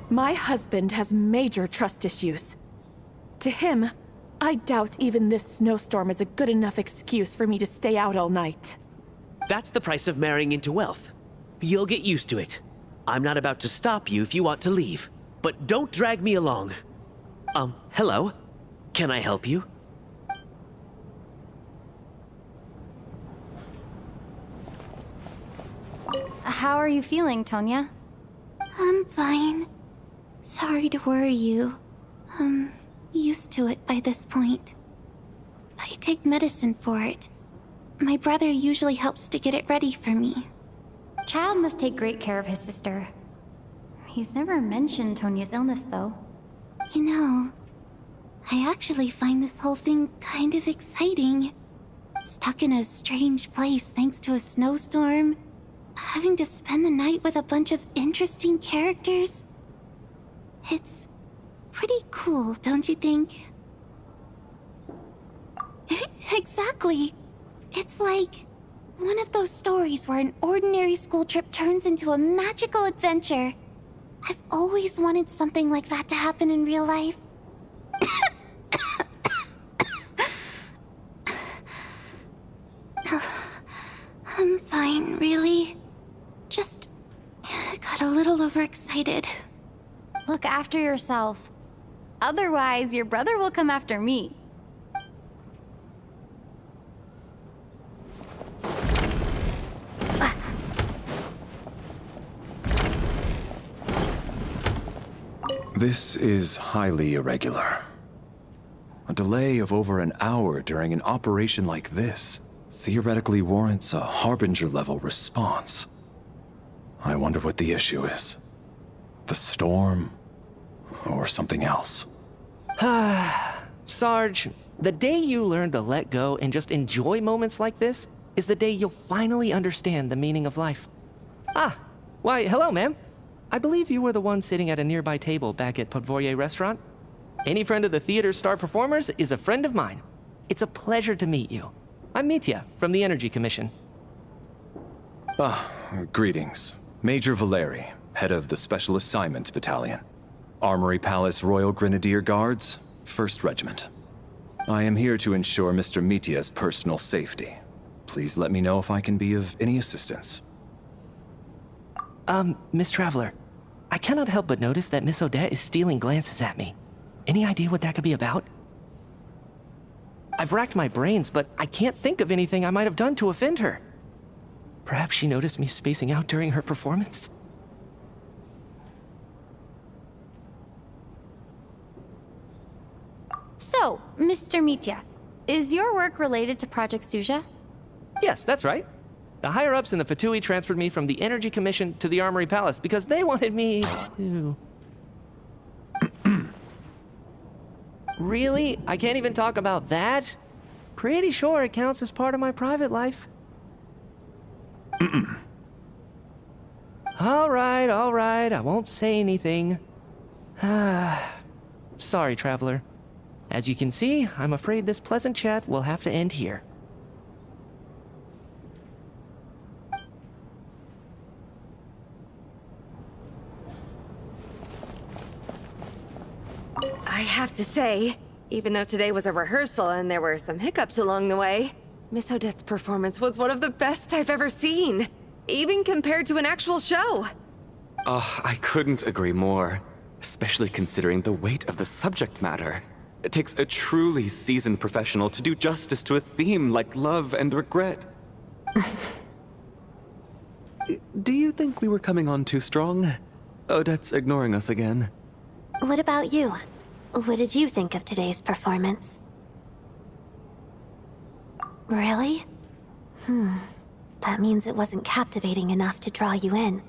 My husband has major trust issues. To him, I doubt even this snowstorm is a good enough excuse for me to stay out all night. That's the price of marrying into wealth. You'll get used to it. I'm not about to stop you if you want to leave, but don't drag me along. Hello? Can I help you? How are you feeling, Tonya? I'm fine. Sorry to worry you. I'm used to it by this point. I take medicine for it. My brother usually helps to get it ready for me. Child must take great care of his sister. He's never mentioned Tonya's illness, though. You know, I actually find this whole thing kind of exciting. Stuck in a strange place thanks to a snowstorm. Having to spend the night with a bunch of interesting characters. It's pretty cool, don't you think? Exactly. It's like one of those stories where an ordinary school trip turns into a magical adventure. I've always wanted something like that to happen in real life. I'm fine, really. Just got a little overexcited. Look after yourself. Otherwise, your brother will come after me. This is highly irregular. A delay of over an hour during an operation like this theoretically warrants a Harbinger-level response. I wonder what the issue is. The storm, or something else. Sarge, the day you learn to let go and just enjoy moments like this is the day you'll finally understand the meaning of life. Ah, why, hello, ma'am. I believe you were the one sitting at a nearby table back at Podvorye Restaurant. Any friend of the theater's star performers is a friend of mine. It's a pleasure to meet you. I'm Mitya, from the Energy Commission. Greetings. Major Valeri, head of the Special Assignments Battalion. Armory Palace Royal Grenadier Guards, 1st Regiment. I am here to ensure Mr. Mitya's personal safety. Please let me know if I can be of any assistance. Miss Traveler, I cannot help but notice that Miss Odette is stealing glances at me. Any idea what that could be about? I've racked my brains, but I can't think of anything I might have done to offend her. Perhaps she noticed me spacing out during her performance? So, Mr. Mitya, is your work related to Project Suja? Yes, that's right. The higher-ups in the Fatui transferred me from the Energy Commission to the Armory Palace because they wanted me to... Really? I can't even talk about that? Pretty sure it counts as part of my private life. All right, I won't say anything. Sorry, Traveler. As you can see, I'm afraid this pleasant chat will have to end here. I have to say, even though today was a rehearsal and there were some hiccups along the way, Miss Odette's performance was one of the best I've ever seen, even compared to an actual show. Oh, I couldn't agree more, especially considering the weight of the subject matter. It takes a truly seasoned professional to do justice to a theme like love and regret. Do you think we were coming on too strong? Odette's ignoring us again. What about you? What did you think of today's performance? Really? That means it wasn't captivating enough to draw you in.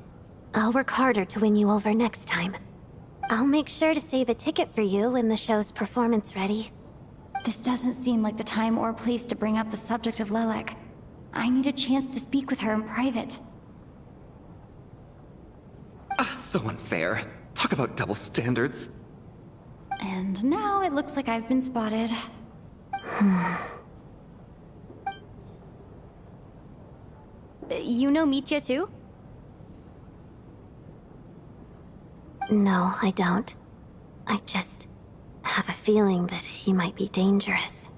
I'll work harder to win you over next time. I'll make sure to save a ticket for you when the show's performance ready. This doesn't seem like the time or place to bring up the subject of Lelek. I need a chance to speak with her in private. So unfair. Talk about double standards. And now it looks like I've been spotted. You know Mitya too? No, I don't. I just have a feeling that he might be dangerous.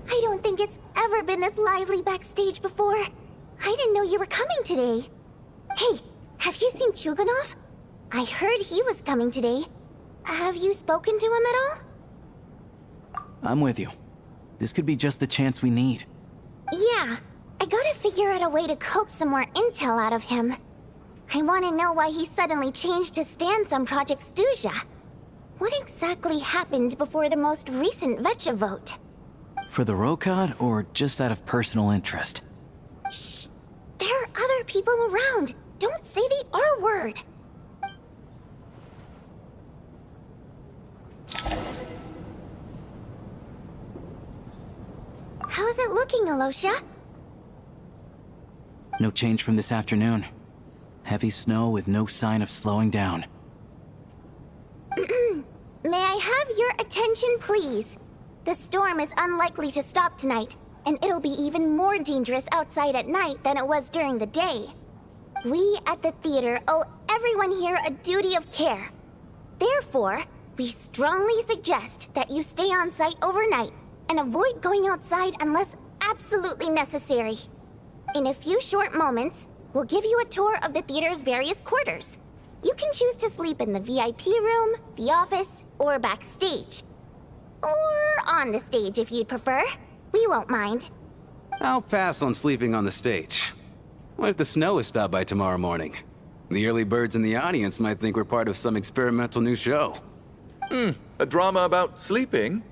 I don't think it's ever been this lively backstage before. I didn't know you were coming today. Hey, have you seen Chuganov? I heard he was coming today. Have you spoken to him at all? I'm with you. This could be just the chance we need. Yeah, I gotta figure out a way to coax some more intel out of him. I want to know why he suddenly changed his stance on Project Stuja. What exactly happened before the most recent Vecha vote? For the Rokad, or just out of personal interest? Shh! There are other other people around. Don't say the R word. How's it looking, Alosha? No change from this afternoon. Heavy snow with no sign of slowing down. May I have your attention, please? The storm is unlikely to stop tonight, and it'll be even more dangerous outside at night than it was during the day. We at the theater owe everyone here a duty of care. Therefore, we strongly suggest that you stay on site overnight and avoid going outside unless absolutely necessary. In a few short moments, we'll give you a tour of the theater's various quarters. You can choose to sleep in the VIP room, the office, or backstage. Or on the stage if you'd prefer. We won't mind. I'll pass on sleeping on the stage. What if the snow is stopped by tomorrow morning? The early birds in the audience might think we're part of some experimental new show. A drama about sleeping?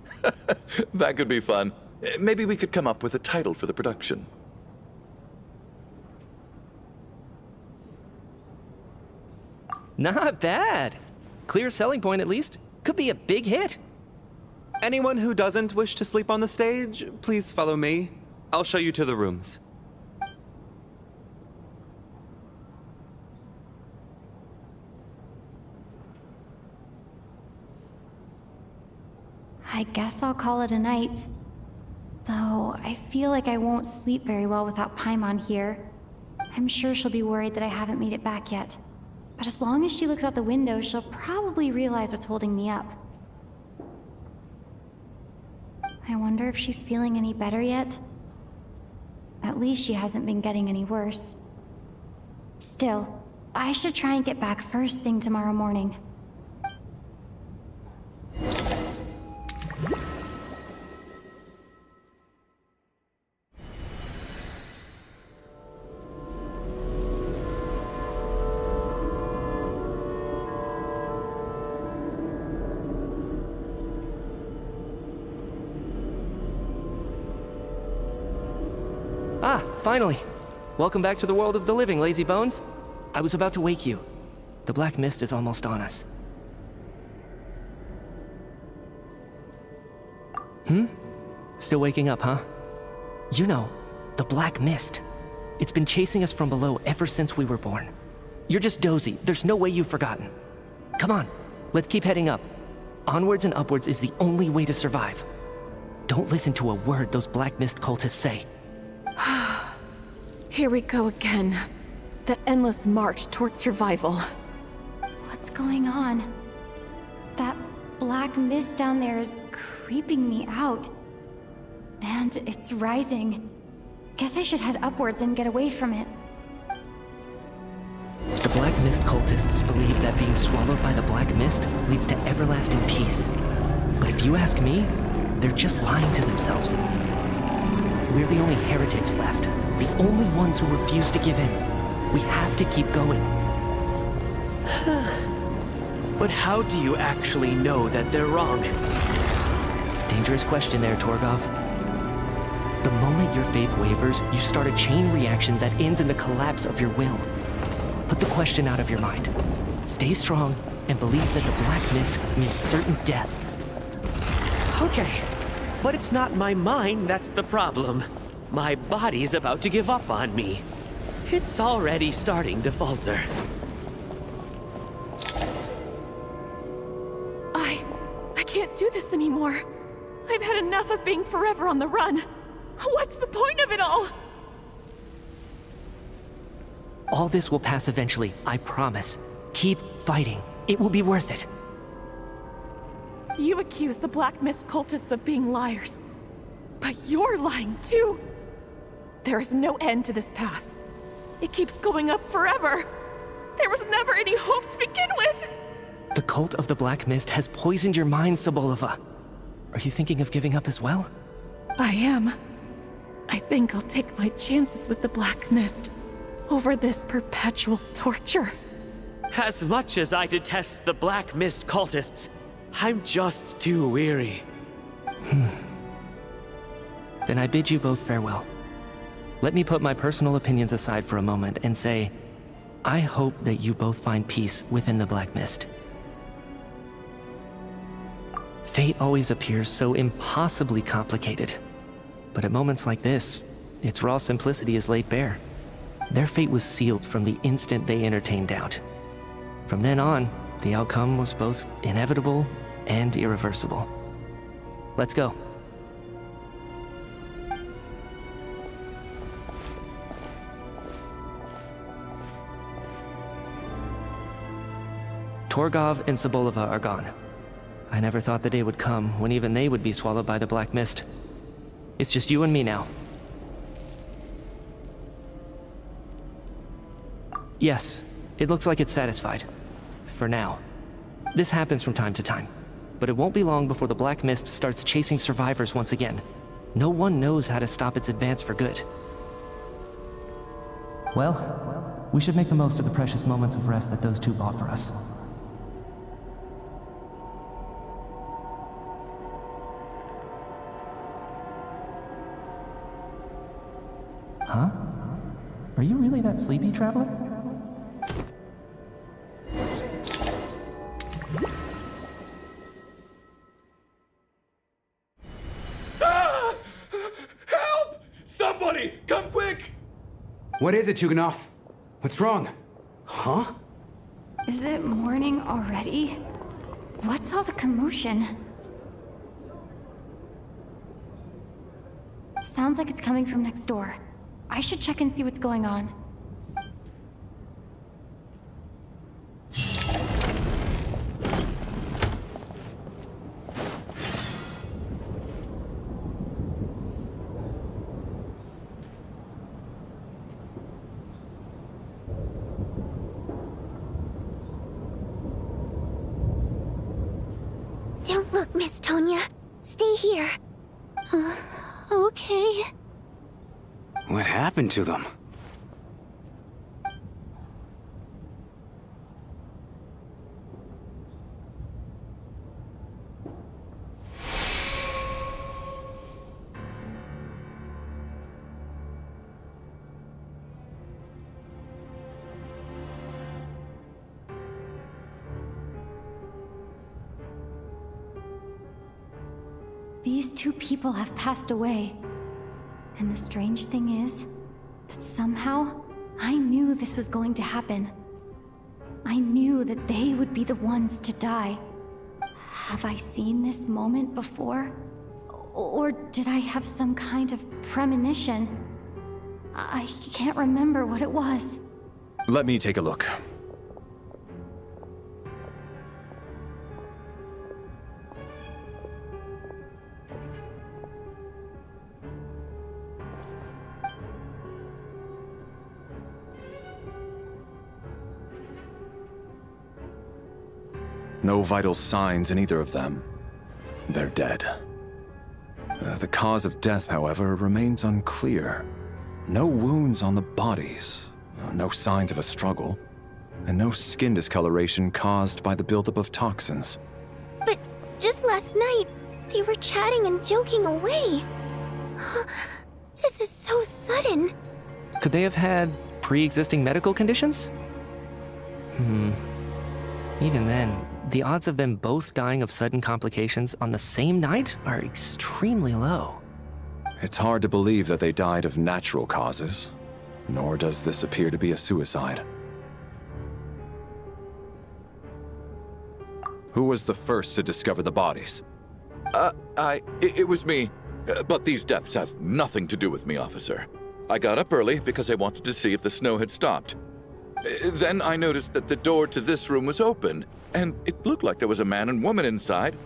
That could be fun. Maybe we could come up with a title for the production. Not bad. Clear selling point, at least. Could be a big hit. Anyone who doesn't wish to sleep on the stage, please follow me. I'll show you to the rooms. I guess I'll call it a night. Though, I feel like I won't sleep very well without Paimon here. I'm sure she'll be worried that I haven't made it back yet. But as long as she looks out the window, she'll probably realize what's holding me up. I wonder if she's feeling any better yet? At least she hasn't been getting any worse. Still, I should try and get back first thing tomorrow morning. Ah, finally. Welcome back to the world of the living, lazy bones. I was about to wake you. The black mist is almost on us. Still waking up, huh? You know, the black mist. It's been chasing us from below ever since we were born. You're just dozy. There's no way you've forgotten. Come on, let's keep heading up. Onwards and upwards is the only way to survive. Don't listen to a word those black mist cultists say. Here we go again. The endless march toward survival. What's going on? That black mist down there is creeping me out. And it's rising. Guess I should head upwards and get away from it. The black mist cultists believe that being swallowed by the black mist leads to everlasting peace. But if you ask me, they're just lying to themselves. We're the only heretics left. The only ones who refuse to give in. We have to keep going. But how do you actually know that they're wrong? Dangerous question there, Torgov. The moment your faith wavers, you start a chain reaction that ends in the collapse of your will. Put the question out of your mind. Stay strong and believe that the black mist means certain death. Okay, but it's not my mind that's the problem. My body's about to give up on me. It's already starting to falter. I can't do this anymore. I've had enough of being forever on the run. What's the point of it all? All this will pass eventually, I promise. Keep fighting. It will be worth it. You accuse the Black Mist cultists of being liars. But you're lying too. There is no end to this path. It keeps going up forever. There was never any hope to begin with. The cult of the Black Mist has poisoned your mind, Sobolova. Are you thinking of giving up as well? I am. I think I'll take my chances with the Black Mist over this perpetual torture. As much as I detest the Black Mist cultists, I'm just too weary. Then I bid you both farewell. let me put my personal opinions aside for a moment and say, I hope that you both find peace within the Black Mist. Fate always appears so impossibly complicated. But at moments like this, its raw simplicity is laid bare. Their fate was sealed from the instant they entertained doubt. From then on, the outcome was both inevitable and irreversible. Let's go. Torgov and Sobolova are gone. I never thought the day would come when even they would be swallowed by the Black Mist. It's just you and me now. Yes, it looks like it's satisfied. For now. This happens from time to time, but it won't be long before the Black Mist starts chasing survivors once again. No one knows how to stop its advance for good. Well, we should make the most of the precious moments of rest that those two bought for us. Huh? Are you really that sleepy, traveler? Ah! Help! Somebody, come quick! What is it, Chuganov? What's wrong? Huh? Is it morning already? What's all the commotion? Sounds like it's coming from next door. I should check and see what's going on. Don't look, Miss Tonya. Stay here. Okay. What happened to them? These two people have passed away. And the strange thing is that somehow I knew this was going to happen. I knew that they would be the ones to die. Have I seen this moment before? Or did I have some kind of premonition? I can't remember what it was. Let me take a look. No vital signs in either of them. They're dead. The cause of death, however, remains unclear. No wounds on the bodies, no signs of a struggle, and no skin discoloration caused by the buildup of toxins. But just last night, they were chatting and joking away. This is so sudden. Could they have had pre-existing medical conditions? Even then, the odds of them both dying of sudden complications on the same night are extremely low. It's hard to believe that they died of natural causes, nor does this appear to be a suicide. Who was the first to discover the bodies? It was me. But these deaths have nothing to do with me, officer. I got up early because I wanted to see if the snow had stopped. Then I noticed that the door to this room was open, and it looked like there was a man and woman inside.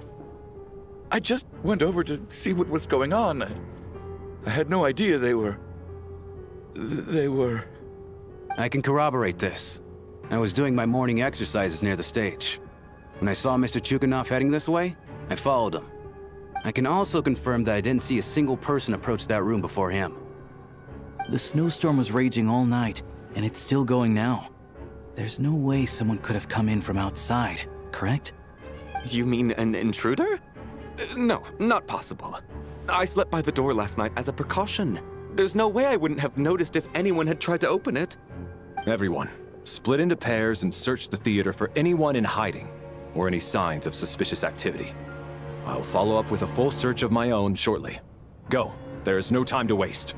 I just went over to see what was going on. I had no idea they were... I can corroborate this. I was doing my morning exercises near the stage. When I saw Mr. Chuganov heading this way, I followed him. I can also confirm that I didn't see a single person approach that room before him. The snowstorm was raging all night, and it's still going now. There's no way someone could have come in from outside, correct? You mean an intruder? No, not possible. I slept by the door last night as a precaution. There's no way I wouldn't have noticed if anyone had tried to open it. Everyone, split into pairs and search the theater for anyone in hiding or any signs of suspicious activity. I'll follow up with a full search of my own shortly. Go. There is no time to waste.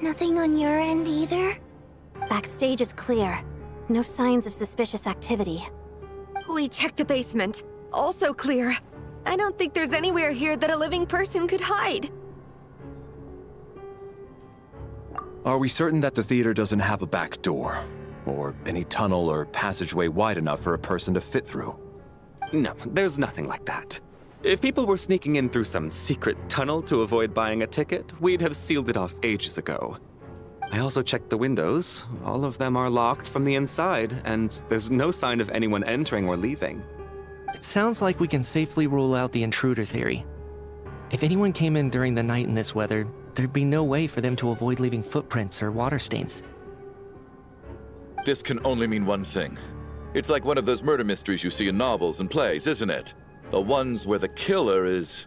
Nothing on your end either? Backstage is clear. No signs of suspicious activity. We checked the basement. Also clear. I don't think there's anywhere here that a living person could hide. Are we certain that the theater doesn't have a back door? Or any tunnel or passageway wide enough for a person to fit through? No, there's nothing like that. If people were sneaking in through some secret tunnel to avoid buying a ticket, we'd have sealed it off ages ago. I also checked the windows. All of them are locked from the inside, and there's no sign of anyone entering or leaving. It sounds like we can safely rule out the intruder theory. If anyone came in during the night in this weather, there'd be no way for them to avoid leaving footprints or water stains. This can only mean one thing. It's like one of those murder mysteries you see in novels and plays, isn't it? The ones where the killer is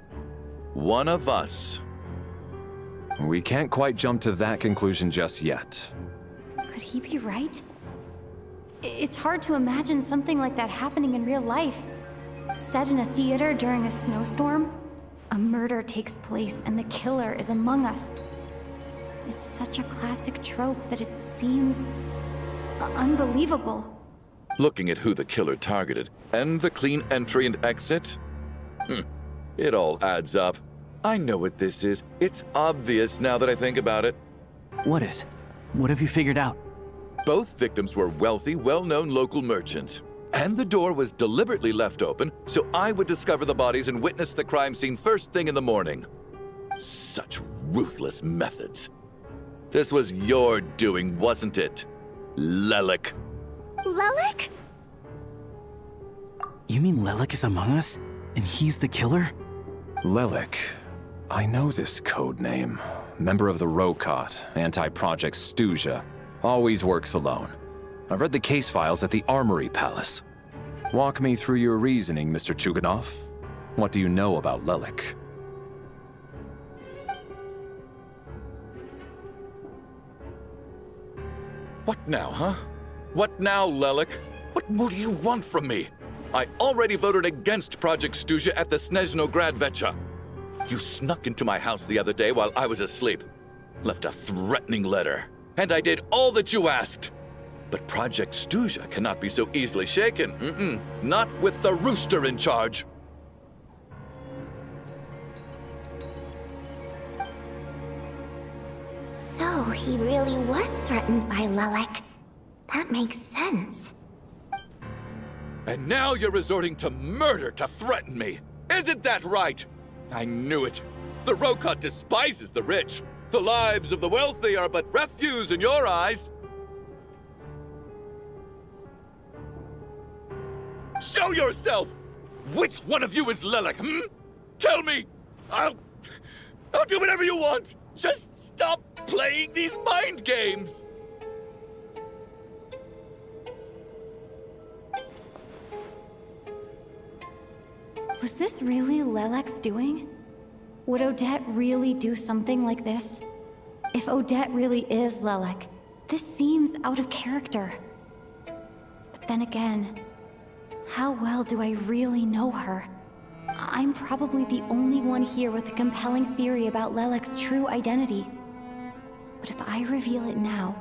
one of us. We can't quite jump to that conclusion just yet. Could he be right? It's hard to imagine something like that happening in real life. Set in a theater during a snowstorm, a murder takes place and the killer is among us. It's such a classic trope that it seems unbelievable. Looking at who the killer targeted, and the clean entry and exit, it all adds up. I know what this is. It's obvious now that I think about it. What is? What have you figured out? Both victims were wealthy, well-known local merchants. And the door was deliberately left open so I would discover the bodies and witness the crime scene first thing in the morning. Such ruthless methods. This was your doing, wasn't it, Lelik? Lelik? You mean Lelik is among us? And he's the killer? Lelik. I know this code name. Member of the Rokot, anti-Project Snezhnaya. Always works alone. I've read the case files at the Armory Palace. Walk me through your reasoning, Mr. Chuganov. What do you know about Lelik? What now, huh? What now, Lelik? What more do you want from me? I already voted against Project Snezhnaya at the Snezhnograd. You snuck into my house the other day while I was asleep. Left a threatening letter. And I did all that you asked. But Project Snezhnaya cannot be so easily shaken. Not with the rooster in charge. So he really was threatened by Lelik. That makes sense. And now you're resorting to murder to threaten me. Isn't that right? I knew it. The Rokot despises the rich. The lives of the wealthy are but refuse in your eyes. Show yourself! Which one of you is Lelik, Tell me! I'll do whatever you want! Just stop playing these mind games! Was this really Lelek's doing? Would Odette really do something like this? If Odette really is Lelik, this seems out of character. But then again, how well do I really know her? I'm probably the only one here with a compelling theory about Lelek's true identity. But if I reveal it now,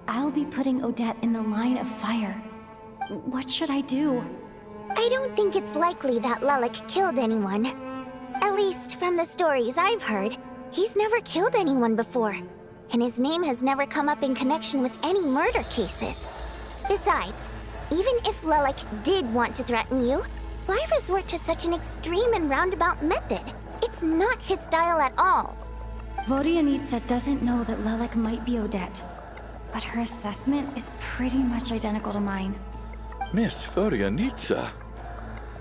I'll be putting Odette in the line of fire. What should I do? I don't think it's likely that Lelik killed anyone. At least from the stories I've heard, he's never killed anyone before. And his name has never come up in connection with any murder cases. Besides, even if Lelik did want to threaten you, why resort to such an extreme and roundabout method? It's not his style at all. Vodianitsa doesn't know that Lelik might be Odette, but her assessment is pretty much identical to mine. Miss Vodianitsa,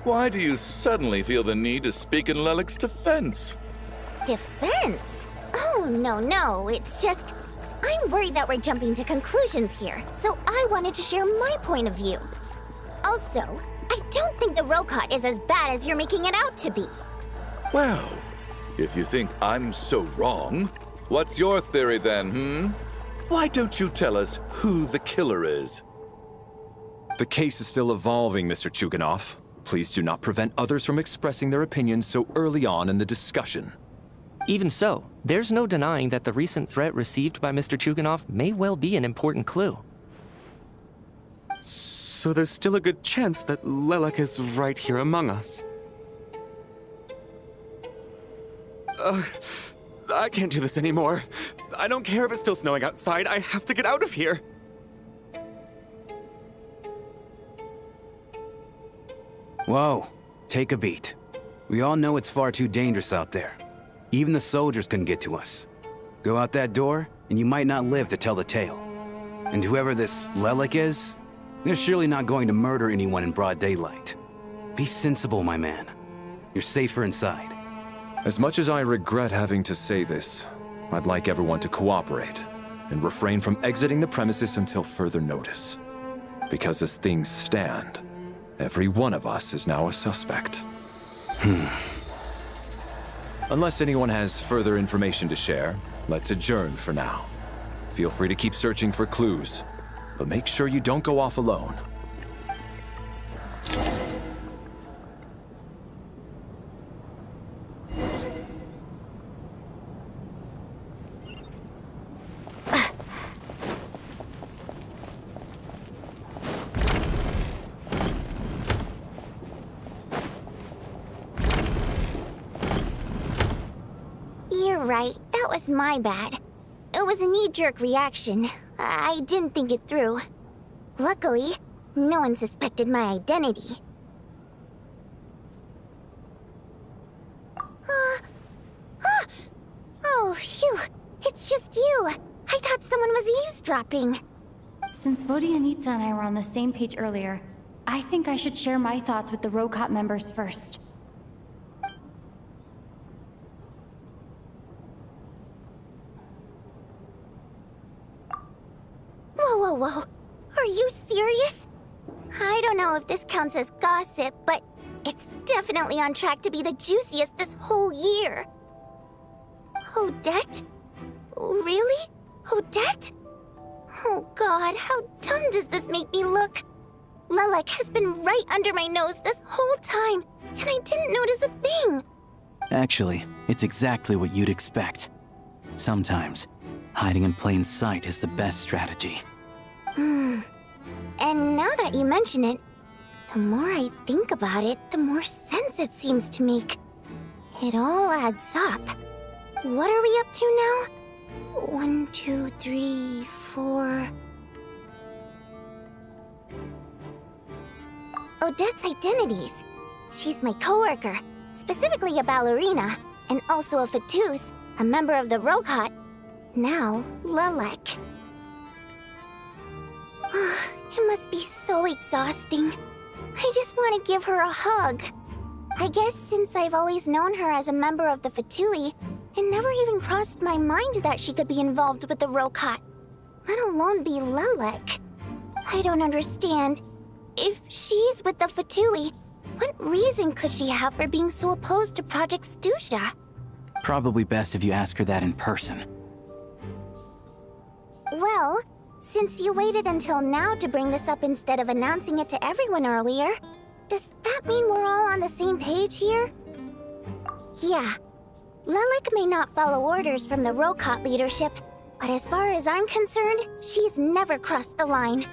why do you suddenly feel the need to speak in Lelik's defense? Defense? Oh, no, it's just... I'm worried that we're jumping to conclusions here, so I wanted to share my point of view. Also, I don't think the Rokot is as bad as you're making it out to be. Well, if you think I'm so wrong, what's your theory then, Why don't you tell us who the killer is? The case is still evolving, Mr. Chuganov. Please do not prevent others from expressing their opinions so early on in the discussion. Even so, there's no denying that the recent threat received by Mr. Chuganov may well be an important clue. So there's still a good chance that Lelek is right here among us. I can't do this anymore. I don't care if it's still snowing outside. I have to get out of here. Whoa, take a beat. We all know it's far too dangerous out there. Even the soldiers can get to us. Go out that door, and you might not live to tell the tale. And whoever this Lelek is, they're surely not going to murder anyone in broad daylight. Be sensible, my man. You're safer inside. As much as I regret having to say this, I'd like everyone to cooperate and refrain from exiting the premises until further notice. Because as things stand, every one of us is now a suspect. Unless anyone has further information to share, let's adjourn for now. Feel free to keep searching for clues, but make sure you don't go off alone. You're right, that was my bad. It was a knee-jerk reaction. I didn't think it through. Luckily, no one suspected my identity. Oh, phew. It's just you. I thought someone was eavesdropping. Since Vodyanitsa and I were on the same page earlier, I think I should share my thoughts with the Rokot members first. Whoa. Are you serious? I don't know if this counts as gossip, but it's definitely on track to be the juiciest this whole year. Odette? Really? Odette? Oh god, how dumb does this make me look? Lelek has been right under my nose this whole time, and I didn't notice a thing. Actually, it's exactly what you'd expect. Sometimes, hiding in plain sight is the best strategy. And now that you mention it, the more I think about it, the more sense it seems to make. It all adds up. What are we up to now? 1, 2, 3, 4... Odette's identities. She's my coworker, specifically a ballerina, and also a Fatous, a member of the Rokot. Now, Lelek. It must be so exhausting. I just want to give her a hug. I guess since I've always known her as a member of the Fatui, it never even crossed my mind that she could be involved with the Rokot, let alone be Lelek. I don't understand. If she's with the Fatui, what reason could she have for being so opposed to Project Stusha? Probably best if you ask her that in person. Well, since you waited until now to bring this up instead of announcing it to everyone earlier, does that mean we're all on the same page here? Yeah. Lelek may not follow orders from the Rokot leadership, but as far as I'm concerned, she's never crossed the line.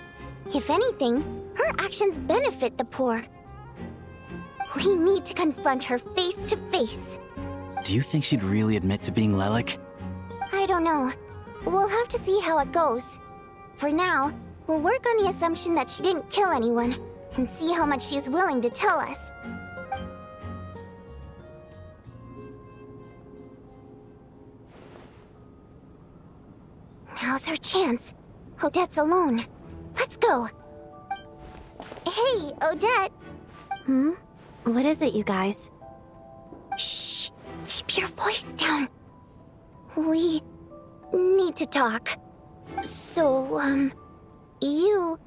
If anything, her actions benefit the poor. We need to confront her face to face. Do you think she'd really admit to being Lelek? I don't know. We'll have to see how it goes. For now, we'll work on the assumption that she didn't kill anyone, and see how much she's willing to tell us. Now's her chance. Odette's alone. Let's go. Hey, Odette. What is it, you guys? Shh. Keep your voice down. We need to talk. So, you're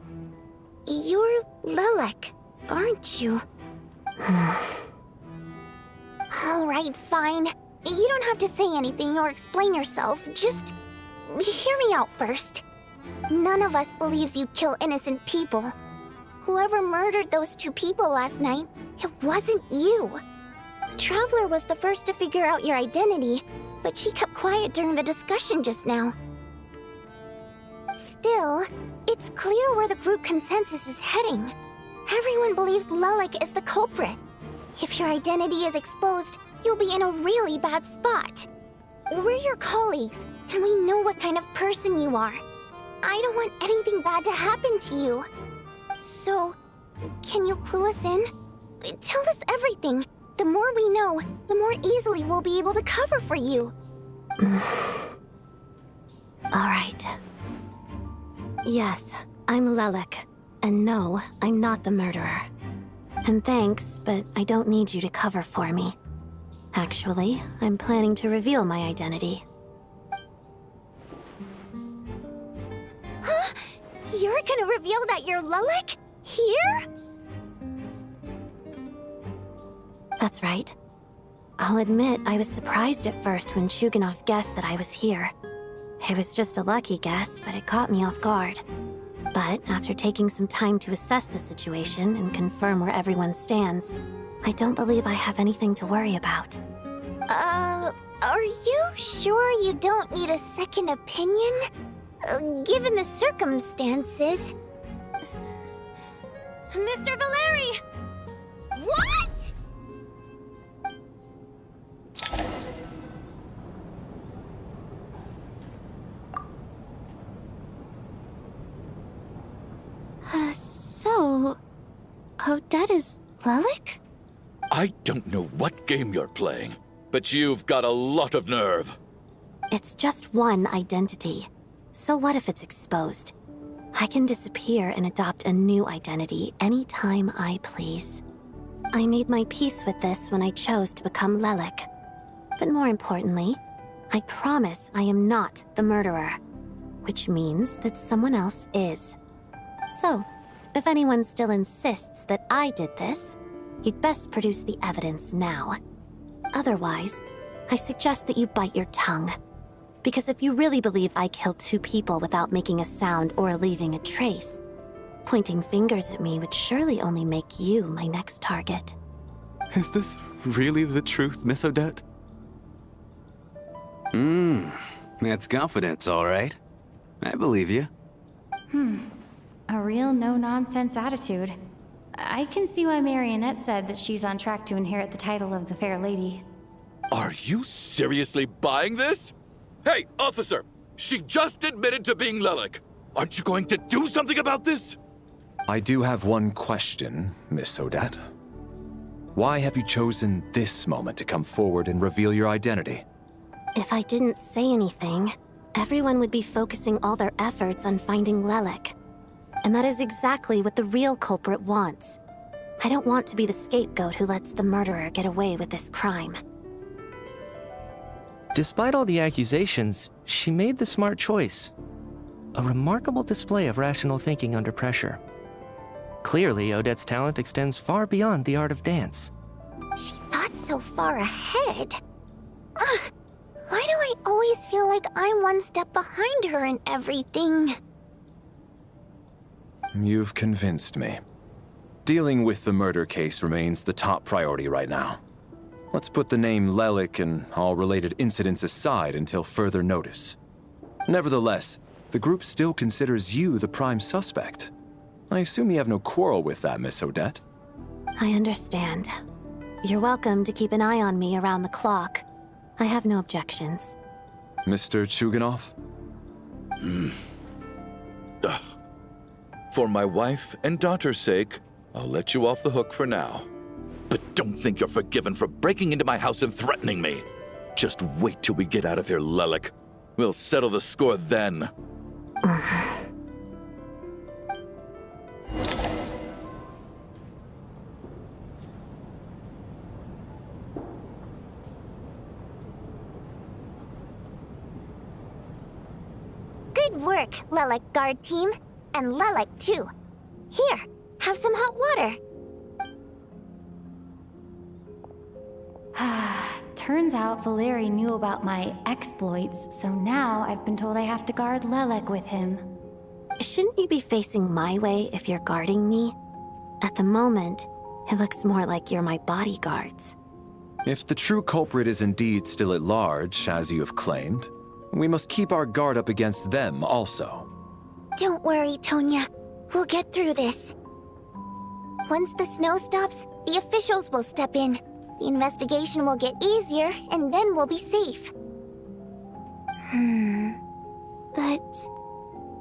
Lilac, aren't you? Alright, fine. You don't have to say anything or explain yourself, just hear me out first. None of us believes you'd kill innocent people. Whoever murdered those 2 people last night, it wasn't you. Traveler was the first to figure out your identity, but she kept quiet during the discussion just now. Still, it's clear where the group consensus is heading. Everyone believes Lilac is the culprit. If your identity is exposed, you'll be in a really bad spot. We're your colleagues, and we know what kind of person you are. I don't want anything bad to happen to you. So, can you clue us in? Tell us everything. The more we know, the more easily we'll be able to cover for you. Alright. Yes, I'm Lilac. And no, I'm not the murderer. And thanks, but I don't need you to cover for me. Actually, I'm planning to reveal my identity. Huh? You're gonna reveal that you're Lilac? Here? That's right. I'll admit I was surprised at first when Shuganov guessed that I was here. It was just a lucky guess, but it caught me off guard. But after taking some time to assess the situation and confirm where everyone stands, I don't believe I have anything to worry about. Are you sure you don't need a second opinion? Given the circumstances... Mr. Valeri! What?! So... Odette is Lilac? I don't know what game you're playing, but you've got a lot of nerve. It's just one identity. So what if it's exposed? I can disappear and adopt a new identity anytime I please. I made my peace with this when I chose to become Lilac. But more importantly, I promise I am not the murderer, which means that someone else is. So, if anyone still insists that I did this, you'd best produce the evidence now. Otherwise, I suggest that you bite your tongue. Because if you really believe I killed 2 people without making a sound or leaving a trace, pointing fingers at me would surely only make you my next target. Is this really the truth, Miss Odette? That's confidence, all right. I believe you. A real no-nonsense attitude. I can see why Marionette said that she's on track to inherit the title of the Fair Lady. Are you seriously buying this? Hey, officer! She just admitted to being Lilac. Aren't you going to do something about this? I do have one question, Miss Odette. Why have you chosen this moment to come forward and reveal your identity? If I didn't say anything, everyone would be focusing all their efforts on finding Lilac. And that is exactly what the real culprit wants. I don't want to be the scapegoat who lets the murderer get away with this crime. Despite all the accusations, she made the smart choice. A remarkable display of rational thinking under pressure. Clearly, Odette's talent extends far beyond the art of dance. She thought so far ahead. Why do I always feel like I'm one step behind her in everything? You've convinced me. Dealing with the murder case remains the top priority right now. Let's put the name Lilac and all related incidents aside until further notice. Nevertheless, the group still considers you the prime suspect. I assume you have no quarrel with that, Miss Odette? I understand. You're welcome to keep an eye on me around the clock. I have no objections. Mr. Chuganov? For my wife and daughter's sake, I'll let you off the hook for now. But don't think you're forgiven for breaking into my house and threatening me. Just wait till we get out of here, Lilac. We'll settle the score then. Good Good work, Lelek guard team. And Lelek too. Here, have some hot water. Turns out Valeri knew about my exploits, so now I've been told I have to guard Lelek with him. Shouldn't you be facing my way if you're guarding me? At the moment, it looks more like you're my bodyguards. If the true culprit is indeed still at large, as you have claimed, we must keep our guard up against them also. Don't worry, Tonya. We'll get through this. Once the snow stops, the officials will step in. The investigation will get easier, and then we'll be safe. But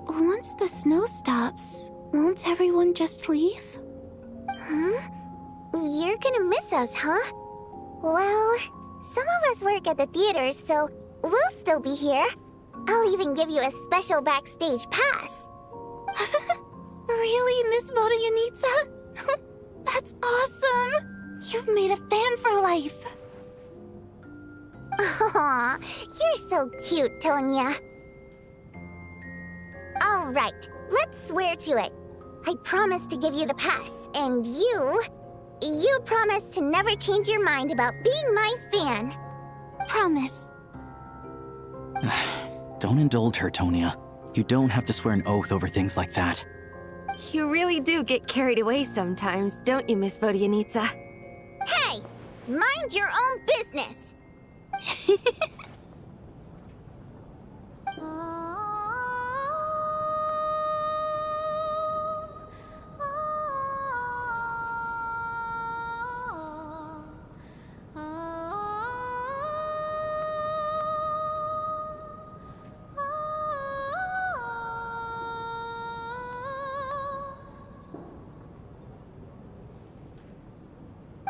once the snow stops, won't everyone just leave? Huh? You're gonna miss us, huh? Well, some of us work at the theaters, so we'll still be here. I'll even give you a special backstage pass. Really, Miss Vodyanitsa? That's awesome! You've made a fan for life. Aw, you're so cute, Tonya. All right, let's swear to it. I promise to give you the pass, and you promise to never change your mind about being my fan. Promise. Don't indulge her, Tonya. You don't have to swear an oath over things like that. You really do get carried away sometimes, don't you, Miss Vodyanitsa? Hey! Mind your own business!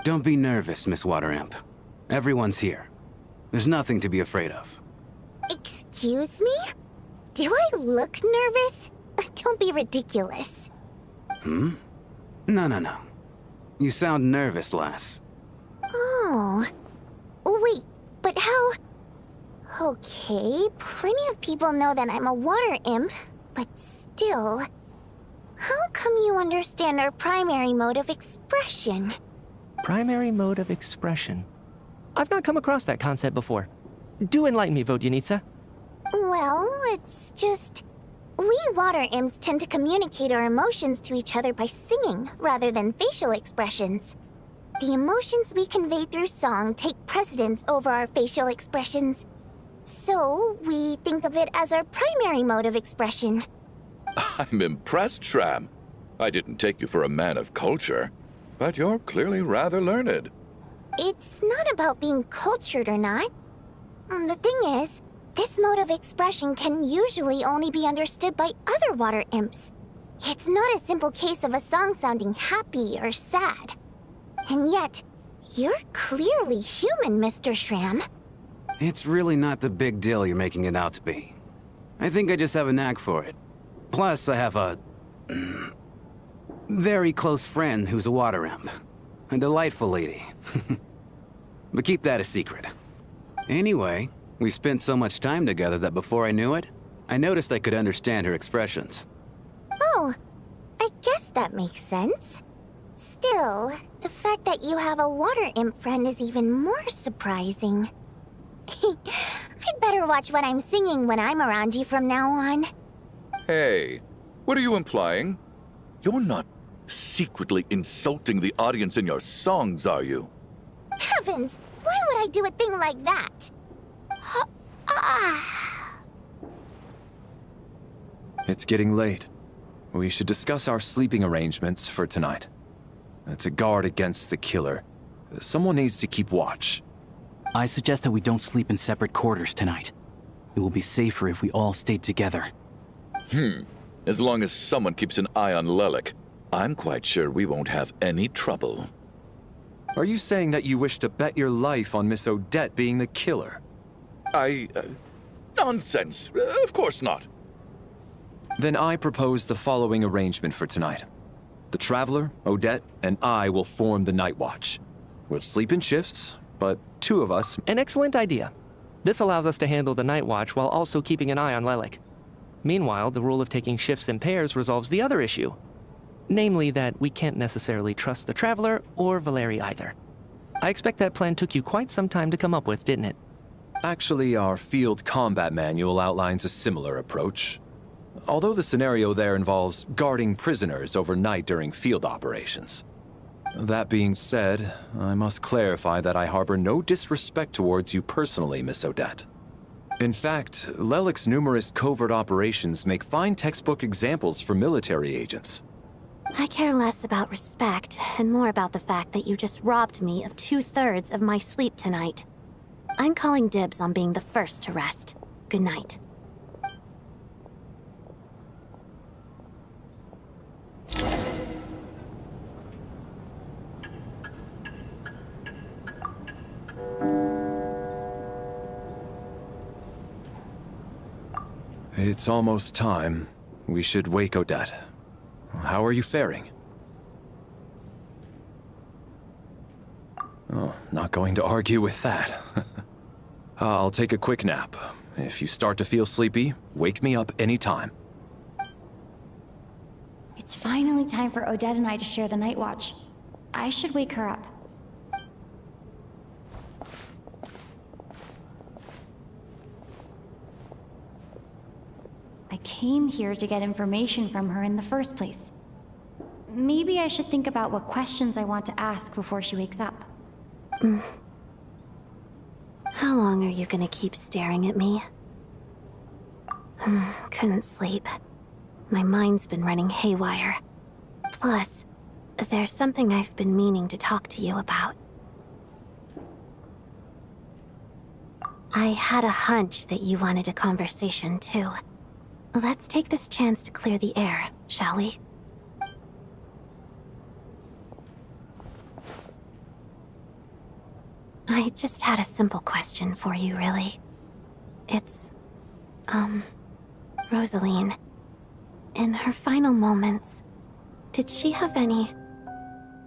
Don't be nervous, Miss Water Imp. Everyone's here. There's nothing to be afraid of. Excuse me? Do I look nervous? Don't be ridiculous. No. You sound nervous, lass. Oh. Wait, but how... Okay, plenty of people know that I'm a water imp, but still... How come you understand our primary mode of expression? Primary mode of expression. I've not come across that concept before. Do enlighten me, Vodyanitsa. Well, it's just... We water imps tend to communicate our emotions to each other by singing, rather than facial expressions. The emotions we convey through song take precedence over our facial expressions. So, we think of it as our primary mode of expression. I'm impressed, Shram. I didn't take you for a man of culture, but you're clearly rather learned. It's not about being cultured or not. The thing is, this mode of expression can usually only be understood by other water imps. It's not a simple case of a song sounding happy or sad. And yet, you're clearly human, Mr. Shram. It's really not the big deal you're making it out to be. I think I just have a knack for it. Plus, I have a... very close friend who's a water imp. A delightful lady. But keep that a secret. Anyway, we spent so much time together that before I knew it, I noticed I could understand her expressions. Oh, I guess that makes sense. Still, the fact that you have a water imp friend is even more surprising. I'd better watch what I'm singing when I'm around you from now on. Hey, what are you implying? You're not secretly insulting the audience in your songs, are you? Heavens! Why would I do a thing like that? It's getting late. We should discuss our sleeping arrangements for tonight. To guard against the killer, someone needs to keep watch. I suggest that we don't sleep in separate quarters tonight. It will be safer if we all stay together. As long as someone keeps an eye on Lelek, I'm quite sure we won't have any trouble. Are you saying that you wish to bet your life on Miss Odette being the killer? Nonsense. Of course not. Then I propose the following arrangement for tonight. The Traveler, Odette, and I will form the Night Watch. We'll sleep in shifts, but two of us... An excellent idea. This allows us to handle the Night Watch while also keeping an eye on Lelek. Meanwhile, the rule of taking shifts in pairs resolves the other issue. Namely that we can't necessarily trust the Traveler or Valeri either. I expect that plan took you quite some time to come up with, didn't it? Actually, our field combat manual outlines a similar approach. Although the scenario there involves guarding prisoners overnight during field operations. That being said, I must clarify that I harbor no disrespect towards you personally, Miss Odette. In fact, Lelik's numerous covert operations make fine textbook examples for military agents. I care less about respect and more about the fact that you just robbed me of 2/3 of my sleep tonight. I'm calling dibs on being the first to rest. Good night. It's almost time. We should wake Odette. How are you faring? Oh, not going to argue with that. I'll take a quick nap. If you start to feel sleepy, wake me up anytime. It's finally time for Odette and I to share the night watch. I should wake her up. I came here to get information from her in the first place. Maybe I should think about what questions I want to ask before she wakes up. How long are you gonna keep staring at me? Couldn't sleep. My mind's been running haywire. Plus, there's something I've been meaning to talk to you about. I had a hunch that you wanted a conversation, too. Let's take this chance to clear the air, shall we? I just had a simple question for you, really. It's, Rosaline. In her final moments, did she have any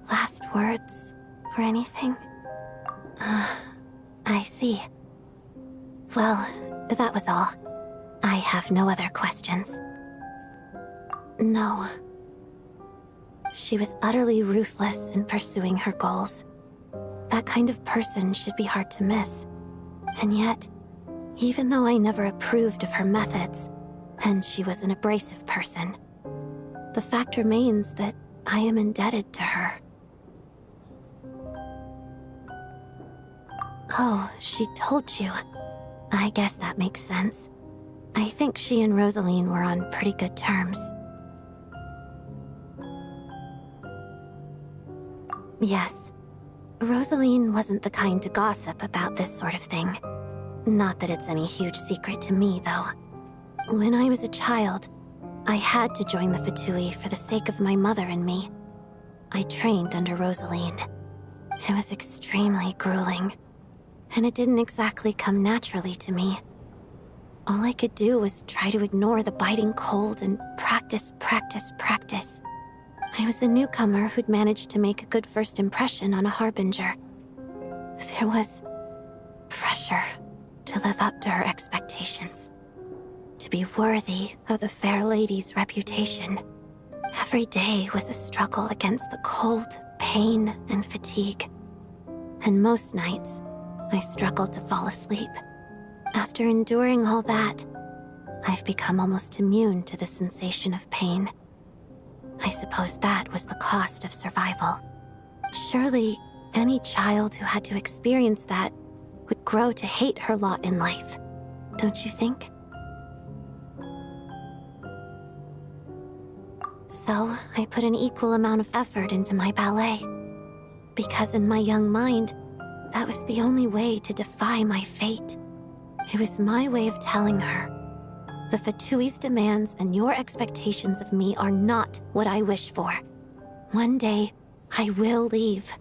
last words or anything? I see. Well, that was all. I have no other questions. No. She was utterly ruthless in pursuing her goals. That kind of person should be hard to miss. And yet, even though I never approved of her methods, and she was an abrasive person, the fact remains that I am indebted to her. Oh, she told you. I guess that makes sense. I think she and Rosaline were on pretty good terms. Yes. Rosaline wasn't the kind to gossip about this sort of thing. Not that it's any huge secret to me, though. When I was a child, I had to join the Fatui for the sake of my mother and me. I trained under Rosaline. It was extremely grueling, and it didn't exactly come naturally to me. All I could do was try to ignore the biting cold and practice. I was a newcomer who'd managed to make a good first impression on a harbinger. There was pressure to live up to her expectations, to be worthy of the fair lady's reputation. Every day was a struggle against the cold, pain, and fatigue. And most nights, I struggled to fall asleep. After enduring all that, I've become almost immune to the sensation of pain. I suppose that was the cost of survival. Surely, any child who had to experience that would grow to hate her lot in life, don't you think? So, I put an equal amount of effort into my ballet. Because in my young mind, that was the only way to defy my fate. It was my way of telling her, the Fatui's demands and your expectations of me are not what I wish for. One day, I will leave.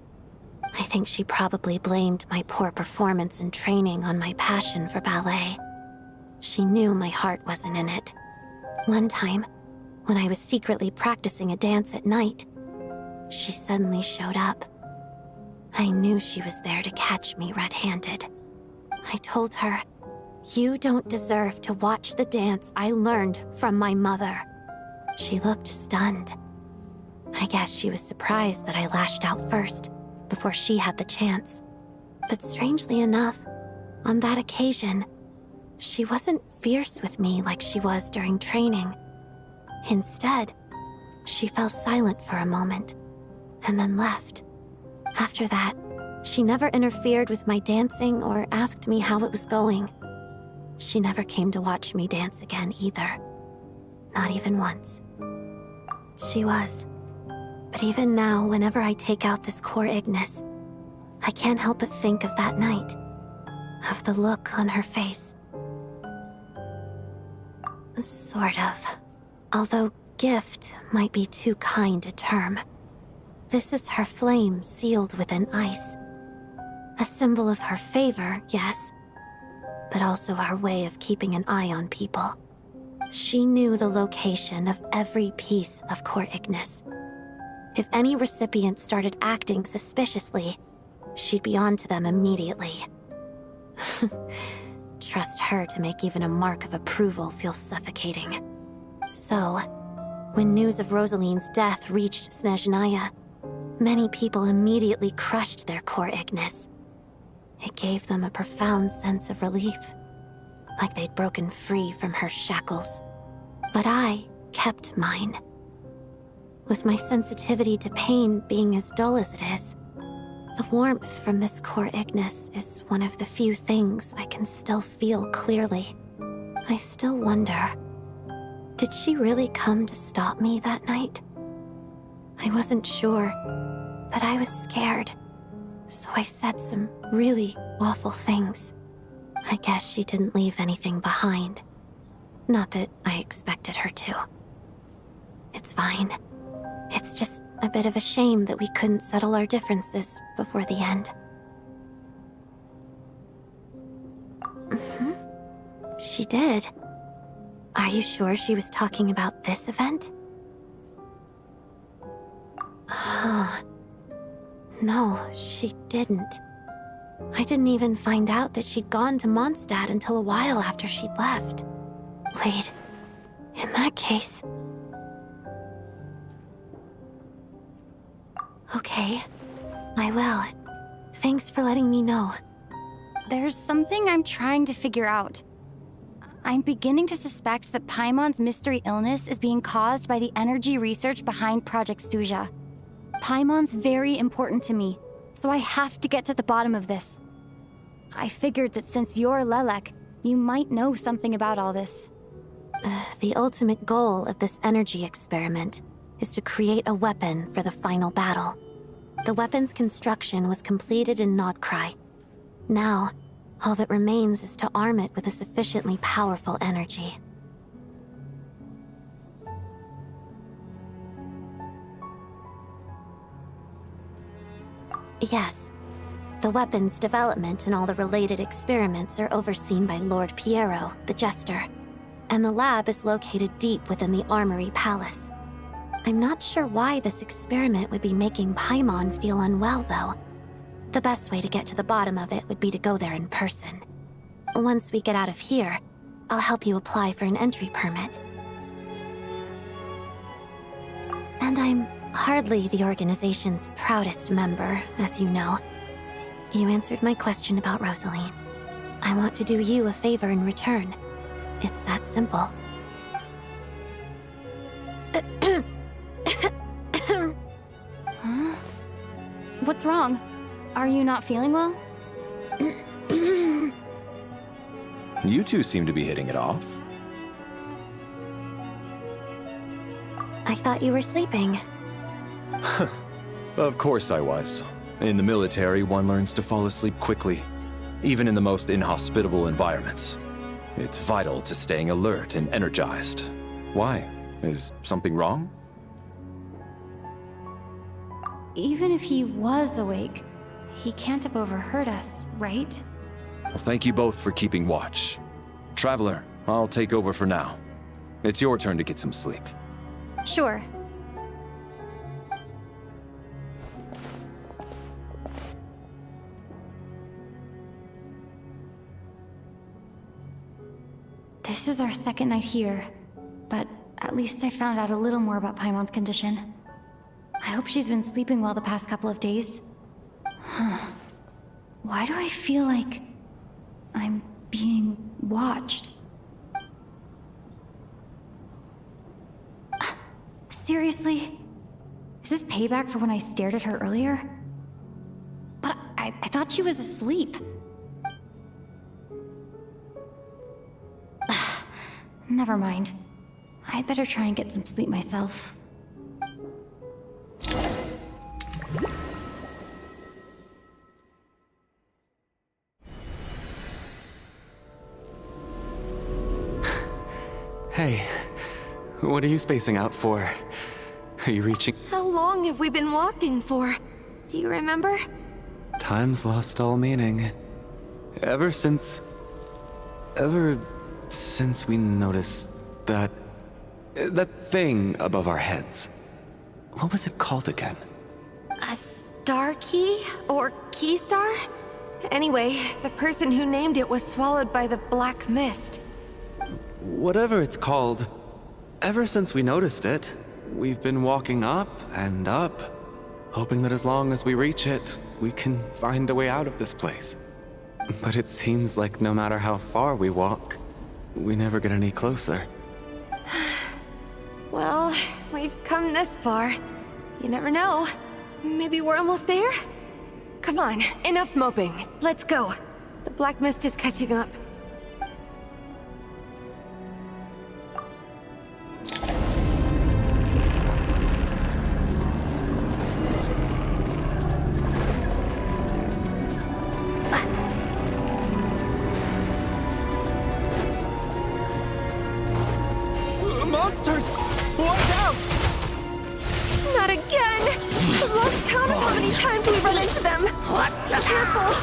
I think she probably blamed my poor performance in training on my passion for ballet. She knew my heart wasn't in it. One time, when I was secretly practicing a dance at night, she suddenly showed up. I knew she was there to catch me red-handed. I told her, You don't deserve to watch the dance I learned from my mother. She looked stunned. I guess she was surprised that I lashed out first, before she had the chance. But strangely enough, on that occasion, she wasn't fierce with me like she was during training. Instead, she fell silent for a moment, and then left. After that, she never interfered with my dancing or asked me how it was going. She never came to watch me dance again either. Not even once. She was. But even now, whenever I take out this core Ignis, I can't help but think of that night. Of the look on her face. Sort of. Although gift might be too kind a term. This is her flame sealed within ice. A symbol of her favor, yes, but also her way of keeping an eye on people. She knew the location of every piece of core Ignis. If any recipient started acting suspiciously, she'd be on to them immediately. Trust her to make even a mark of approval feel suffocating. So, when news of Rosaline's death reached Snezhnaya, many people immediately crushed their core Ignis. It gave them a profound sense of relief, like they'd broken free from her shackles. But I kept mine. With my sensitivity to pain being as dull as it is, the warmth from this core Ignis is one of the few things I can still feel clearly. I still wonder, did she really come to stop me that night? I wasn't sure, but I was scared, so I said some really awful things. I guess she didn't leave anything behind. Not that I expected her to. It's fine. It's just a bit of a shame that we couldn't settle our differences before the end. She did. Are you sure she was talking about this event? No, she didn't. I didn't even find out that she'd gone to Mondstadt until a while after she'd left. Wait, in that case... Okay, I will. Thanks for letting me know. There's something I'm trying to figure out. I'm beginning to suspect that Paimon's mystery illness is being caused by the energy research behind Project Stuja. Paimon's very important to me, so I have to get to the bottom of this. I figured that since you're Lelek, you might know something about all this. The ultimate goal of this energy experiment is to create a weapon for the final battle. The weapon's construction was completed in Nodkrai. Now, all that remains is to arm it with a sufficiently powerful energy. Yes. The weapon's development and all the related experiments are overseen by Lord Piero, the Jester, and the lab is located deep within the Armory Palace. I'm not sure why this experiment would be making Paimon feel unwell, though. The best way to get to the bottom of it would be to go there in person. Once we get out of here, I'll help you apply for an entry permit. And I'm hardly the organization's proudest member, as you know. You answered my question about Rosaline. I want to do you a favor in return. It's that simple. Huh? What's wrong? Are you not feeling well? You two seem to be hitting it off. I thought you were sleeping. Of course I was. In the military, one learns to fall asleep quickly, even in the most inhospitable environments. It's vital to staying alert and energized. Why? Is something wrong? Even if he was awake, he can't have overheard us, right? Well, thank you both for keeping watch. Traveler, I'll take over for now. It's your turn to get some sleep. Sure. This is our second night here, but at least I found out a little more about Paimon's condition. I hope she's been sleeping well the past couple of days. Huh. Why do I feel like I'm being watched? Seriously? Is this payback for when I stared at her earlier? But I thought she was asleep. Never mind. I'd better try and get some sleep myself. Hey, what are you spacing out for? Are you reaching? How long have we been walking for? Do you remember? Time's lost all meaning. Ever since we noticed that thing above our heads. What was it called again? A star key? Or key star? Anyway, the person who named it was swallowed by the black mist. Whatever it's called, ever since we noticed it, we've been walking up and up, hoping that as long as we reach it, we can find a way out of this place. But it seems like no matter how far we walk, we never get any closer. Well, we've come this far. You never know. Maybe we're almost there? Come on, enough moping. Let's go. The black mist is catching up. Monsters! Watch out! Not again! I've lost count of how many times we run into them. Be careful.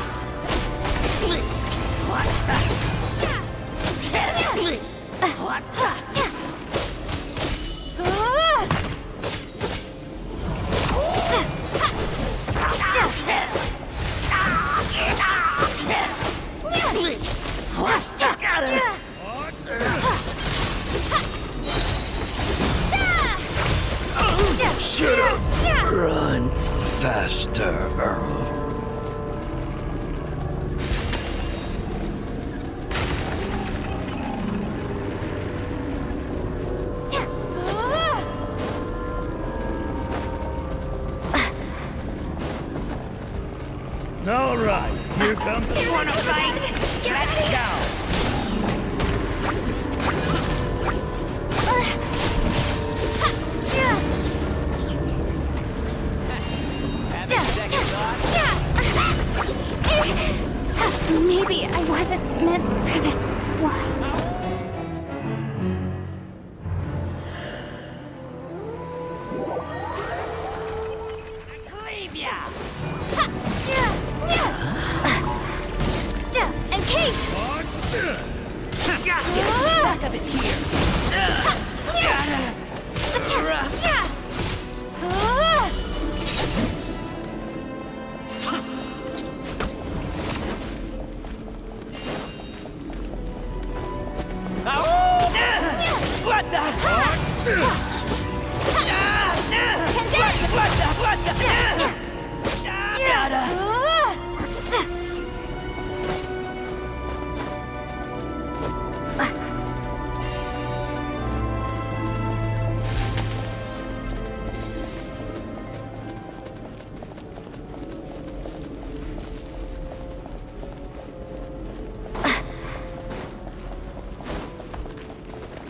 Shut up! Run faster, Earl. All right, here comes the Wanna fight? Let's go! Maybe I wasn't meant for this world. Leave ya! And Kate! Backup is here! What the?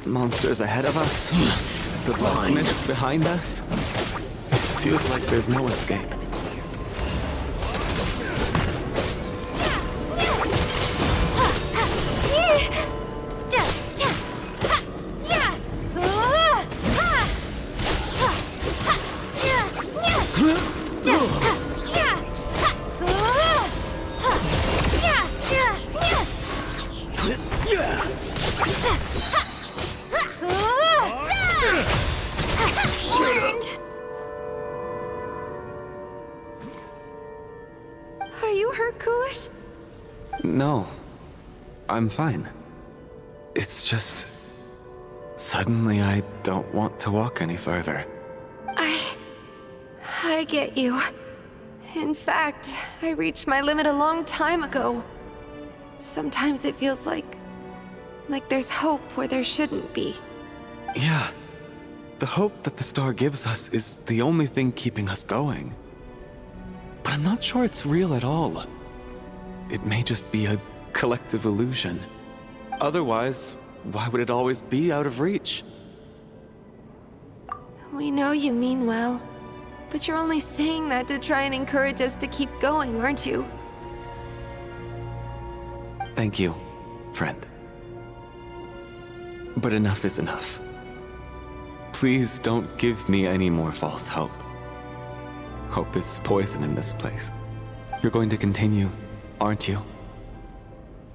Monsters ahead of us? The black mist behind us? Feels like there's no escape. Are you hurt, Coolish? No. I'm fine. It's just... suddenly I don't want to walk any further. I get you. In fact, I reached my limit a long time ago. Sometimes it feels like there's hope where there shouldn't be. Yeah. The hope that the star gives us is the only thing keeping us going. But I'm not sure it's real at all. It may just be a collective illusion. Otherwise, why would it always be out of reach? We know you mean well, but you're only saying that to try and encourage us to keep going, aren't you? Thank you, friend. But enough is enough. Please don't give me any more false hope. Hope is poison in this place. You're going to continue, aren't you?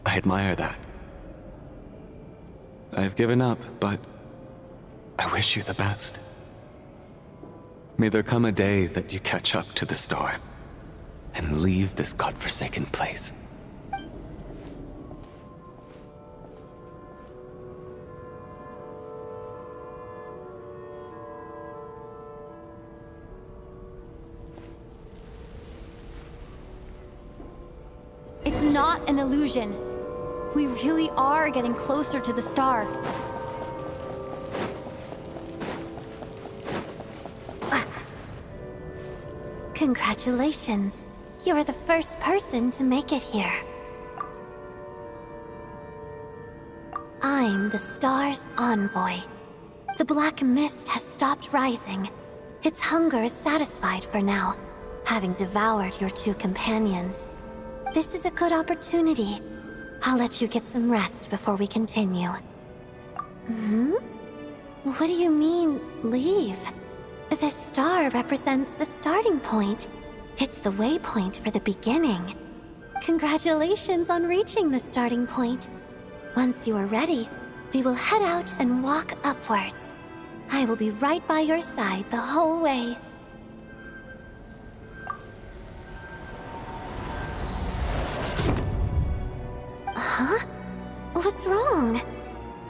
I admire that. I've given up, but I wish you the best. May there come a day that you catch up to the star and leave this godforsaken place. It's not an illusion. We really are getting closer to the star. Congratulations. You're the first person to make it here. I'm the star's envoy. The black mist has stopped rising. Its hunger is satisfied for now, having devoured your two companions. This is a good opportunity. I'll let you get some rest before we continue. What do you mean, leave? This star represents the starting point. It's the waypoint for the beginning. Congratulations on reaching the starting point. Once you are ready, we will head out and walk upwards. I will be right by your side the whole way. Huh? What's wrong?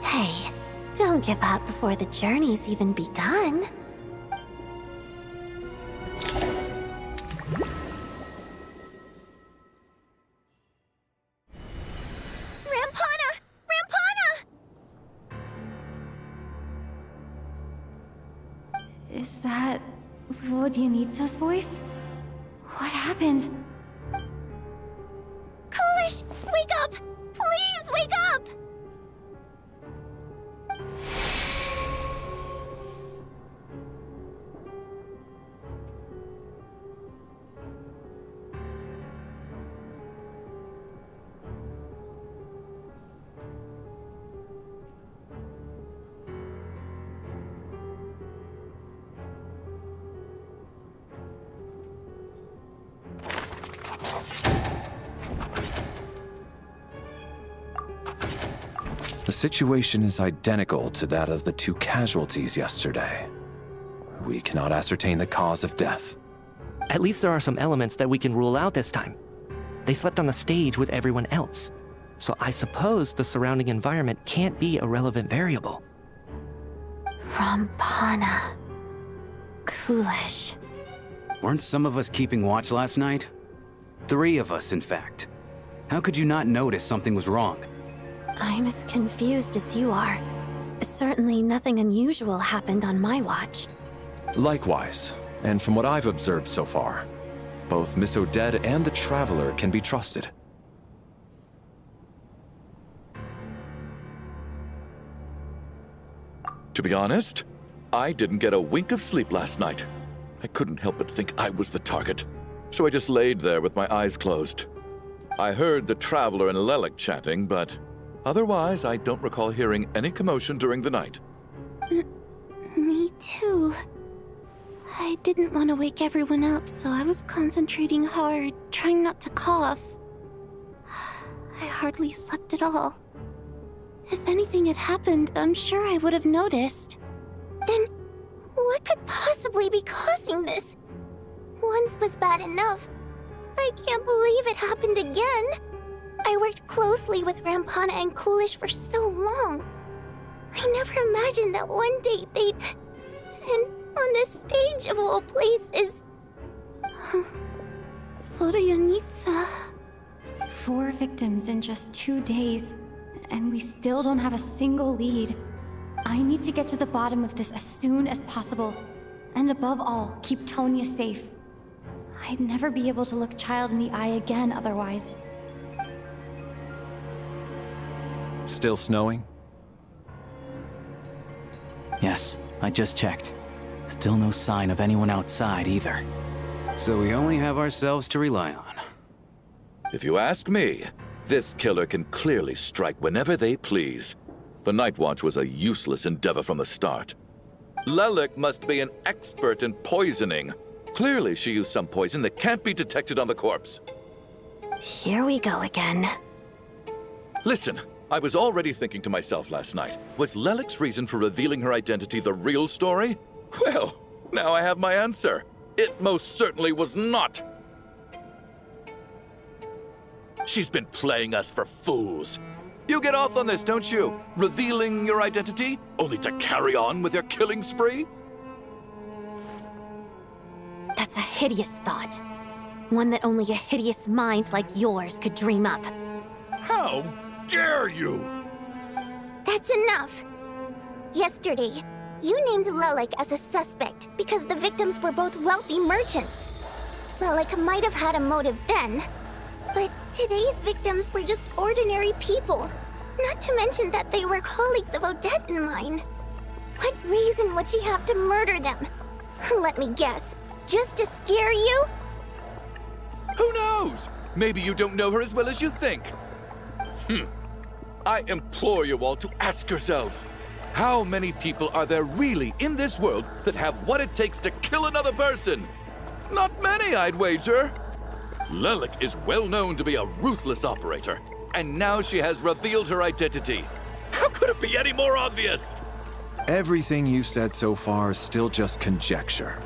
Hey, don't give up before the journey's even begun. Is that Vodyanitsa's voice? What happened? Coolish, wake up! Please wake up! The situation is identical to that of the two casualties yesterday. We cannot ascertain the cause of death. At least there are some elements that we can rule out this time. They slept on the stage with everyone else. So I suppose the surrounding environment can't be a relevant variable. Rampana. Coolish. Weren't some of us keeping watch last night? 3 of us, in fact. How could you not notice something was wrong? I'm as confused as you are. Certainly nothing unusual happened on my watch. Likewise, and from what I've observed so far, both Miss Odette and the Traveler can be trusted. To be honest, I didn't get a wink of sleep last night. I couldn't help but think I was the target, so I just laid there with my eyes closed. I heard the Traveler and Lelik chatting, but otherwise I don't recall hearing any commotion during the night. Me too. I didn't want to wake everyone up, so I was concentrating hard, trying not to cough. I hardly slept at all. If anything had happened, I'm sure I would have noticed. Then, what could possibly be causing this? Once was bad enough. I can't believe it happened again. I worked closely with Rampana and Coolish for so long. I never imagined that one day they'd... And on this stage of all places... Vodyanitsa. 4 victims in just 2 days, and we still don't have a single lead. I need to get to the bottom of this as soon as possible. And above all, keep Tonya safe. I'd never be able to look Child in the eye again otherwise. Still snowing? Yes, I just checked. Still no sign of anyone outside either. So we only have ourselves to rely on. If you ask me, this killer can clearly strike whenever they please. The Night Watch was a useless endeavor from the start. Lelik must be an expert in poisoning. Clearly she used some poison that can't be detected on the corpse. Here we go again. Listen, I was already thinking to myself last night, was Lelik's reason for revealing her identity the real story? Well, now I have my answer. It most certainly was not. She's been playing us for fools. You get off on this, don't you? Revealing your identity, only to carry on with your killing spree? That's a hideous thought. One that only a hideous mind like yours could dream up. How dare you? That's enough! Yesterday, you named Lelik as a suspect because the victims were both wealthy merchants. Lelik might have had a motive then, but today's victims were just ordinary people. Not to mention that they were colleagues of Odette and mine. What reason would she have to murder them? Let me guess. Just to scare you? Who knows? Maybe you don't know her as well as you think. I implore you all to ask yourselves, how many people are there really in this world that have what it takes to kill another person? Not many, I'd wager. Lelik is well known to be a ruthless operator, and now she has revealed her identity. How could it be any more obvious? Everything you've said so far is still just conjecture,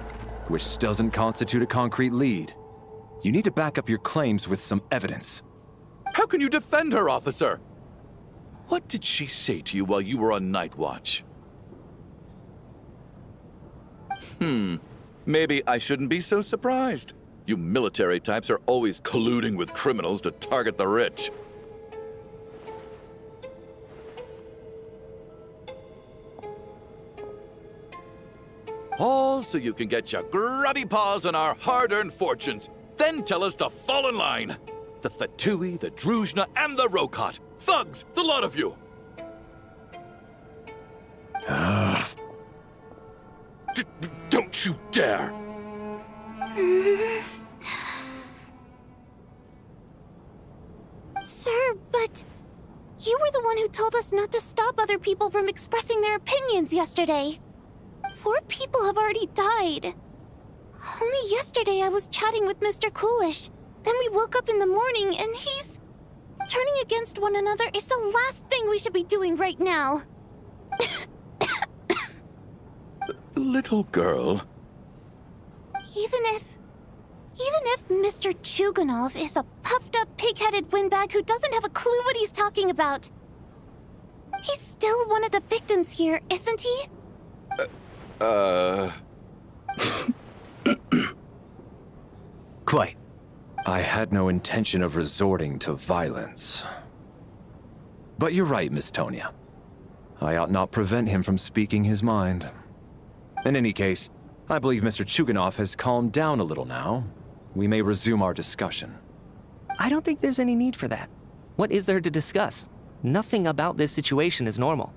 which doesn't constitute a concrete lead. You need to back up your claims with some evidence. How can you defend her, officer? What did she say to you while you were on Night Watch? Maybe I shouldn't be so surprised. You military types are always colluding with criminals to target the rich. All so you can get your grubby paws on our hard-earned fortunes, then tell us to fall in line. The Fatui, the Druzhna, and the Rokot. Thugs, the lot of you! Don't you dare! Sir, but... You were the one who told us not to stop other people from expressing their opinions yesterday. 4 people have already died. Only yesterday I was chatting with Mr. Coolish. Then we woke up in the morning and he's... Turning against one another is the last thing we should be doing right now. Little girl. Even if Mr. Chuganov is a puffed-up, pig-headed windbag who doesn't have a clue what he's talking about, he's still one of the victims here, isn't he? Quite. I had no intention of resorting to violence. But you're right, Miss Tonya. I ought not prevent him from speaking his mind. In any case, I believe Mr. Chuganov has calmed down a little now. We may resume our discussion. I don't think there's any need for that. What is there to discuss? Nothing about this situation is normal.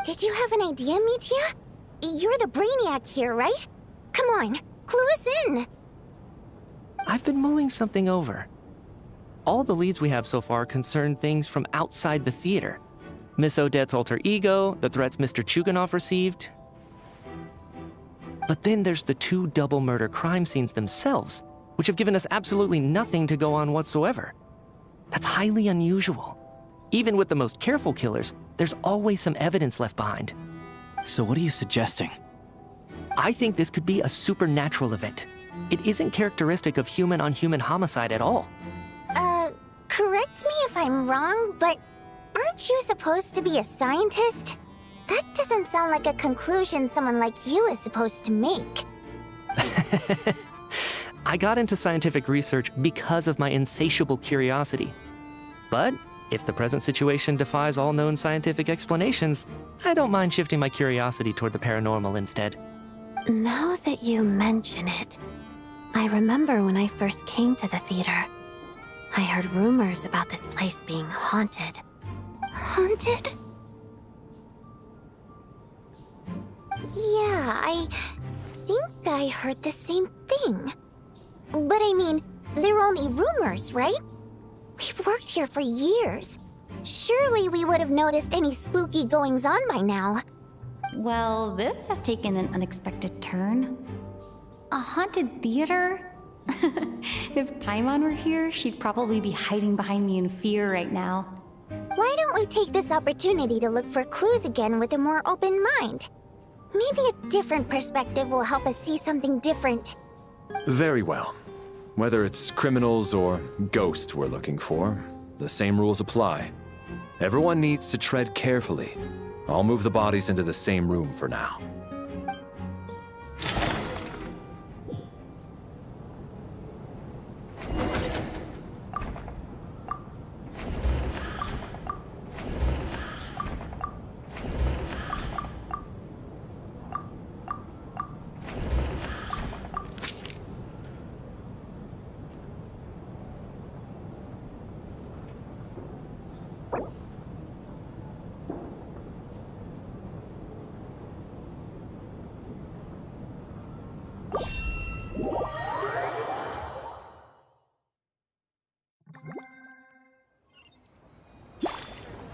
Did you have an idea, Mitya? You're the brainiac here, right? Come on, clue us in. I've been mulling something over. All the leads we have so far concern things from outside the theater. Miss Odette's alter ego, the threats Mr. Chuganov received. But then there's the 2 double murder crime scenes themselves, which have given us absolutely nothing to go on whatsoever. That's highly unusual. Even with the most careful killers, there's always some evidence left behind. So what are you suggesting? I think this could be a supernatural event. It isn't characteristic of human-on-human homicide at all. Correct Correct me if I'm wrong, but aren't you supposed to be a scientist? That doesn't sound like a conclusion someone like you is supposed to make. I got into scientific research because of my insatiable curiosity. But if the present situation defies all known scientific explanations, I don't mind shifting my curiosity toward the paranormal instead. Now that you mention it, I remember when I first came to the theater. I heard rumors about this place being haunted. Haunted? Yeah, I think I heard the same thing. But I mean, they're only rumors, right? We've worked here for years. Surely we would have noticed any spooky goings-on by now. Well, this has taken an unexpected turn. A haunted theater? If Paimon were here, she'd probably be hiding behind me in fear right now. Why don't we take this opportunity to look for clues again with a more open mind? Maybe a different perspective will help us see something different. Very well. Whether it's criminals or ghosts we're looking for, the same rules apply. Everyone needs to tread carefully. I'll move the bodies into the same room for now.